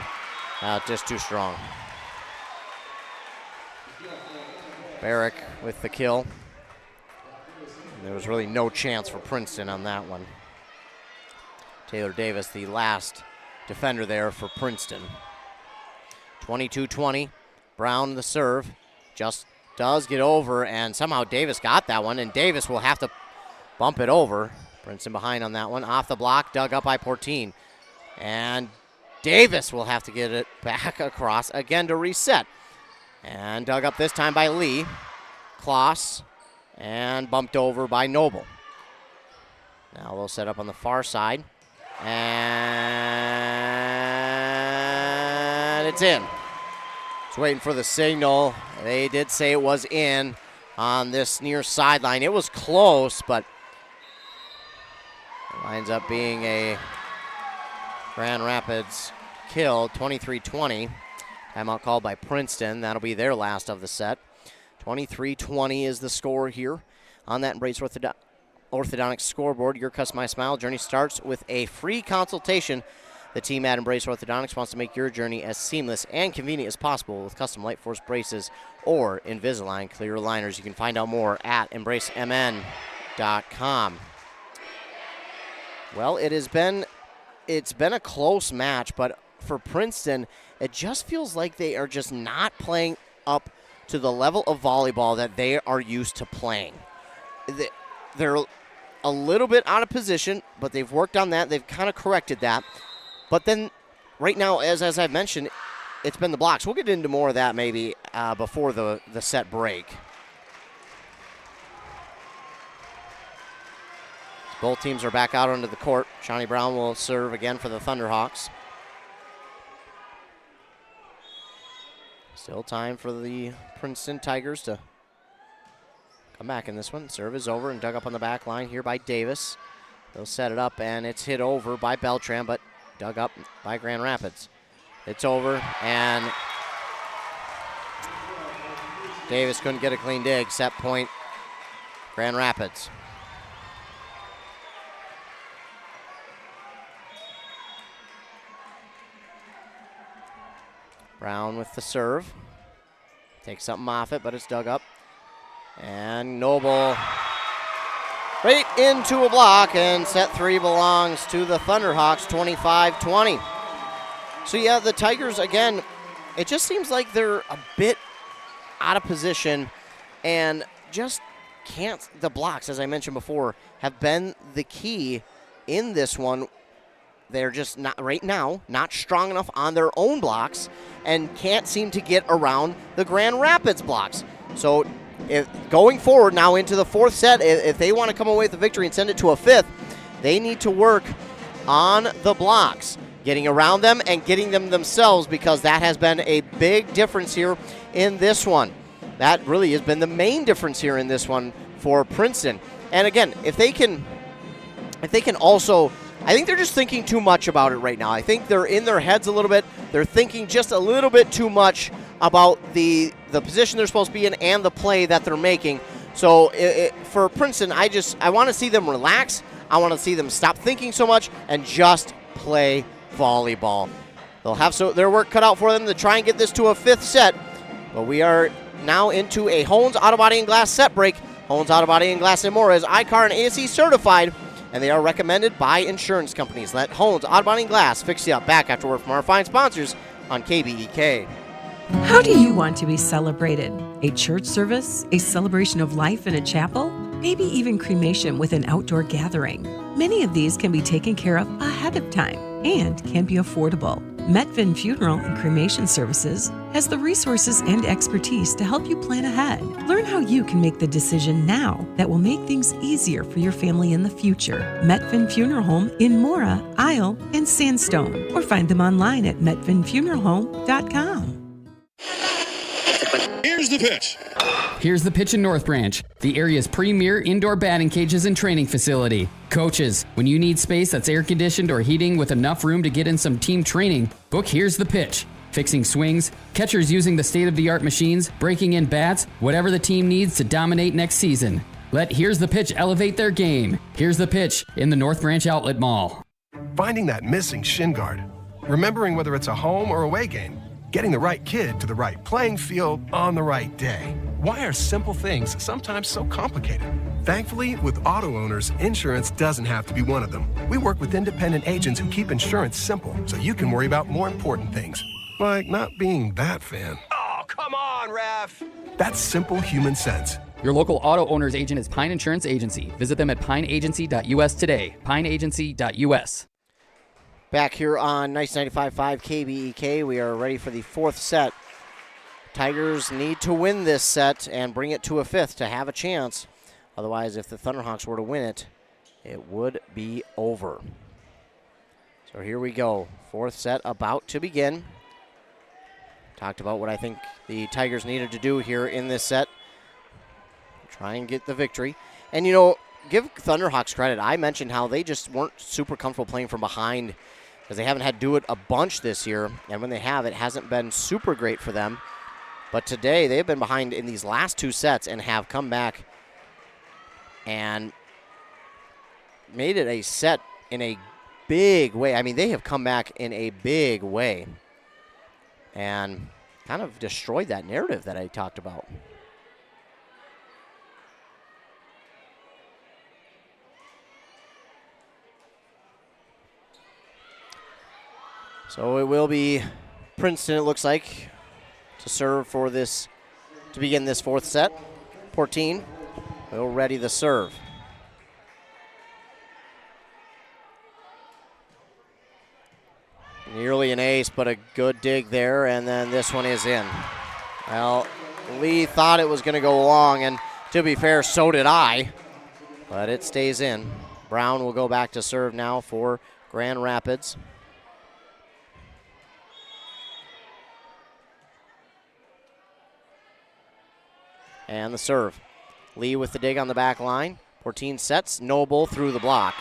Speaker 2: just too strong. Barrick with the kill. And there was really no chance for Princeton on that one. Taylor Davis, the last defender there for Princeton. 22-20. Brown, the serve. Just does get over, and somehow Davis got that one, and Davis will have to bump it over. Princeton behind on that one. Off the block, dug up by Portine. And Davis will have to get it back across again to reset. And dug up this time by Lee. Kloss. And bumped over by Noble. Now they'll set up on the far side. And it's in. Just waiting for the signal. They did say it was in on this near sideline. It was close, but it winds up being a Grand Rapids kill, 23-20. Timeout called by Princeton. That'll be their last of the set. 23-20 is the score here on that Embrace Orthodontics scoreboard. Your customized smile journey starts with a free consultation. The team at Embrace Orthodontics wants to make your journey as seamless and convenient as possible with custom Light Force braces or Invisalign clear aligners. You can find out more at embracemn.com. Well, it's been a close match, but for Princeton, it just feels like they are just not playing up to the level of volleyball that they are used to playing. They're a little bit out of position, but they've worked on that. They've kind of corrected that. But then right now, as I've mentioned, it's been the blocks. We'll get into more of that maybe before the set break. Both teams are back out onto the court. Shawnee Brown will serve again for the Thunderhawks. Still time for the Princeton Tigers to come back in this one. Serve is over and dug up on the back line here by Davis. They'll set it up, and it's hit over by Beltran, but dug up by Grand Rapids. It's over, and Davis couldn't get a clean dig. Set point, Grand Rapids. Brown with the serve. Takes something off it, but it's dug up. And Noble right into a block, and set 3 belongs to the Thunderhawks, 25-20. So yeah, the Tigers, again, it just seems like they're a bit out of position and just can't. The blocks, as I mentioned before, have been the key in this one. They're just not, right now, not strong enough on their own blocks and can't seem to get around the Grand Rapids blocks. So if going forward now into the 4th set, if they want to come away with the victory and send it to a 5th, they need to work on the blocks, getting around them and getting them themselves, because that has been a big difference here in this one. That really has been the main difference here in this one for Princeton. And again, if they can also, I think they're just thinking too much about it right now. I think they're in their heads a little bit. They're thinking just a little bit too much about the position they're supposed to be in and the play that they're making. So for Princeton, I want to see them relax. I want to see them stop thinking so much and just play volleyball. They'll have their work cut out for them to try and get this to a 5th set. But we are now into a Hones Auto Body and Glass set break. Hones Auto Body and Glass in Mora is ICAR and ASE certified, and they are recommended by insurance companies. Let Hones Auto Body and Glass fix you up. Back after word from our fine sponsors on KBEK.
Speaker 12: How do you want to be celebrated? A church service? A celebration of life in a chapel? Maybe even cremation with an outdoor gathering. Many of these can be taken care of ahead of time and can be affordable. Metvin Funeral and Cremation Services has the resources and expertise to help you plan ahead. Learn how you can make the decision now that will make things easier for your family in the future. Metvin Funeral Home in Mora, Isle, and Sandstone, or find them online at metvinfuneralhome.com.
Speaker 14: Here's the pitch.
Speaker 13: Here's the pitch in North Branch, the area's premier indoor batting cages and training facility. Coaches, when you need space that's air conditioned or heating with enough room to get in some team training, book Here's the Pitch. Fixing swings, catchers using the state-of-the-art machines, breaking in bats, whatever the team needs to dominate next season. Let Here's the Pitch elevate their game. Here's the Pitch in the North Branch Outlet Mall.
Speaker 14: Finding that missing shin guard. Remembering whether it's a home or away game. Getting the right kid to the right playing field on the right day. Why are simple things sometimes so complicated? Thankfully, with auto owners, insurance doesn't have to be one of them. We work with independent agents who keep insurance simple so you can worry about more important things. Like not being that fan.
Speaker 15: Oh, come on, ref!
Speaker 14: That's simple human sense.
Speaker 13: Your local auto owner's agent is Pine Insurance Agency. Visit them at pineagency.us today. pineagency.us.
Speaker 2: Back here on Nice 95.5 KBEK, we are ready for the fourth set. Tigers need to win this set and bring it to a fifth to have a chance. Otherwise, if the Thunderhawks were to win it, it would be over. So here we go. Fourth set about to begin. Talked about what I think the Tigers needed to do here in this set. Try and get the victory. And, you know, give Thunderhawks credit. I mentioned how they just weren't super comfortable playing from behind because they haven't had to do it a bunch this year. And when they have, it hasn't been super great for them. But today, they've been behind in these last two sets and have come back and made it a set in a big way. I mean, they have come back in a big way and kind of destroyed that narrative that I talked about. So it will be Princeton, it looks like, to serve for this, to begin this fourth set. 14 will ready the serve. Nearly an ace, but a good dig there, and then this one is in. Well, Lee thought it was going to go long, and to be fair, so did I, but it stays in. Brown will go back to serve now for Grand Rapids. And the serve. Lee with the dig on the back line. 14 sets. Noble through the block.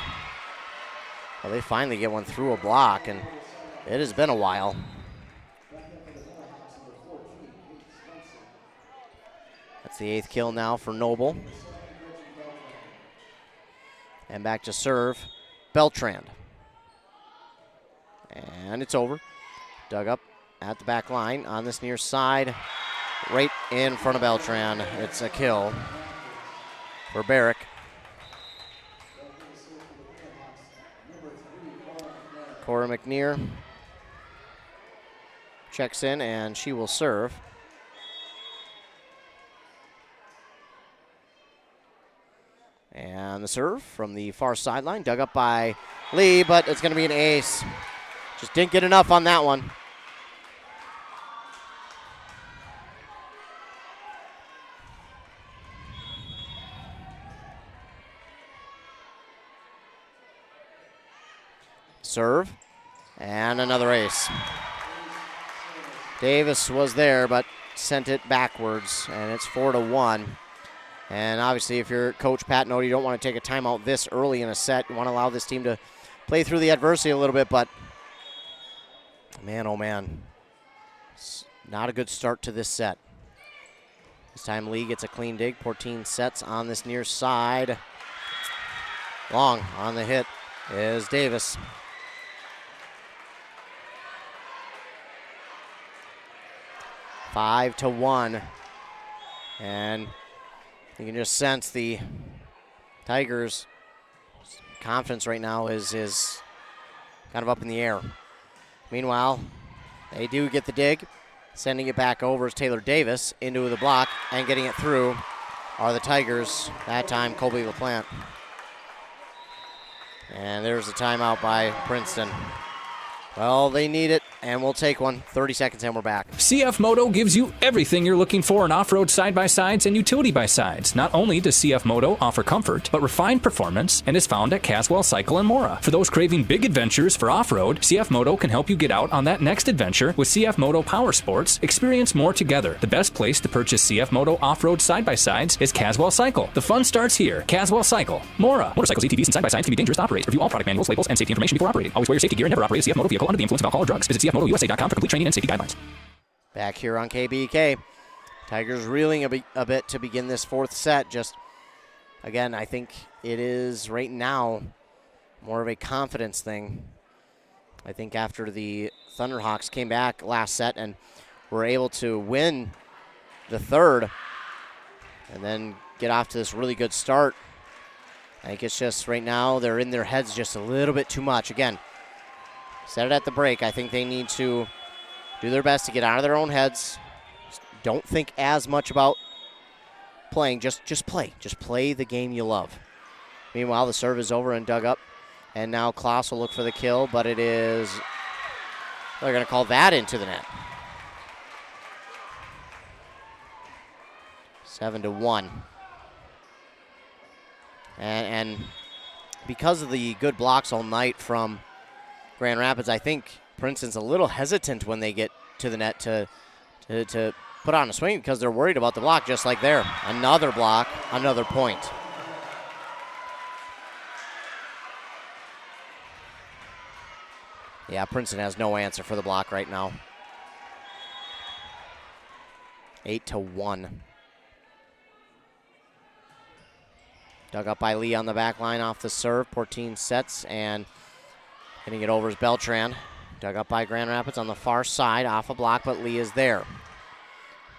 Speaker 2: Well, they finally get one through a block, and it has been a while. That's the 8th kill now for Noble. And back to serve, Beltrand. And it's over. Dug up at the back line on this near side. Right in front of Beltran. It's a kill for Barrick. Cora McNear checks in, and she will serve. And the serve from the far sideline, dug up by Lee, but it's going to be an ace. Just didn't get enough on that one. Serve, and another ace. Davis was there, but sent it backwards, and it's 4-1. And obviously, if you're Coach Pat Note, you don't want to take a timeout this early in a set. You want to allow this team to play through the adversity a little bit, but man, oh man, it's not a good start to this set. This time Lee gets a clean dig. 14 sets on this near side. Long on the hit is Davis. Five to 1, and you can just sense the Tigers' confidence right now is kind of up in the air. Meanwhile, they do get the dig. Sending it back over is Taylor Davis into the block, and getting it through are the Tigers. That time, Colby LaPlante. And there's a timeout by Princeton. Well, they need it, and we'll take one. 30 seconds, and we're back.
Speaker 16: CF Moto gives you everything you're looking for in off-road side-by-sides and utility by-sides. Not only does CF Moto offer comfort, but refined performance, and is found at Caswell Cycle and Mora. For those craving big adventures for off-road, CF Moto can help you get out on that next adventure with CF Moto Power Sports. Experience more together. The best place to purchase CF Moto off-road side-by-sides is Caswell Cycle. The fun starts here. Caswell Cycle, Mora. Motorcycles, ATVs, and side-by-sides can be dangerous to operate. Review all product manuals, labels, and safety information before operating. Always wear your safety gear and never operate a CF Moto vehicle under the influence of alcohol or drugs. Visit cfmotousa.com for complete training and safety guidelines.
Speaker 2: Back here on KBK. Tigers reeling a bit to begin this fourth set. Just, again, I think it is right now more of a confidence thing. I think after the Thunderhawks came back last set and were able to win the third and then get off to this really good start, I think it's just right now they're in their heads just a little bit too much. Again, said it at the break, I think they need to do their best to get out of their own heads. Don't think as much about playing. Just play. Just play the game you love. Meanwhile, the serve is over and dug up. And now Klaus will look for the kill, but it is, they're going to call that into the net. 7-1. And because of the good blocks all night from Grand Rapids, I think Princeton's a little hesitant when they get to the net to put on a swing because they're worried about the block, just like there. Another block, another point. Yeah, Princeton has no answer for the block right now. 8-1. Dug up by Lee on the back line off the serve. Portine sets and hitting it over is Beltran. Dug up by Grand Rapids on the far side off a block, but Lee is there.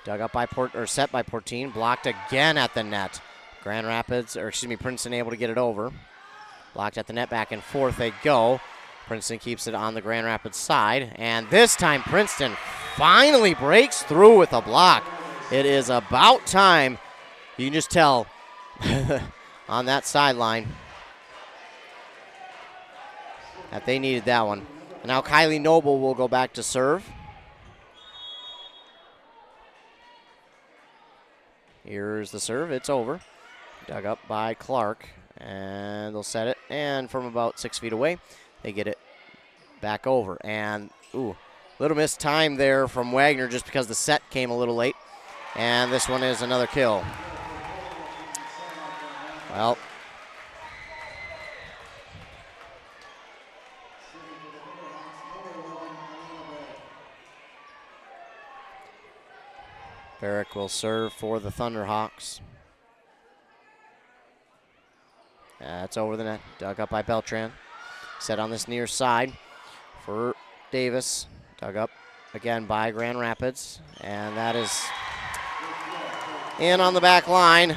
Speaker 2: Dug up by set by Portine, blocked again at the net. Princeton able to get it over. Blocked at the net, back and forth they go. Princeton keeps it on the Grand Rapids side, and this time Princeton finally breaks through with a block. It is about time. You can just tell on that sideline that they needed that one. And now Kylie Noble will go back to serve. Here's the serve. It's over. Dug up by Clark, and they'll set it. And from about 6 feet away, they get it back over. And, little missed time there from Wagner just because the set came a little late. And this one is another kill. Well, Barrick will serve for the Thunderhawks. That's over the net. Dug up by Beltran. Set on this near side for Davis. Dug up again by Grand Rapids. And that is in on the back line.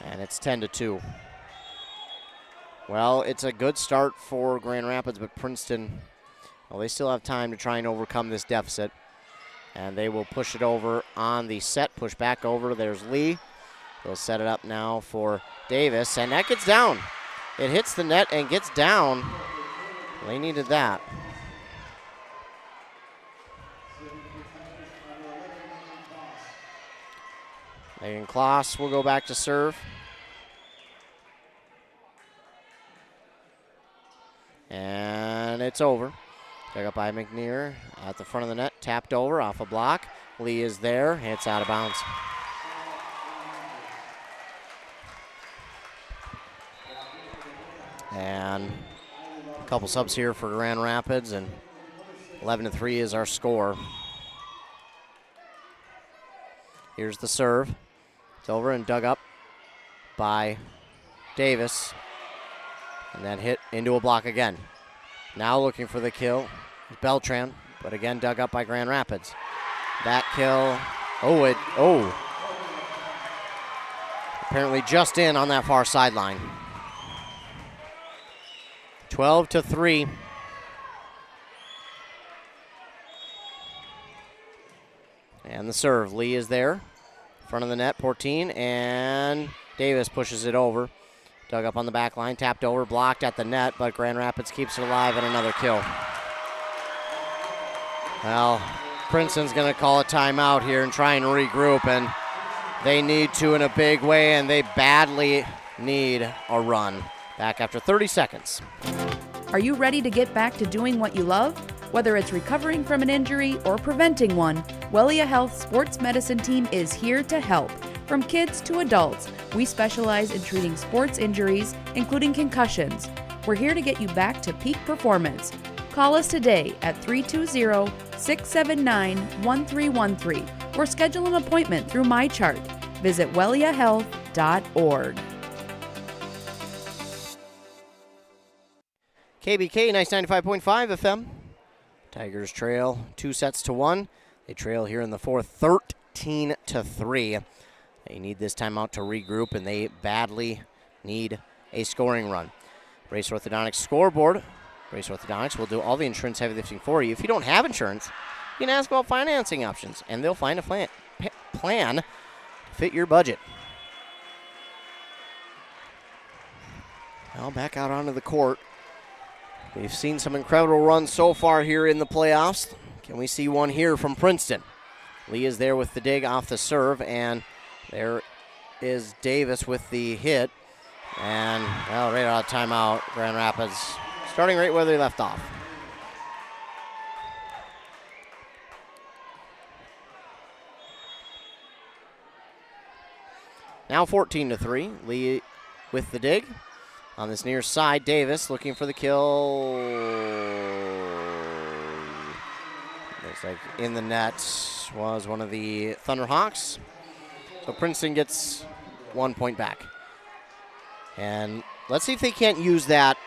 Speaker 2: And it's 10-2. Well, it's a good start for Grand Rapids, but Princeton, well, they still have time to try and overcome this deficit. And they will push it over on the set, push back over. There's Lee. They'll set it up now for Davis, and that gets down. It hits the net and gets down. They needed that. Megan Kloss will go back to serve. And it's over. Dug up by McNear at the front of the net, tapped over off a block. Lee is there, hits out of bounds. And a couple subs here for Grand Rapids, and 11-3 is our score. Here's the serve. It's over and dug up by Davis. And then hit into a block again. Now looking for the kill is Beltran, but again dug up by Grand Rapids. That kill, apparently just in on that far sideline. 12-3. And the serve, Lee is there. Front of the net, Portine, and Davis pushes it over. Dug up on the back line, tapped over, blocked at the net, but Grand Rapids keeps it alive and another kill. Well, Princeton's going to call a timeout here and try and regroup, and they need to in a big way, and they badly need a run. Back after 30 seconds.
Speaker 19: Are you ready to get back to doing what you love? Whether it's recovering from an injury or preventing one, Wellia Health Sports Medicine Team is here to help. From kids to adults, we specialize in treating sports injuries, including concussions. We're here to get you back to peak performance. Call us today at 320-679-1313 or schedule an appointment through MyChart. Visit welliahealth.org.
Speaker 2: KBK, nice 95.5 FM. Tigers trail 2-1. They trail here in the fourth, 13-3. They need this timeout to regroup, and they badly need a scoring run. Brace Orthodontics scoreboard. Brace Orthodontics will do all the insurance heavy lifting for you. If you don't have insurance, you can ask about financing options, and they'll find a plan to fit your budget. Now back out onto the court. We've seen some incredible runs so far here in the playoffs. Can we see one here from Princeton? Lee is there with the dig off the serve, and there is Davis with the hit. And, well, right out of timeout, Grand Rapids starting right where they left off. Now 14-3. Lee with the dig. On this near side, Davis looking for the kill. Looks like in the net was one of the Thunderhawks. So Princeton gets 1 point back. And let's see if they can't use that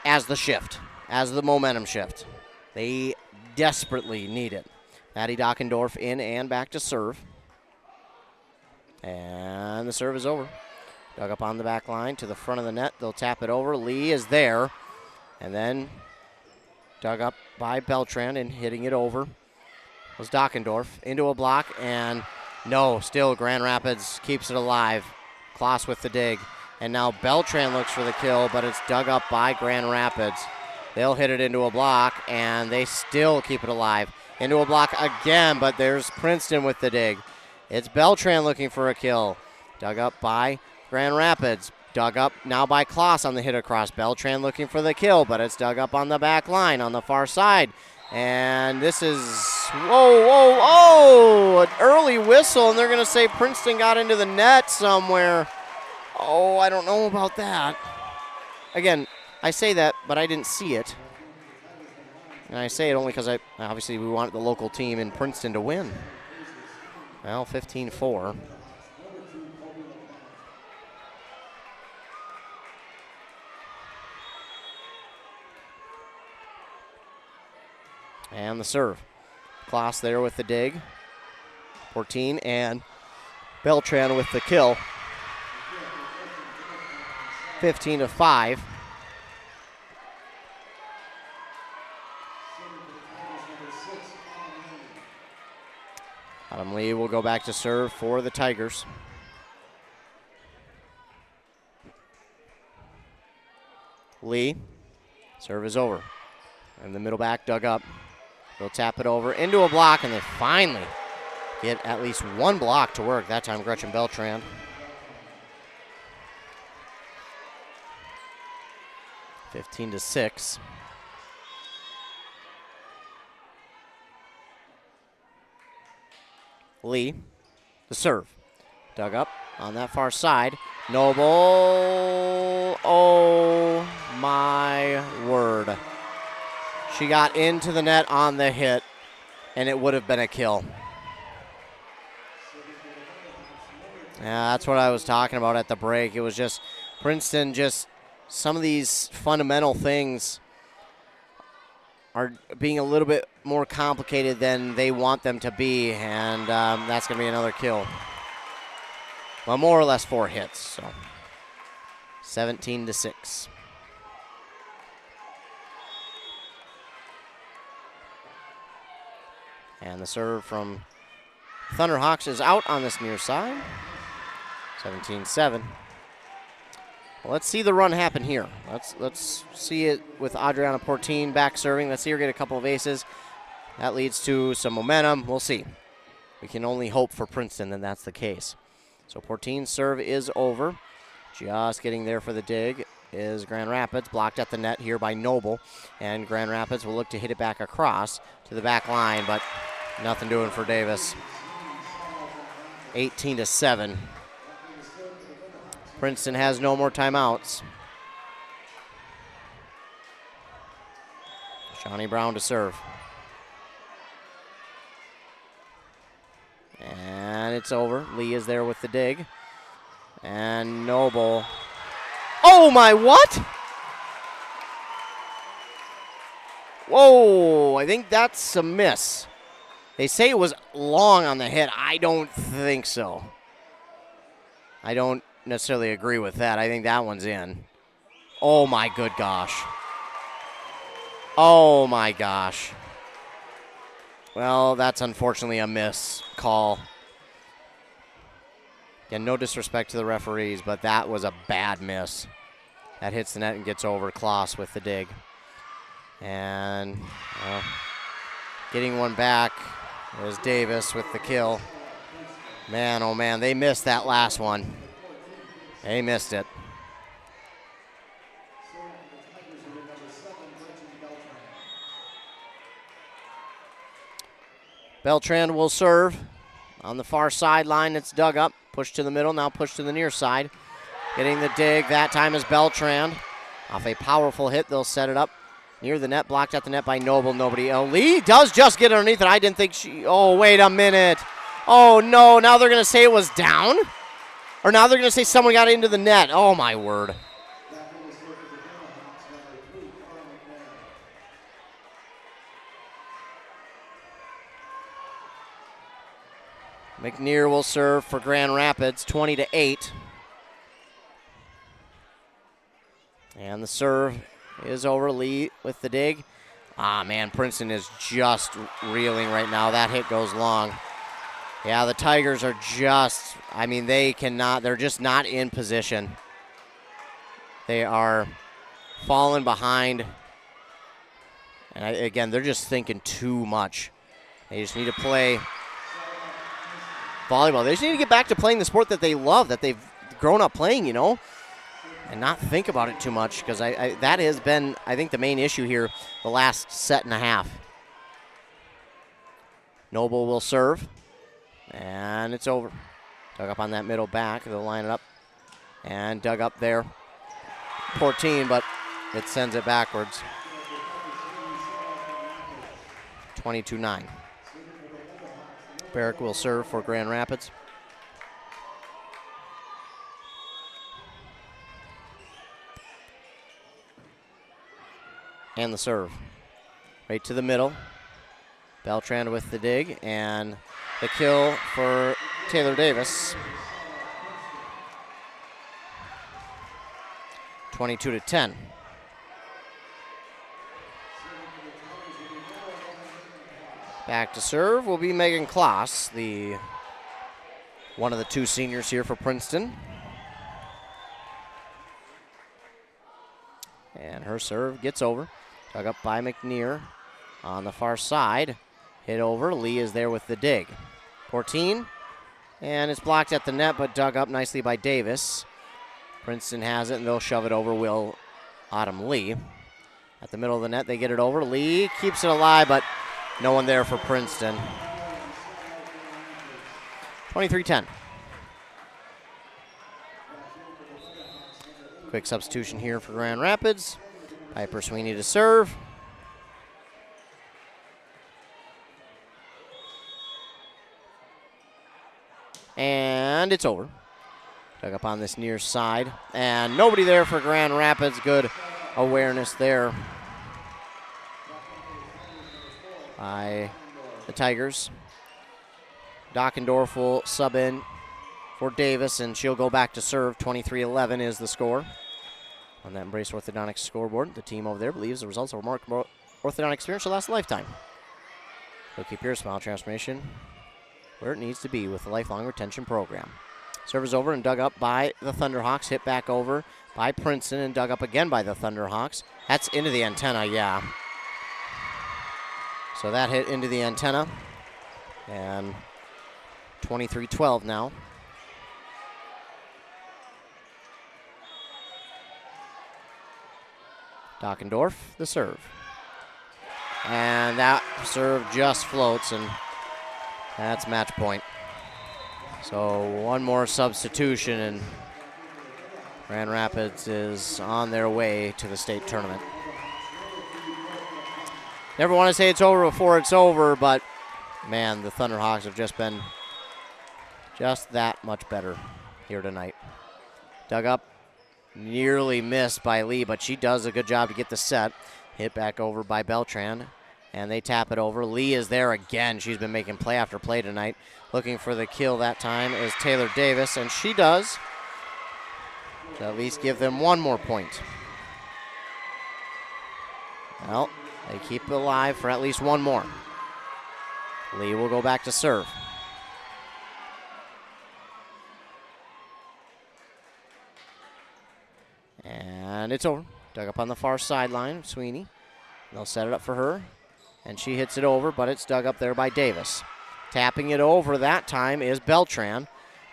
Speaker 2: as the shift, as the momentum shift. They desperately need it. Maddie Dockendorf in and back to serve. And the serve is over. Dug up on the back line to the front of the net. They'll tap it over. Lee is there. And then dug up by Beltran and hitting it over was Dockendorf into a block. And no, still Grand Rapids keeps it alive. Kloss with the dig. And now Beltran looks for the kill, but it's dug up by Grand Rapids. They'll hit it into a block, and they still keep it alive. Into a block again, but there's Princeton with the dig. It's Beltran looking for a kill. Dug up by Grand Rapids. Dug up now by Kloss on the hit across. Beltran looking for the kill, but it's dug up on the back line on the far side. And this is, whoa, an early whistle, and they're going to say Princeton got into the net somewhere. Oh, I don't know about that. Again, I say that, but I didn't see it. And I say it only because obviously we want the local team in Princeton to win. Well, 15-4. And the serve. Kloss there with the dig. 14, and Beltran with the kill. 15-5. Adam Lee will go back to serve for the Tigers. Lee, serve is over. And the middle back dug up. They'll tap it over into a block, and they finally get at least one block to work. That time, Gretchen Beltran. (15-6). Lee, the serve. Dug up on that far side. Noble, oh my word. She got into the net on the hit, and it would have been a kill. Yeah, that's what I was talking about at the break. It was just Princeton, just some of these fundamental things are being a little bit more complicated than they want them to be, and that's going to be another kill. Well, more or less 4 hits, so 17-6. And the serve from Thunderhawks is out on this near side. 17-7. Well, let's see the run happen here. Let's see it with Adriana Portin back serving. Let's see her get a couple of aces. That leads to some momentum. We'll see. We can only hope for Princeton that that's the case. So Portin's serve is over. Just getting there for the dig is Grand Rapids. Blocked at the net here by Noble. And Grand Rapids will look to hit it back across to the back line, but nothing doing for Davis. 18-7. Princeton has no more timeouts. Shawnee Brown to serve. And it's over. Lee is there with the dig. And Noble. Oh my, what? Whoa, I think that's a miss. They say it was long on the hit. I don't think so. I don't necessarily agree with that. I think that one's in. Oh my good gosh. Oh my gosh. Well, that's unfortunately a miss call. Again, no disrespect to the referees, but that was a bad miss. That hits the net and gets over. Kloss with the dig. And getting one back is Davis with the kill. Man, oh man, they missed that last one. They missed it. Beltran will serve on the far sideline. It's dug up, pushed to the middle, now pushed to the near side. Getting the dig, that time is Beltran. Off a powerful hit, they'll set it up near the net, blocked at the net by Noble. Nobody. Oh, Lee does just get underneath it. I didn't think she. Oh, wait a minute. Oh, no. Now they're going to say it was down? Or now they're going to say someone got into the net. Oh, my word. McNear will serve for Grand Rapids, 20-8. And the serve is over. Lee with the dig. Ah, man, Princeton is just reeling right now. That hit goes long. Yeah, the Tigers are just, I mean, they're just not in position. They are falling behind. And again, they're just thinking too much. They just need to play volleyball. They just need to get back to playing the sport that they love, that they've grown up playing, you know, and not think about it too much, because that has been, I think, the main issue here the last set and a half. Noble will serve, and it's over. Dug up on that middle back. They'll line it up, and dug up there. 14, but it sends it backwards. 22-9. Barrick will serve for Grand Rapids. And the serve. Right to the middle. Beltran with the dig, and the kill for Taylor Davis. 22-10. Back to serve will be Megan Kloss, one of the two seniors here for Princeton. And her serve gets over. Dug up by McNear on the far side. Hit over. Lee is there with the dig. 14. And it's blocked at the net, but dug up nicely by Davis. Princeton has it, and they'll shove it over Will Autumn Lee. At the middle of the net, they get it over. Lee keeps it alive, but no one there for Princeton. 23-10. Quick substitution here for Grand Rapids. Piper Sweeney to serve. And it's over. Dug up on this near side. And nobody there for Grand Rapids. Good awareness there by the Tigers. Dockendorf will sub in for Davis, and she'll go back to serve. 23-11 is the score. On that Embrace Orthodontics scoreboard, the team over there believes the results of a more orthodontic experience will last a lifetime. So keep your smile transformation where it needs to be with the Lifelong Retention Program. Serve is over and dug up by the Thunderhawks. Hit back over by Princeton and dug up again by the Thunderhawks. That's into the antenna, yeah. So that hit into the antenna. And 23-12 now. Dockendorf, the serve. And that serve just floats, and that's match point. So one more substitution, and Grand Rapids is on their way to the state tournament. Never want to say it's over before it's over, but man, the Thunderhawks have just been just that much better here tonight. Dug up, nearly missed by Lee, but she does a good job to get the set. Hit back over by Beltran, and they tap it over. Lee is there again. She's been making play after play tonight. Looking for the kill that time is Taylor Davis, and she does. To at least give them one more point. Well, they keep it alive for at least one more. Lee will go back to serve. And it's over. Dug up on the far sideline, Sweeney. They'll set it up for her. And she hits it over, but it's dug up there by Davis. Tapping it over that time is Beltran,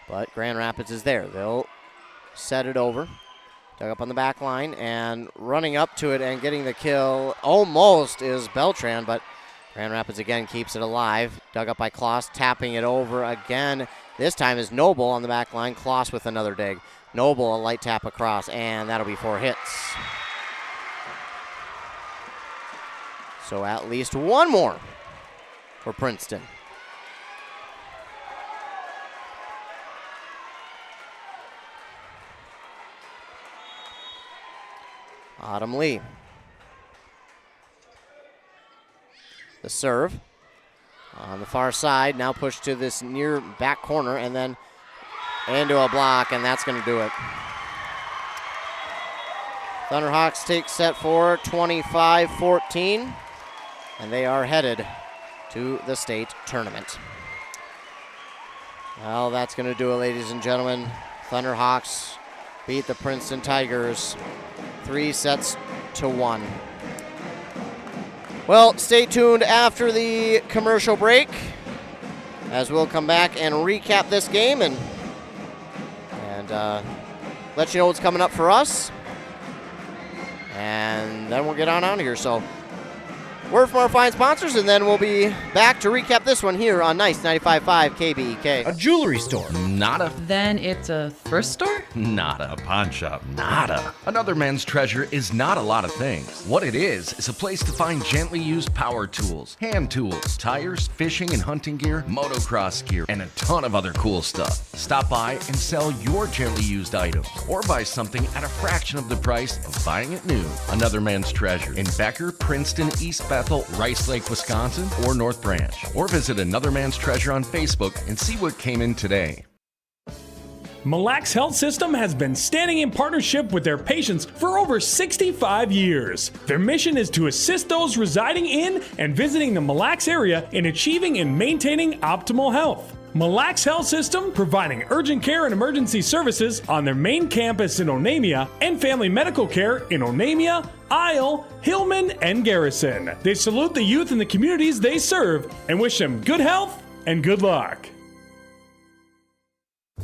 Speaker 2: but Grand Rapids is there. They'll set it over. Dug up on the back line, and running up to it and getting the kill almost is Beltran, but Grand Rapids again keeps it alive. Dug up by Kloss, tapping it over again. This time is Noble on the back line. Kloss with another dig. Noble, a light tap across, and that'll be 4 hits. So at least one more for Princeton. Autumn Lee. The serve on the far side, now pushed to this near back corner and then into a block, and that's going to do it. Thunderhawks take set for 25-14, and they are headed to the state tournament. Well, that's going to do it, ladies and gentlemen. Thunderhawks beat the Princeton Tigers 3-1. Well, stay tuned after the commercial break as we'll come back and recap this game and let you know what's coming up for us. And then we'll get on out of here. So, word from our fine sponsors, and then we'll be back to recap this one here on Nice 95.5 KBEK.
Speaker 1: A jewelry store. Nada.
Speaker 20: Then it's a thrift store?
Speaker 1: Nada. A pawn shop. Nada. Another Men's Treasure is not a lot of things. What it is a place to find gently used power tools, hand tools, tires, fishing and hunting gear, motocross gear, and a ton of other cool stuff. Stop by and sell your gently used items, or buy something at a fraction of the price of buying it new. Another Men's Treasure in Becker, Princeton, East Bethel, Rice Lake, Wisconsin, or North Branch. Or visit Another Man's Treasure on Facebook and see what came in today.
Speaker 21: Mille Lacs Health System has been standing in partnership with their patients for over 65 years. Their mission is to assist those residing in and visiting the Mille Lacs area in achieving and maintaining optimal health. Mille Lacs Health System providing urgent care and emergency services on their main campus in Onamia and family medical care in Onamia, Isle, Hillman, and Garrison. They salute the youth in the communities they serve and wish them good health and good luck.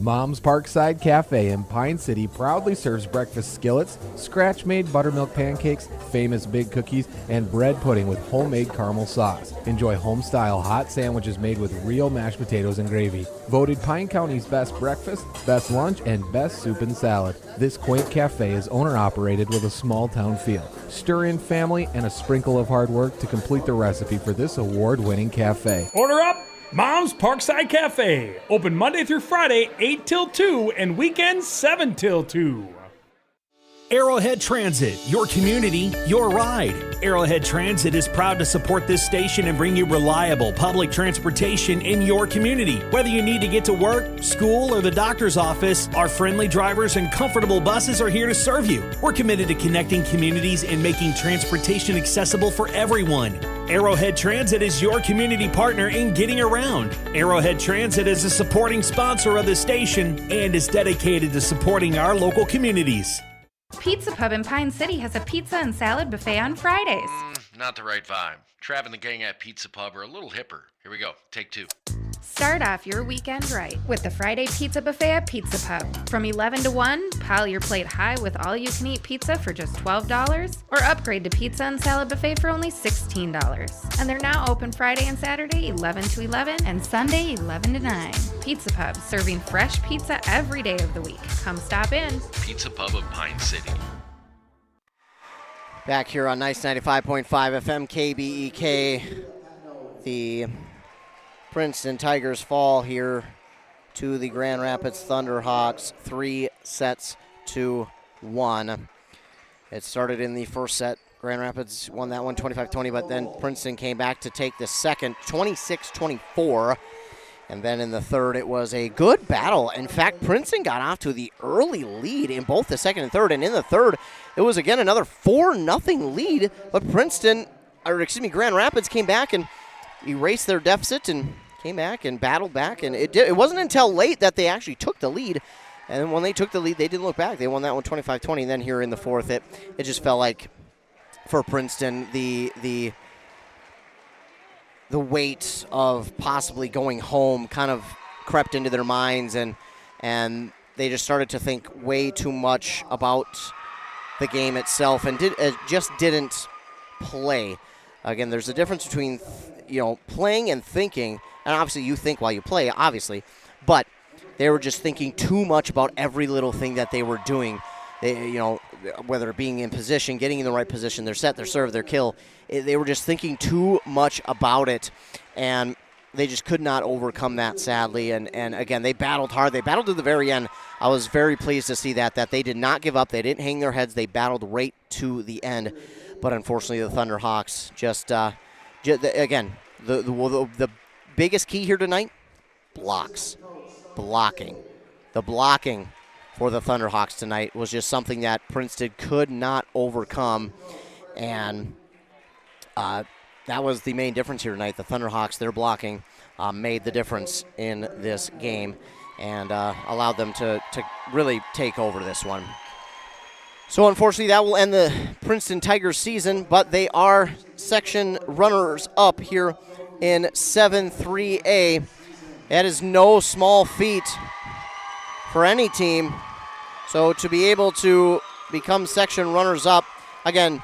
Speaker 8: Mom's Parkside Cafe in Pine City proudly serves breakfast skillets, scratch-made buttermilk pancakes, famous big cookies, and bread pudding with homemade caramel sauce. Enjoy home-style hot sandwiches made with real mashed potatoes and gravy. Voted Pine County's best breakfast, best lunch, and best soup and salad. This quaint cafe is owner-operated with a small-town feel. Stir in family and a sprinkle of hard work to complete the recipe for this award-winning cafe.
Speaker 21: Order up! Mom's Parkside Cafe. Open Monday through Friday, 8 till 2, and weekends, 7 till 2.
Speaker 22: Arrowhead Transit, your community, your ride. Arrowhead Transit is proud to support this station and bring you reliable public transportation in your community. Whether you need to get to work, school, or the doctor's office, our friendly drivers and comfortable buses are here to serve you. We're committed to connecting communities and making transportation accessible for everyone. Arrowhead Transit is your community partner in getting around. Arrowhead Transit is a supporting sponsor of the station and is dedicated to supporting our local communities.
Speaker 4: Pizza Pub in Pine City has a pizza and salad buffet on Fridays.
Speaker 1: Not the right vibe. Trav and the gang at Pizza Pub are a little hipper. Here we go. Take 2.
Speaker 4: Start off your weekend right with the Friday Pizza Buffet at Pizza Pub. From 11 to 1, pile your plate high with all-you-can-eat pizza for just $12, or upgrade to pizza and salad buffet for only $16. And they're now open Friday and Saturday 11 to 11 and Sunday 11 to 9. Pizza Pub, serving fresh pizza every day of the week. Come stop in.
Speaker 1: Pizza Pub of Pine City.
Speaker 2: Back here on Nice 95.5 FM KBEK, the Princeton Tigers fall here to the Grand Rapids Thunderhawks 3-1. It started in the first set. Grand Rapids won that one 25-20, but then Princeton came back to take the second 26-24. And then in the third, it was a good battle. In fact, Princeton got off to the early lead in both the second and third. And in the third, it was again another 4-0 lead. But Grand Rapids came back and erased their deficit and came back and battled back. And it wasn't until late that they actually took the lead. And when they took the lead, they didn't look back. They won that one 25-20. And then here in the fourth, it just felt like for Princeton, the weight of possibly going home kind of crept into their minds, and they just started to think way too much about the game itself and just didn't play. Again, there's a difference between playing and thinking, and obviously you think while you play, obviously, but they were just thinking too much about every little thing that they were doing. They, whether it being in position, getting in the right position, their set, their serve, their kill, they were just thinking too much about it, and they just could not overcome that, sadly. And again, they battled hard. They battled to the very end. I was very pleased to see that they did not give up. They didn't hang their heads. They battled right to the end. But unfortunately, the Thunderhawks again, the biggest key here tonight, blocking. The blocking for the Thunderhawks tonight was just something that Princeton could not overcome. And that was the main difference here tonight. The Thunderhawks, their blocking, made the difference in this game and allowed them to really take over this one. So unfortunately, that will end the Princeton Tigers season, but they are section runners-up here in 7-3A. That is no small feat for any team. So to be able to become section runners-up, again,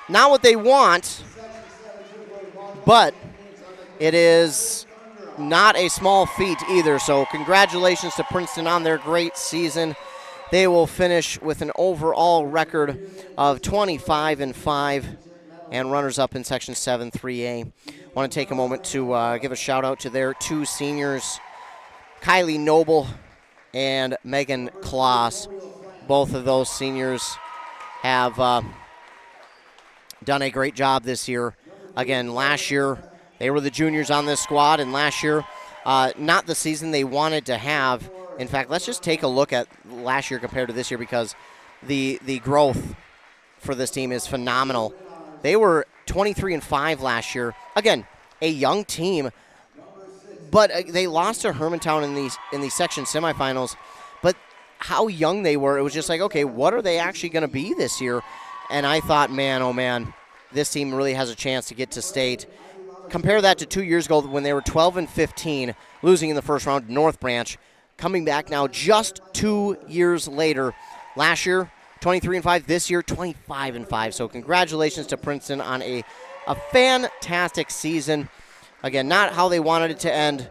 Speaker 2: not what they want, but it is not a small feat either. So congratulations to Princeton on their great season. They will finish with an overall record of 25-5 and runners-up in Section 7-3A. I want to take a moment to give a shout-out to their two seniors, Kylie Noble and Megan Kloss. Both of those seniors have done a great job this year. Again, last year, they were the juniors on this squad, and last year, not the season they wanted to have. In fact, let's just take a look at last year compared to this year, because the growth for this team is phenomenal. They were 23-5 last year. Again, a young team, but they lost to Hermantown in the section semifinals. But how young they were, it was just like, okay, what are they actually going to be this year? And I thought, man, oh man, this team really has a chance to get to state. Compare that to 2 years ago when they were 12-15, losing in the first round to North Branch. Coming back now just 2 years later. Last year, 23-5. This year, 25-5. So congratulations to Princeton on a fantastic season. Again, not how they wanted it to end,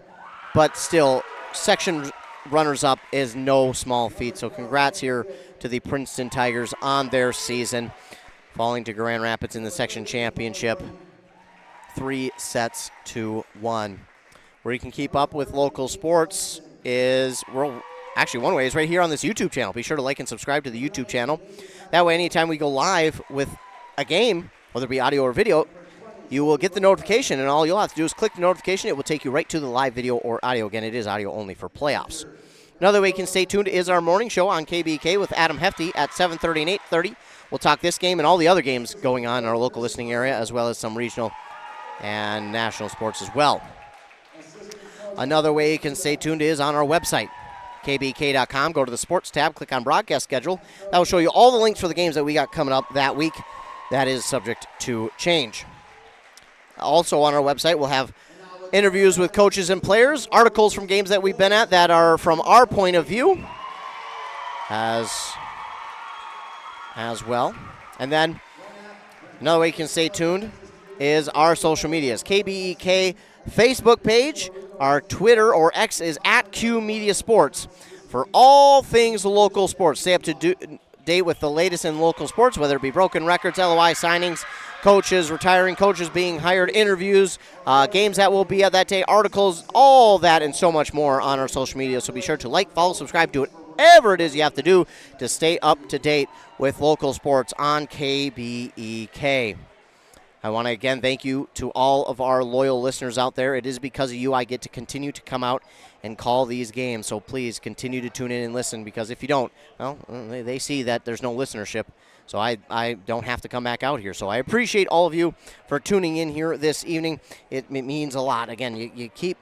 Speaker 2: but still, section runners-up is no small feat. So congrats here to the Princeton Tigers on their season, falling to Grand Rapids in the section championship, 3-1. Where you can keep up with local sports is, actually one way is right here on this YouTube channel. Be sure to like and subscribe to the YouTube channel. That way, anytime we go live with a game, whether it be audio or video, you will get the notification, and all you'll have to do is click the notification. It will take you right to the live video or audio. Again, it is audio only for playoffs. Another way you can stay tuned is our morning show on KBK with Adam Hefty at 7:30 and 8:30. We'll talk this game and all the other games going on in our local listening area, as well as some regional and national sports as well. Another way you can stay tuned is on our website, kbk.com. Go to the sports tab, click on broadcast schedule. That will show you all the links for the games that we got coming up that week. That is subject to change. Also on our website, we'll have interviews with coaches and players, articles from games that we've been at that are from our point of view as well. And then another way you can stay tuned is our social medias. KBEK Facebook page, our Twitter or X is at Q Media Sports for all things local sports. Stay up to date with the latest in local sports, whether it be broken records, LOI signings, coaches, retiring coaches being hired, interviews, games that will be at that day, articles, all that and so much more on our social media. So be sure to like, follow, subscribe, do whatever it is you have to do to stay up to date with local sports on KBEK. I want to again thank you to all of our loyal listeners out there. It is because of you I get to continue to come out and call these games. So please continue to tune in and listen, because if you don't, well, they see that there's no listenership. So I don't have to come back out here. So I appreciate all of you for tuning in here this evening. It means a lot. Again, you keep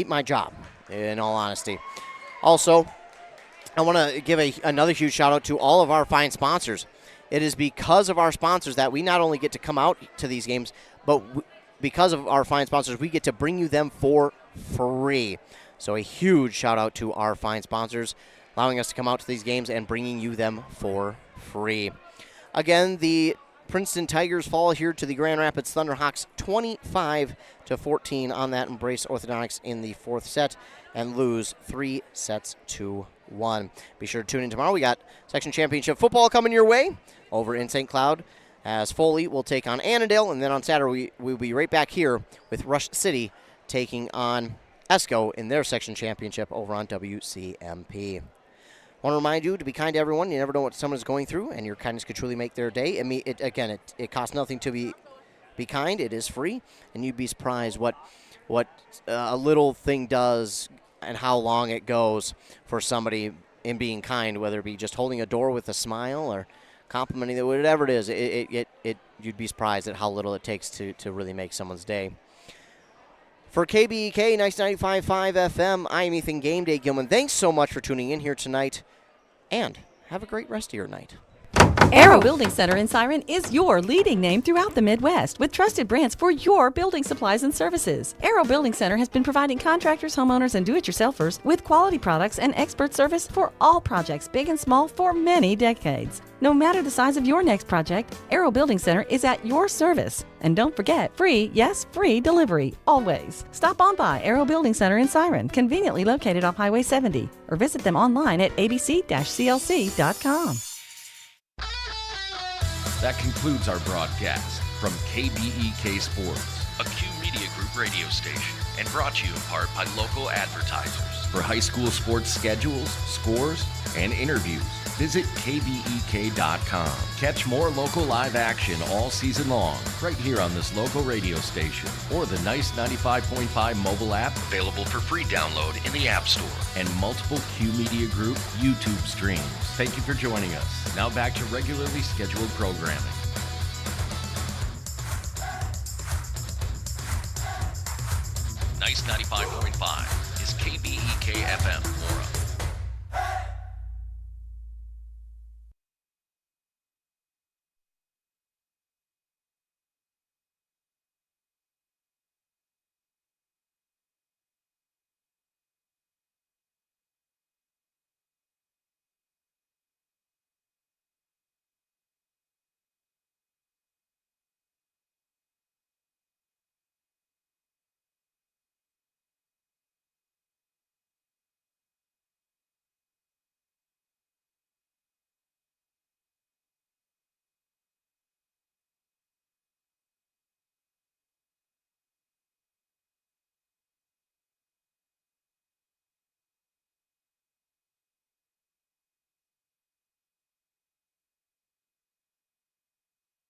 Speaker 2: my job, in all honesty. Also, I want to give another huge shout out to all of our fine sponsors. It is because of our sponsors that we not only get to come out to these games, but because of our fine sponsors, we get to bring you them for free. So a huge shout out to our fine sponsors, allowing us to come out to these games and bringing you them for free. Again, the Princeton Tigers fall here to the Grand Rapids Thunderhawks 25-14 on that Embrace Orthodontics in the fourth set and lose 3-1. Be sure to tune in tomorrow. We got section championship football coming your way over in St. Cloud as Foley will take on Annandale, and then on Saturday we'll be right back here with Rush City taking on ESCO in their section championship over on WCMP. I want to remind you to be kind to everyone. You never know what someone is going through, and your kindness could truly make their day. It costs nothing to be kind. It is free, and you'd be surprised what a little thing does and how long it goes for somebody in being kind, whether it be just holding a door with a smile or complimenting them, whatever it is. You'd be surprised at how little it takes to really make someone's day. For KBEK, Nice 95.5 FM, I'm Ethan Game Day Gilman. Thanks so much for tuning in here tonight, and have a great rest of your night.
Speaker 3: Arrow Building Center in Siren is your leading name throughout the Midwest with trusted brands for your building supplies and services. Arrow Building Center has been providing contractors, homeowners, and do-it-yourselfers with quality products and expert service for all projects, big and small, for many decades. No matter the size of your next project, Arrow Building Center is at your service. And don't forget, free, yes, free delivery, always. Stop on by Arrow Building Center in Siren, conveniently located off Highway 70, or visit them online at abc-clc.com.
Speaker 1: That concludes our broadcast from KBEK Sports, a Q Media Group radio station, and brought to you in part by local advertisers. For high school sports schedules, scores, and interviews, visit KBEK.com. Catch more local live action all season long right here on this local radio station or the Nice 95.5 mobile app, available for free download in the App Store, and multiple Q Media Group YouTube streams. Thank you for joining us. Now back to regularly scheduled programming. Nice 95.5 is KBEK FM Mora.